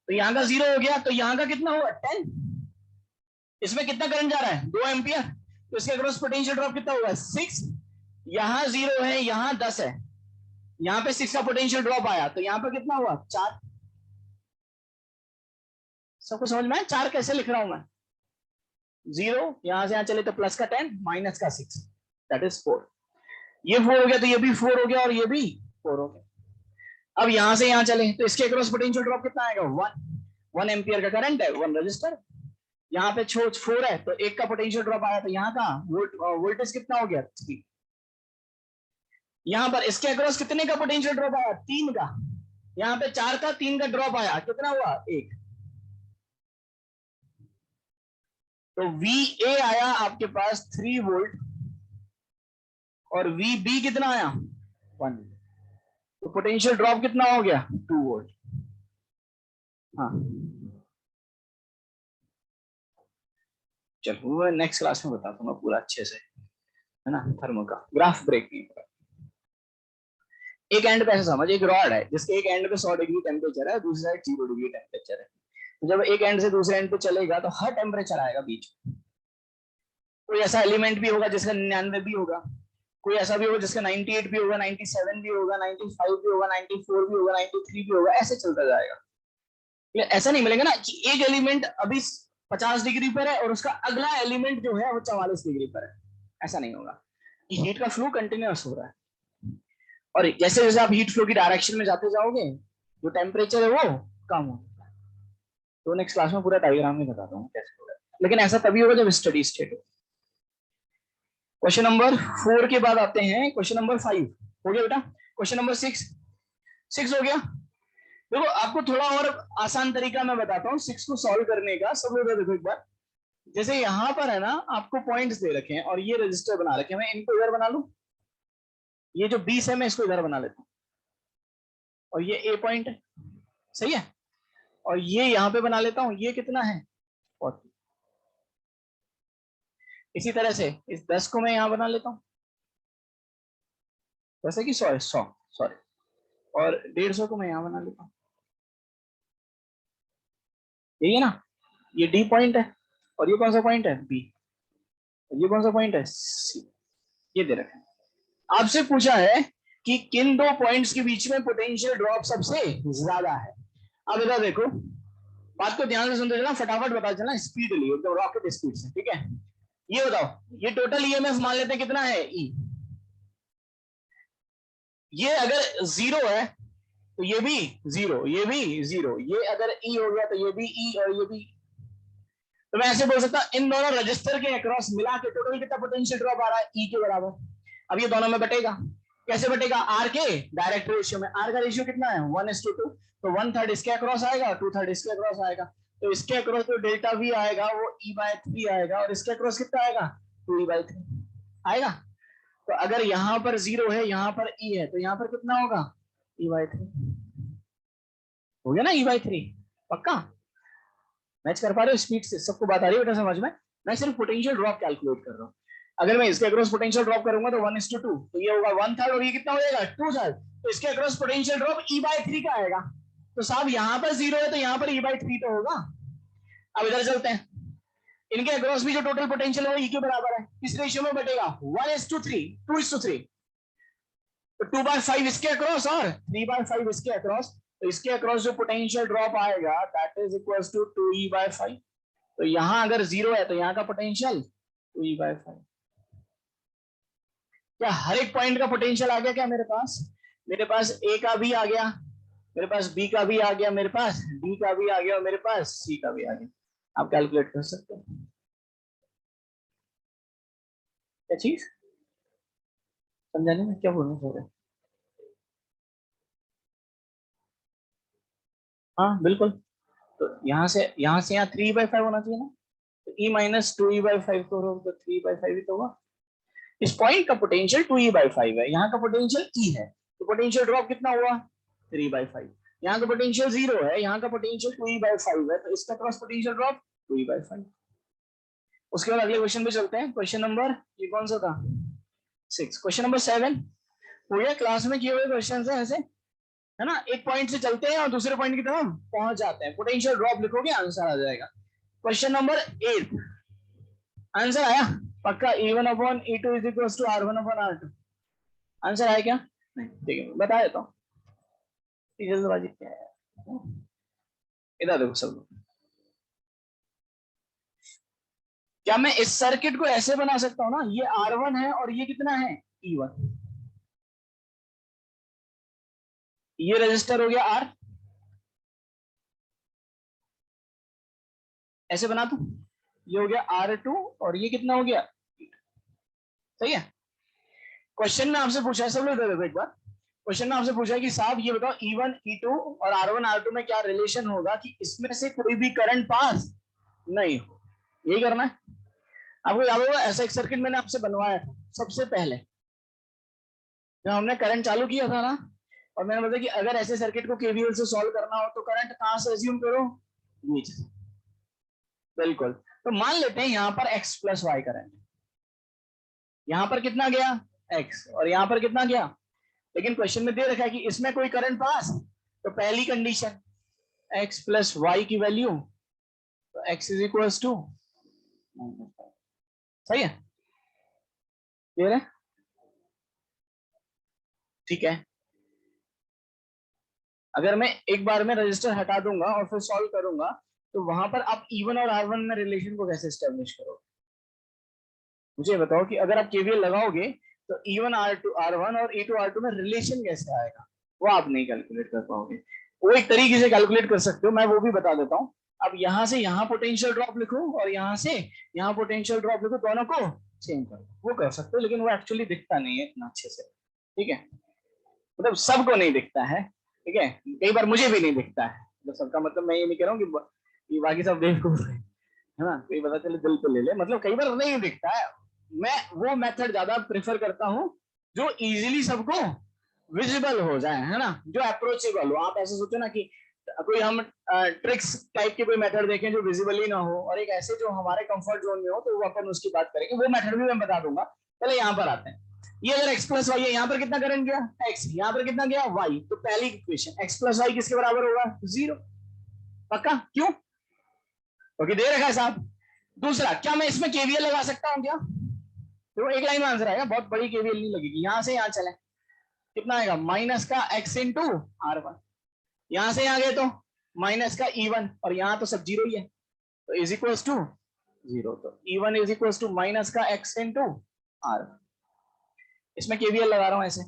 तो यहाँ का 0 हो गया, तो यहाँ का कितना हुआ 10, इसमें कितना करंट जा रहा है 2 एम्पियर, तो इसके अक्रॉस पोटेंशियल ड्रॉप कितना होगा 6, यहाँ 0 है यहाँ 10 है, यहाँ पे 6 का पोटेंशियल ड्रॉप आया, तो यहाँ पे कितना हुआ 4। सबको समझ में आया 4 कैसे लिख रहा हूं मैं? 0 यहां से यहां चले तो प्लस का 10 माइनस का 6, दैट इज 4। ये 4 हो गया, तो ये भी 4 हो गया और ये भी 4 हो गया। अब यहां से यहां चले तो इसके अक्रॉस पोटेंशियल ड्रॉप कितना आएगा 1 एम्पियर का करंट है, 1 रजिस्टर, यहाँ पे 4 है, तो 1 का पोटेंशियल ड्रॉप आया, तो यहाँ का वोल्टेज कितना हो गया 3। यहाँ पर इसके अक्रॉस कितने का पोटेंशियल ड्रॉप आया 3 का, यहाँ पे 4 का 3 का ड्रॉप आया, कितना हुआ 1। तो VA आया आपके पास 3 वोल्ट और VB कितना आया 1, तो पोटेंशियल ड्रॉप कितना हो गया 2 वोल्ट। हाँ चलो मैं नेक्स्ट क्लास में बताता हूँ पूरा अच्छे से, है ना। थर्मो का ग्राफ ब्रेक नहीं होगा। एक एंड पे ऐसा समझ, एक रॉड है जिसके एक एंड पे 100 डिग्री टेम्परेचर है, दूसरी साइड 0 डिग्री टेम्परेचर है। तो जब एक एंड से दूसरे एंड पे चलेगा तो हर टेम्परेचर आएगा बीच में। कोई ऐसा एलिमेंट भी होगा जिसका 99 भी होगा, कोई ऐसा भी होगा जिसका 98 भी होगा, 97 भी होगा, 95 भी होगा, 94 भी होगा, 93 भी होगा, ऐसे चलता जाएगा। ऐसा नहीं मिलेगा ना कि एक एलिमेंट अभी 50 डिग्री पर है और उसका अगला एलिमेंट जो है वो 44 डिग्री पर है, ऐसा नहीं होगा। हीट का फ्लो कंटिन्यूअस हो रहा है, और जैसे जैसे आप हीट फ्लो की डायरेक्शन में जाते जाओगे जो टेम्परेचर है वो कम होगा। तो नेक्स्ट क्लास में पूरा डायग्राम में बताता हूँ कैसे होगा, लेकिन ऐसा तभी होगा जब स्टडी स्टेट हो। क्वेश्चन नंबर 4 के बाद आते हैं क्वेश्चन नंबर 5। हो गया बेटा? क्वेश्चन नंबर 6 हो गया। देखो आपको थोड़ा और आसान तरीका मैं बताता हूँ 6 को सॉल्व करने का। सब लोग देखो एक बार, जैसे यहाँ पर है ना आपको पॉइंट्स दे रखे हैं और ये रजिस्टर बना रखे हैं, मैं इनको इधर बना लूं, ये जो 20 है मैं इसको इधर बना लेता हूँ, और ये A पॉइंट है, सही है, और ये यहाँ पे बना लेता हूँ, ये कितना है 40। इसी तरह से इस 10 को मैं यहाँ बना लेता हूँ, जैसे कि 100 सॉरी, और 150 को मैं यहाँ बना लेता हूँ, यही है ना। ये D पॉइंट है और ये कौन सा पॉइंट है B, ये कौन सा पॉइंट है C, ये दे रखे हैं। आपसे पूछा है कि किन दो पॉइंट्स के बीच में पोटेंशियल ड्रॉप सबसे ज्यादा है। अब इधर देखो, बात को ध्यान से सुनते चलना, फटाफट बता चलना स्पीडली, एकदम रॉकेट स्पीड से, ठीक है। ये बताओ, ये टोटल ईएमएफ मान लेते हैं कितना है E, ये अगर 0 है तो ये भी 0, ये भी 0, ये अगर E हो गया तो ये भी E और ये भी। तो मैं ऐसे बोल सकता इन दोनों रजिस्टर के अक्रॉस मिला के टोटल कितना पोटेंशियल ड्रॉप आ रहा है E के बराबर। अब ये दोनों में बटेगा, कैसे बटेगा? R के डायरेक्ट रेशियो में। R का रेशियो कितना है 1:2, तो 1/3 इसके अक्रॉस आएगा, 2/3 इसके अक्रॉस आएगा। तो इसके अक्रॉस जो डेल्टा V आएगा वो E/3 आएगा, और इसके अक्रॉस कितना आएगा 2E/3 आएगा। तो अगर यहाँ पर 0 है, यहाँ पर E है, तो यहाँ पर कितना होगा E/3 हो गया ना, E/3 पक्का। मैच कर पा रहे हो स्पीड से? सबको बात आ रही है बेटा समझ में? मैं सिर्फ पोटेंशियल ड्रॉप कैलकुलेट कर रहा हूँ। अगर मैं इसके अक्रॉस पोटेंशियल ड्रॉप करूंगा तो 1:2, तो ये होगा 1/3 और ये कितना हो जाएगा 2/3, तो इसके अक्रॉस पोटेंशियल ड्रॉप E/3 का आएगा। तो साहब यहाँ पर 0 है तो यहाँ पर E/3 तो होगा। अब इधर चलते हैं, इनके अक्रॉस भी जो टोटल पोटेंशियल है वो E के बराबर है, किस रेशियो में बटेगा 1:3, 2:3, तो 2/5 इसके अक्रॉस और 3/5 इसके अक्रॉस। तो इसके अक्रॉस जो पोटेंशियल ड्रॉप आएगा that is equals to 2E/5। तो यहाँ अगर 0 है तो यहाँ का पोटेंशियल 2E/5, क्या हर एक पॉइंट का पोटेंशियल आ गया क्या मेरे पास? मेरे पास ए का भी आ गया, मेरे पास बी का भी आ गया, मेरे पास डी का भी आ गया और मेरे पास सी का भी आ गया। आप कैलकुलेट कर सकते हो क्या चीज, समझाने में क्या बोलना चाह रहे हैं? हाँ बिल्कुल। तो यहाँ से यहाँ 3/5 होना चाहिए ना, तो e माइनस 2e/5 करो तो 3/5 ही तो होगा। इस पॉइंट का पोटेंशियल 2e/5 है, यहाँ का पोटेंशियल e है, तो पोटेंशियल ड्रॉप कितना हुआ 3/5। यहाँ का पोटेंशियल 0 है, यहाँ का पोटेंशियल 2e/5 है, तो इसका क्रॉस पोटेंशियल ड्रॉप 2e/5। उसके बाद अगले क्वेश्चन पे चलते हैं। क्वेश्चन नंबर ये कौन सा था 6। क्वेश्चन नंबर 7 हो गया, क्लास में किए हुए क्वेश्चन है ऐसे, है ना, एक पॉइंट से चलते हैं और दूसरे पॉइंट की तरफ पहुंच जाते हैं, पोटेंशियल ड्रॉप लिखोगे आंसर आ जाएगा। क्वेश्चन नंबर 8 आंसर आया पक्का, E1/E2 is equal to R1/R2। Answer आया क्या? नहीं, ठीक है बता देता हूँ, जल्दबाजी क्या है, इधर देखो सब लोग। क्या मैं इस सर्किट को ऐसे बना सकता हूं ना, ये R1 है और ये कितना है E1, ये रजिस्टर हो गया R, ऐसे बना दूं, ये हो गया R2 और ये कितना हो गया, सही है। क्वेश्चन में आपसे पूछा है, सब लोग देखो एक बार, क्वेश्चन में आपसे पूछा है कि साहब ये बताओ E1 E2 और R1 R2 में क्या रिलेशन होगा कि इसमें से कोई भी करंट पास नहीं हो, यही करना है आपको। याद होगा ऐसा एक सर्किट मैंने आपसे बनवाया था सबसे पहले जब हमने करंट चालू किया था ना, और मैंने बताया कि अगर ऐसे सर्किट को केवीएल से सॉल्व करना हो तो करंट कहां से अज्यूम करो, बीच से। बिल्कुल, तो मान लेते हैं यहाँ पर x प्लस वाई करंट, यहाँ पर कितना गया x और यहाँ पर कितना गया, लेकिन क्वेश्चन में दे रखा है कि इसमें कोई करंट पास, तो पहली कंडीशन x प्लस वाई की वैल्यू, तो x इज इक्वल टू, सही है, क्लियर है, ठीक है। अगर मैं एक बार में रजिस्टर हटा दूंगा और फिर सॉल्व करूंगा तो वहां पर आप E1 और R1 में रिलेशन को कैसे एस्टेब्लिश करोगे, मुझे बताओ कि अगर आप केवीएल लगाओगे तो E1 R1 और E2 R2 में रिलेशन कैसे आएगा, वो आप नहीं कैलकुलेट कर पाओगे। वो एक तरीके से कैलकुलेट कर सकते हो, मैं वो भी बता देता हूँ। अब यहाँ से यहाँ पोटेंशियल ड्रॉप लिखो और यहाँ से यहाँ पोटेंशियल ड्रॉप लिखो, दोनों को सेम करो, वो कर सकते हो, लेकिन वो एक्चुअली दिखता नहीं है इतना अच्छे से, ठीक है, मतलब सबको नहीं दिखता है, ठीक है, कई बार मुझे भी नहीं दिखता है, तो सबका मतलब मैं ये नहीं कह रहा हूँ कि बाकी सब बेवकूफ है ना, कोई पता चले दिल पे ले ले, मतलब कई बार नहीं दिखता है। मैं वो मेथड ज्यादा प्रेफर करता हूँ जो इजीली सबको विजिबल हो जाए, है ना, जो अप्रोचेबल हो। आप ऐसे सोचो ना कि कोई हम ट्रिक्स टाइप के कोई मेथड देखें जो विजिबल ही ना हो, और एक ऐसे जो हमारे कंफर्ट जोन में हो, तो वो अपन उसकी बात करेंगे, वो मेथड भी मैं बता दूंगा। पहले यहाँ पर आते हैं, ये अगर x प्लस वाई है, यहाँ पर कितना करंट गया x, यहाँ पर कितना गया y, तो पहली इक्वेशन x प्लस वाई किसके बराबर होगा 0, पक्का, क्यों, क्योंकि दे रखा है साहब। दूसरा, क्या मैं इसमें केवीएल लगा सकता हूँ क्या, तो एक लाइन में आंसर आएगा, बहुत बड़ी केवीएल नहीं लगेगी, यहाँ से यहाँ चले कितना आएगा माइनस का x इंटू R1, यहाँ से यहाँ गए तो माइनस का E1 और यहाँ तो सब जीरो ही है, तो इज इक्वल टू 0, तो E1 is equal to minus का x इंटू R1, इसमें केवीएल लगा रहा हूं ऐसे,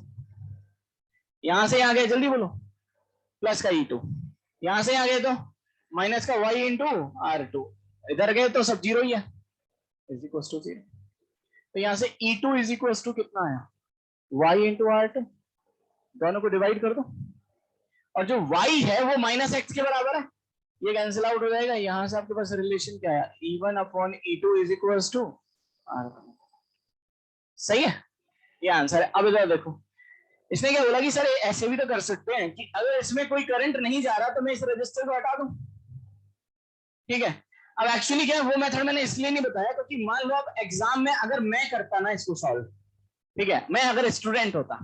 यहां से आ गए जल्दी बोलो प्लस का E2, यहां से आ गए तो माइनस का y इंटू R2, इधर गए तो सब जीरो ही है, इज इक्वल टू 0, तो यहां से E2 इज इक्वल टू कितना आया y इंटू R2, दोनों को डिवाइड कर दो, और जो y है वो माइनस x के बराबर है, ये कैंसिल आउट हो जाएगा, यहां से आपके पास रिलेशन क्या है E1/E2 is equal to R1, सही है, ये आंसर है। अब इधर देखो, इसने क्या बोला कि सर ऐसे भी तो कर सकते हैं कि अगर इसमें कोई करंट नहीं जा रहा तो मैं इस रजिस्टर को हटा दूं, ठीक है। अब एक्चुअली क्या है, वो मेथड मैंने इसलिए नहीं बताया क्योंकि मान लो अब एग्जाम में अगर मैं करता ना इसको सॉल्व, ठीक है, मैं अगर स्टूडेंट होता,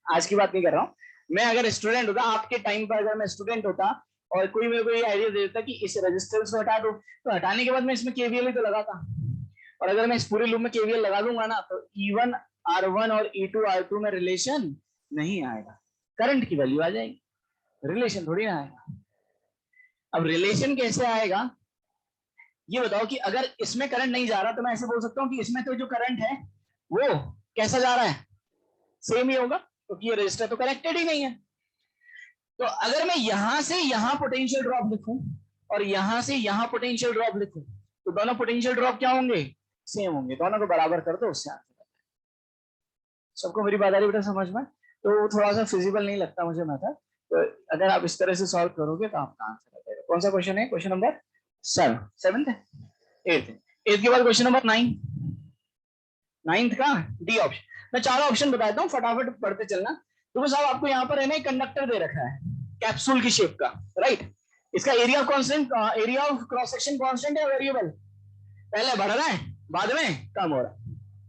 आज की बात नहीं कर रहा हूं, मैं अगर स्टूडेंट होता, आपके टाइम पर अगर मैं स्टूडेंट होता और कोई मेरे को ये आइडिया दे देता कि इस रेजिस्टेंस को हटा दो, तो हटाने के बाद मैं इसमें केवीएल ही तो लगाता, और अगर मैं इस पूरे लूप में केवीएल लगा दूंगा ना, तो E1 R1 और E2 R2 में रिलेशन नहीं आएगा, करंट की वैल्यू आ जाएगी, रिलेशन थोड़ी ना आएगा। अब रिलेशन कैसे आएगा ये बताओ कि अगर इसमें करंट नहीं जा रहा तो मैं ऐसे बोल सकता हूँ कि इसमें तो जो करंट है वो कैसा जा रहा है, सेम ही होगा क्योंकि ये रजिस्टर तो कनेक्टेड ही नहीं है। तो अगर मैं यहां से यहां पोटेंशियल ड्रॉप लिखूं और यहां से यहां पोटेंशियल ड्रॉप लिखूं तो दोनों पोटेंशियल ड्रॉप क्या होंगे, सेम होंगे। दोनों को बराबर कर दो, उससे आंसर। सबको मेरी बात आ रही बेटा समझ में? तो थोड़ा सा फिजिबल नहीं लगता मुझे मैथड, तो अगर आप इस तरह से सॉल्व करोगे तो आपका आंसर आ जाएगा। कौन सा क्वेश्चन है? क्वेश्चन नंबर 7 है, 8 के बाद क्वेश्चन नंबर 9, 9 का डी ऑप्शन। मैं चारों ऑप्शन बताता हूँ, फटाफट पढ़ते चलना। तो बस आपको यहाँ पर है ना कंडक्टर दे रखा है कैप्सूल की शेप का, राइट। इसका area constant, area of cross section constant है वेरिएबल, पहले बढ़ रहा है बाद में कम हो रहा है।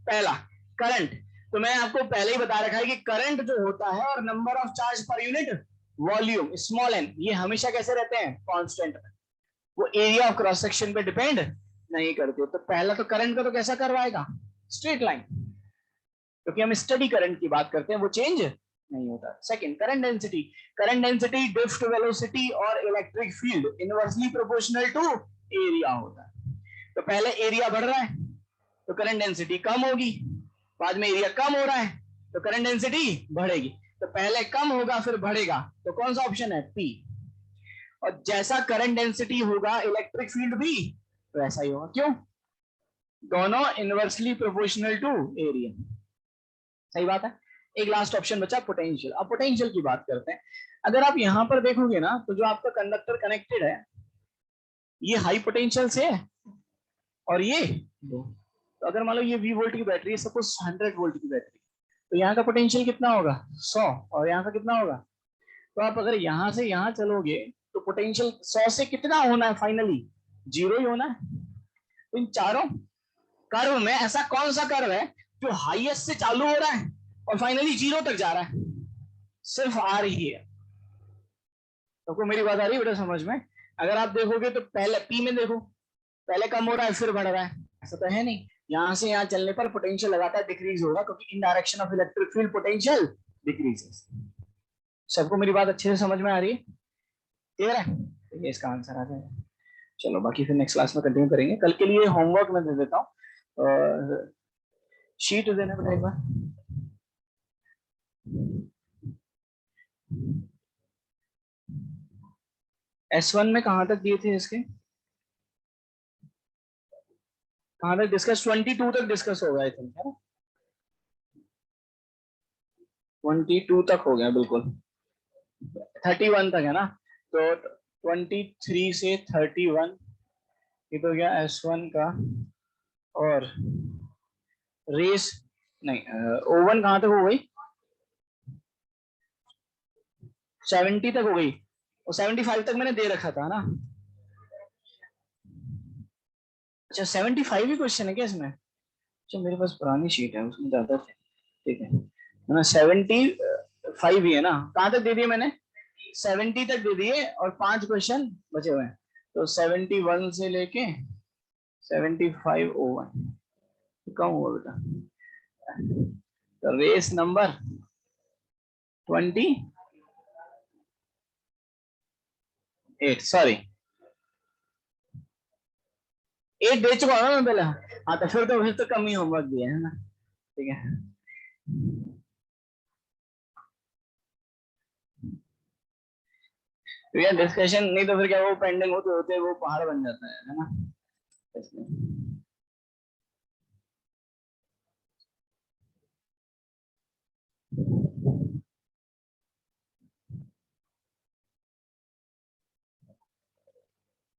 पहला करंट, तो मैं आपको पहले ही बता रखा है कि करंट जो होता है और नंबर ऑफ चार्ज पर यूनिट वॉल्यूम स्मॉल एन, ये हमेशा कैसे रहते हैं, कांस्टेंट। वो एरिया ऑफ क्रॉस सेक्शन पे डिपेंड नहीं करते। तो पहला तो करंट का तो कैसा करवाएगा, स्ट्रेट लाइन, क्योंकि हम स्टडी करंट की बात करते हैं, वो चेंज नहीं होता। Second current density, current density drift velocity और electric field inversely proportional to area होता है। तो पहले एरिया बढ़ रहा है तो करंट डेंसिटी कम होगी, बाद में एरिया कम हो रहा है तो करंट डेंसिटी बढ़ेगी। तो पहले कम होगा फिर बढ़ेगा, तो कौन सा ऑप्शन है, पी। और जैसा करंट डेंसिटी होगा इलेक्ट्रिक फील्ड भी वैसा ही होगा, क्यों, दोनों इनवर्सली प्रोपोर्शनल टू एरिया। सही बात है। एक लास्ट ऑप्शन बचा पोटेंशियल। अब पोटेंशियल की बात करते हैं। अगर आप यहां पर देखोगे ना तो जो आपका कंडक्टर कनेक्टेड है ये हाई पोटेंशियल से है और ये लो। तो अगर मान लो ये V वोल्ट की बैटरी है, सपोज 100 वोल्ट की बैटरी, तो यहाँ का पोटेंशियल कितना होगा, 100, और यहाँ का कितना होगा। तो आप अगर यहाँ से यहाँ चलोगे तो पोटेंशियल 100 से कितना होना है, फाइनली 0 ही होना है। तो इन चारों कर्व में ऐसा कौन सा कर्व है जो हाईएस्ट से चालू हो रहा है और फाइनली 0 तक जा रहा है, सिर्फ आर ही है। तो मेरी बात आ रही है बेटा समझ में? अगर आप देखोगे तो पहले पी में देखो, पहले कम हो रहा है फिर बढ़ रहा है, ऐसा तो है नहीं। यहां से यहां चलने पर पोटेंशियल लगातार डिक्रीज होगा क्योंकि इन direction of electric field potential decreases. सबको मेरी बात अच्छे से समझ में आ रही है, क्लियर है? तो ये इसका आंसर आ जाएगा। चलो बाकी फिर नेक्स्ट क्लास में कंटिन्यू करेंगे। कल के लिए होमवर्क मैं दे देता हूँ, शीट देना बेटा एक बार। S1 में कहां तक दिए थे इसके, कहां तक डिस्कस, 22 तक डिस्कस हो गया आई थिंक, है 22 तक हो गया बिल्कुल, 31 तक है ना। तो 23 से 31 ये तो गया S1 का। और रेस नहीं, O1 कहां तक हो गई, 70 तक हो गई, और 75 तक मैंने दे रखा था ना। अच्छा 75 ही क्वेश्चन है क्या इसमें? अच्छा मेरे पास पुरानी शीट है उसमें ज्यादा थे, ठीक है ना। 75 ही है ना, कहां तक दे दिए मैंने, 70 तक दे दिए और 5 क्वेश्चन बचे हुए हैं। तो 71 से लेके 75 O1 कम हुआ बेटा। तो रेस नंबर 28, सॉरी 8 दे चुका हूँ ना मैं पहले। हाँ तो फिर तो कम ही होमवर्क दिया है ना, ठीक है। तो यार डिस्कशन नहीं तो फिर क्या वो पेंडिंग होते होते वो पहाड़ बन जाता है ना।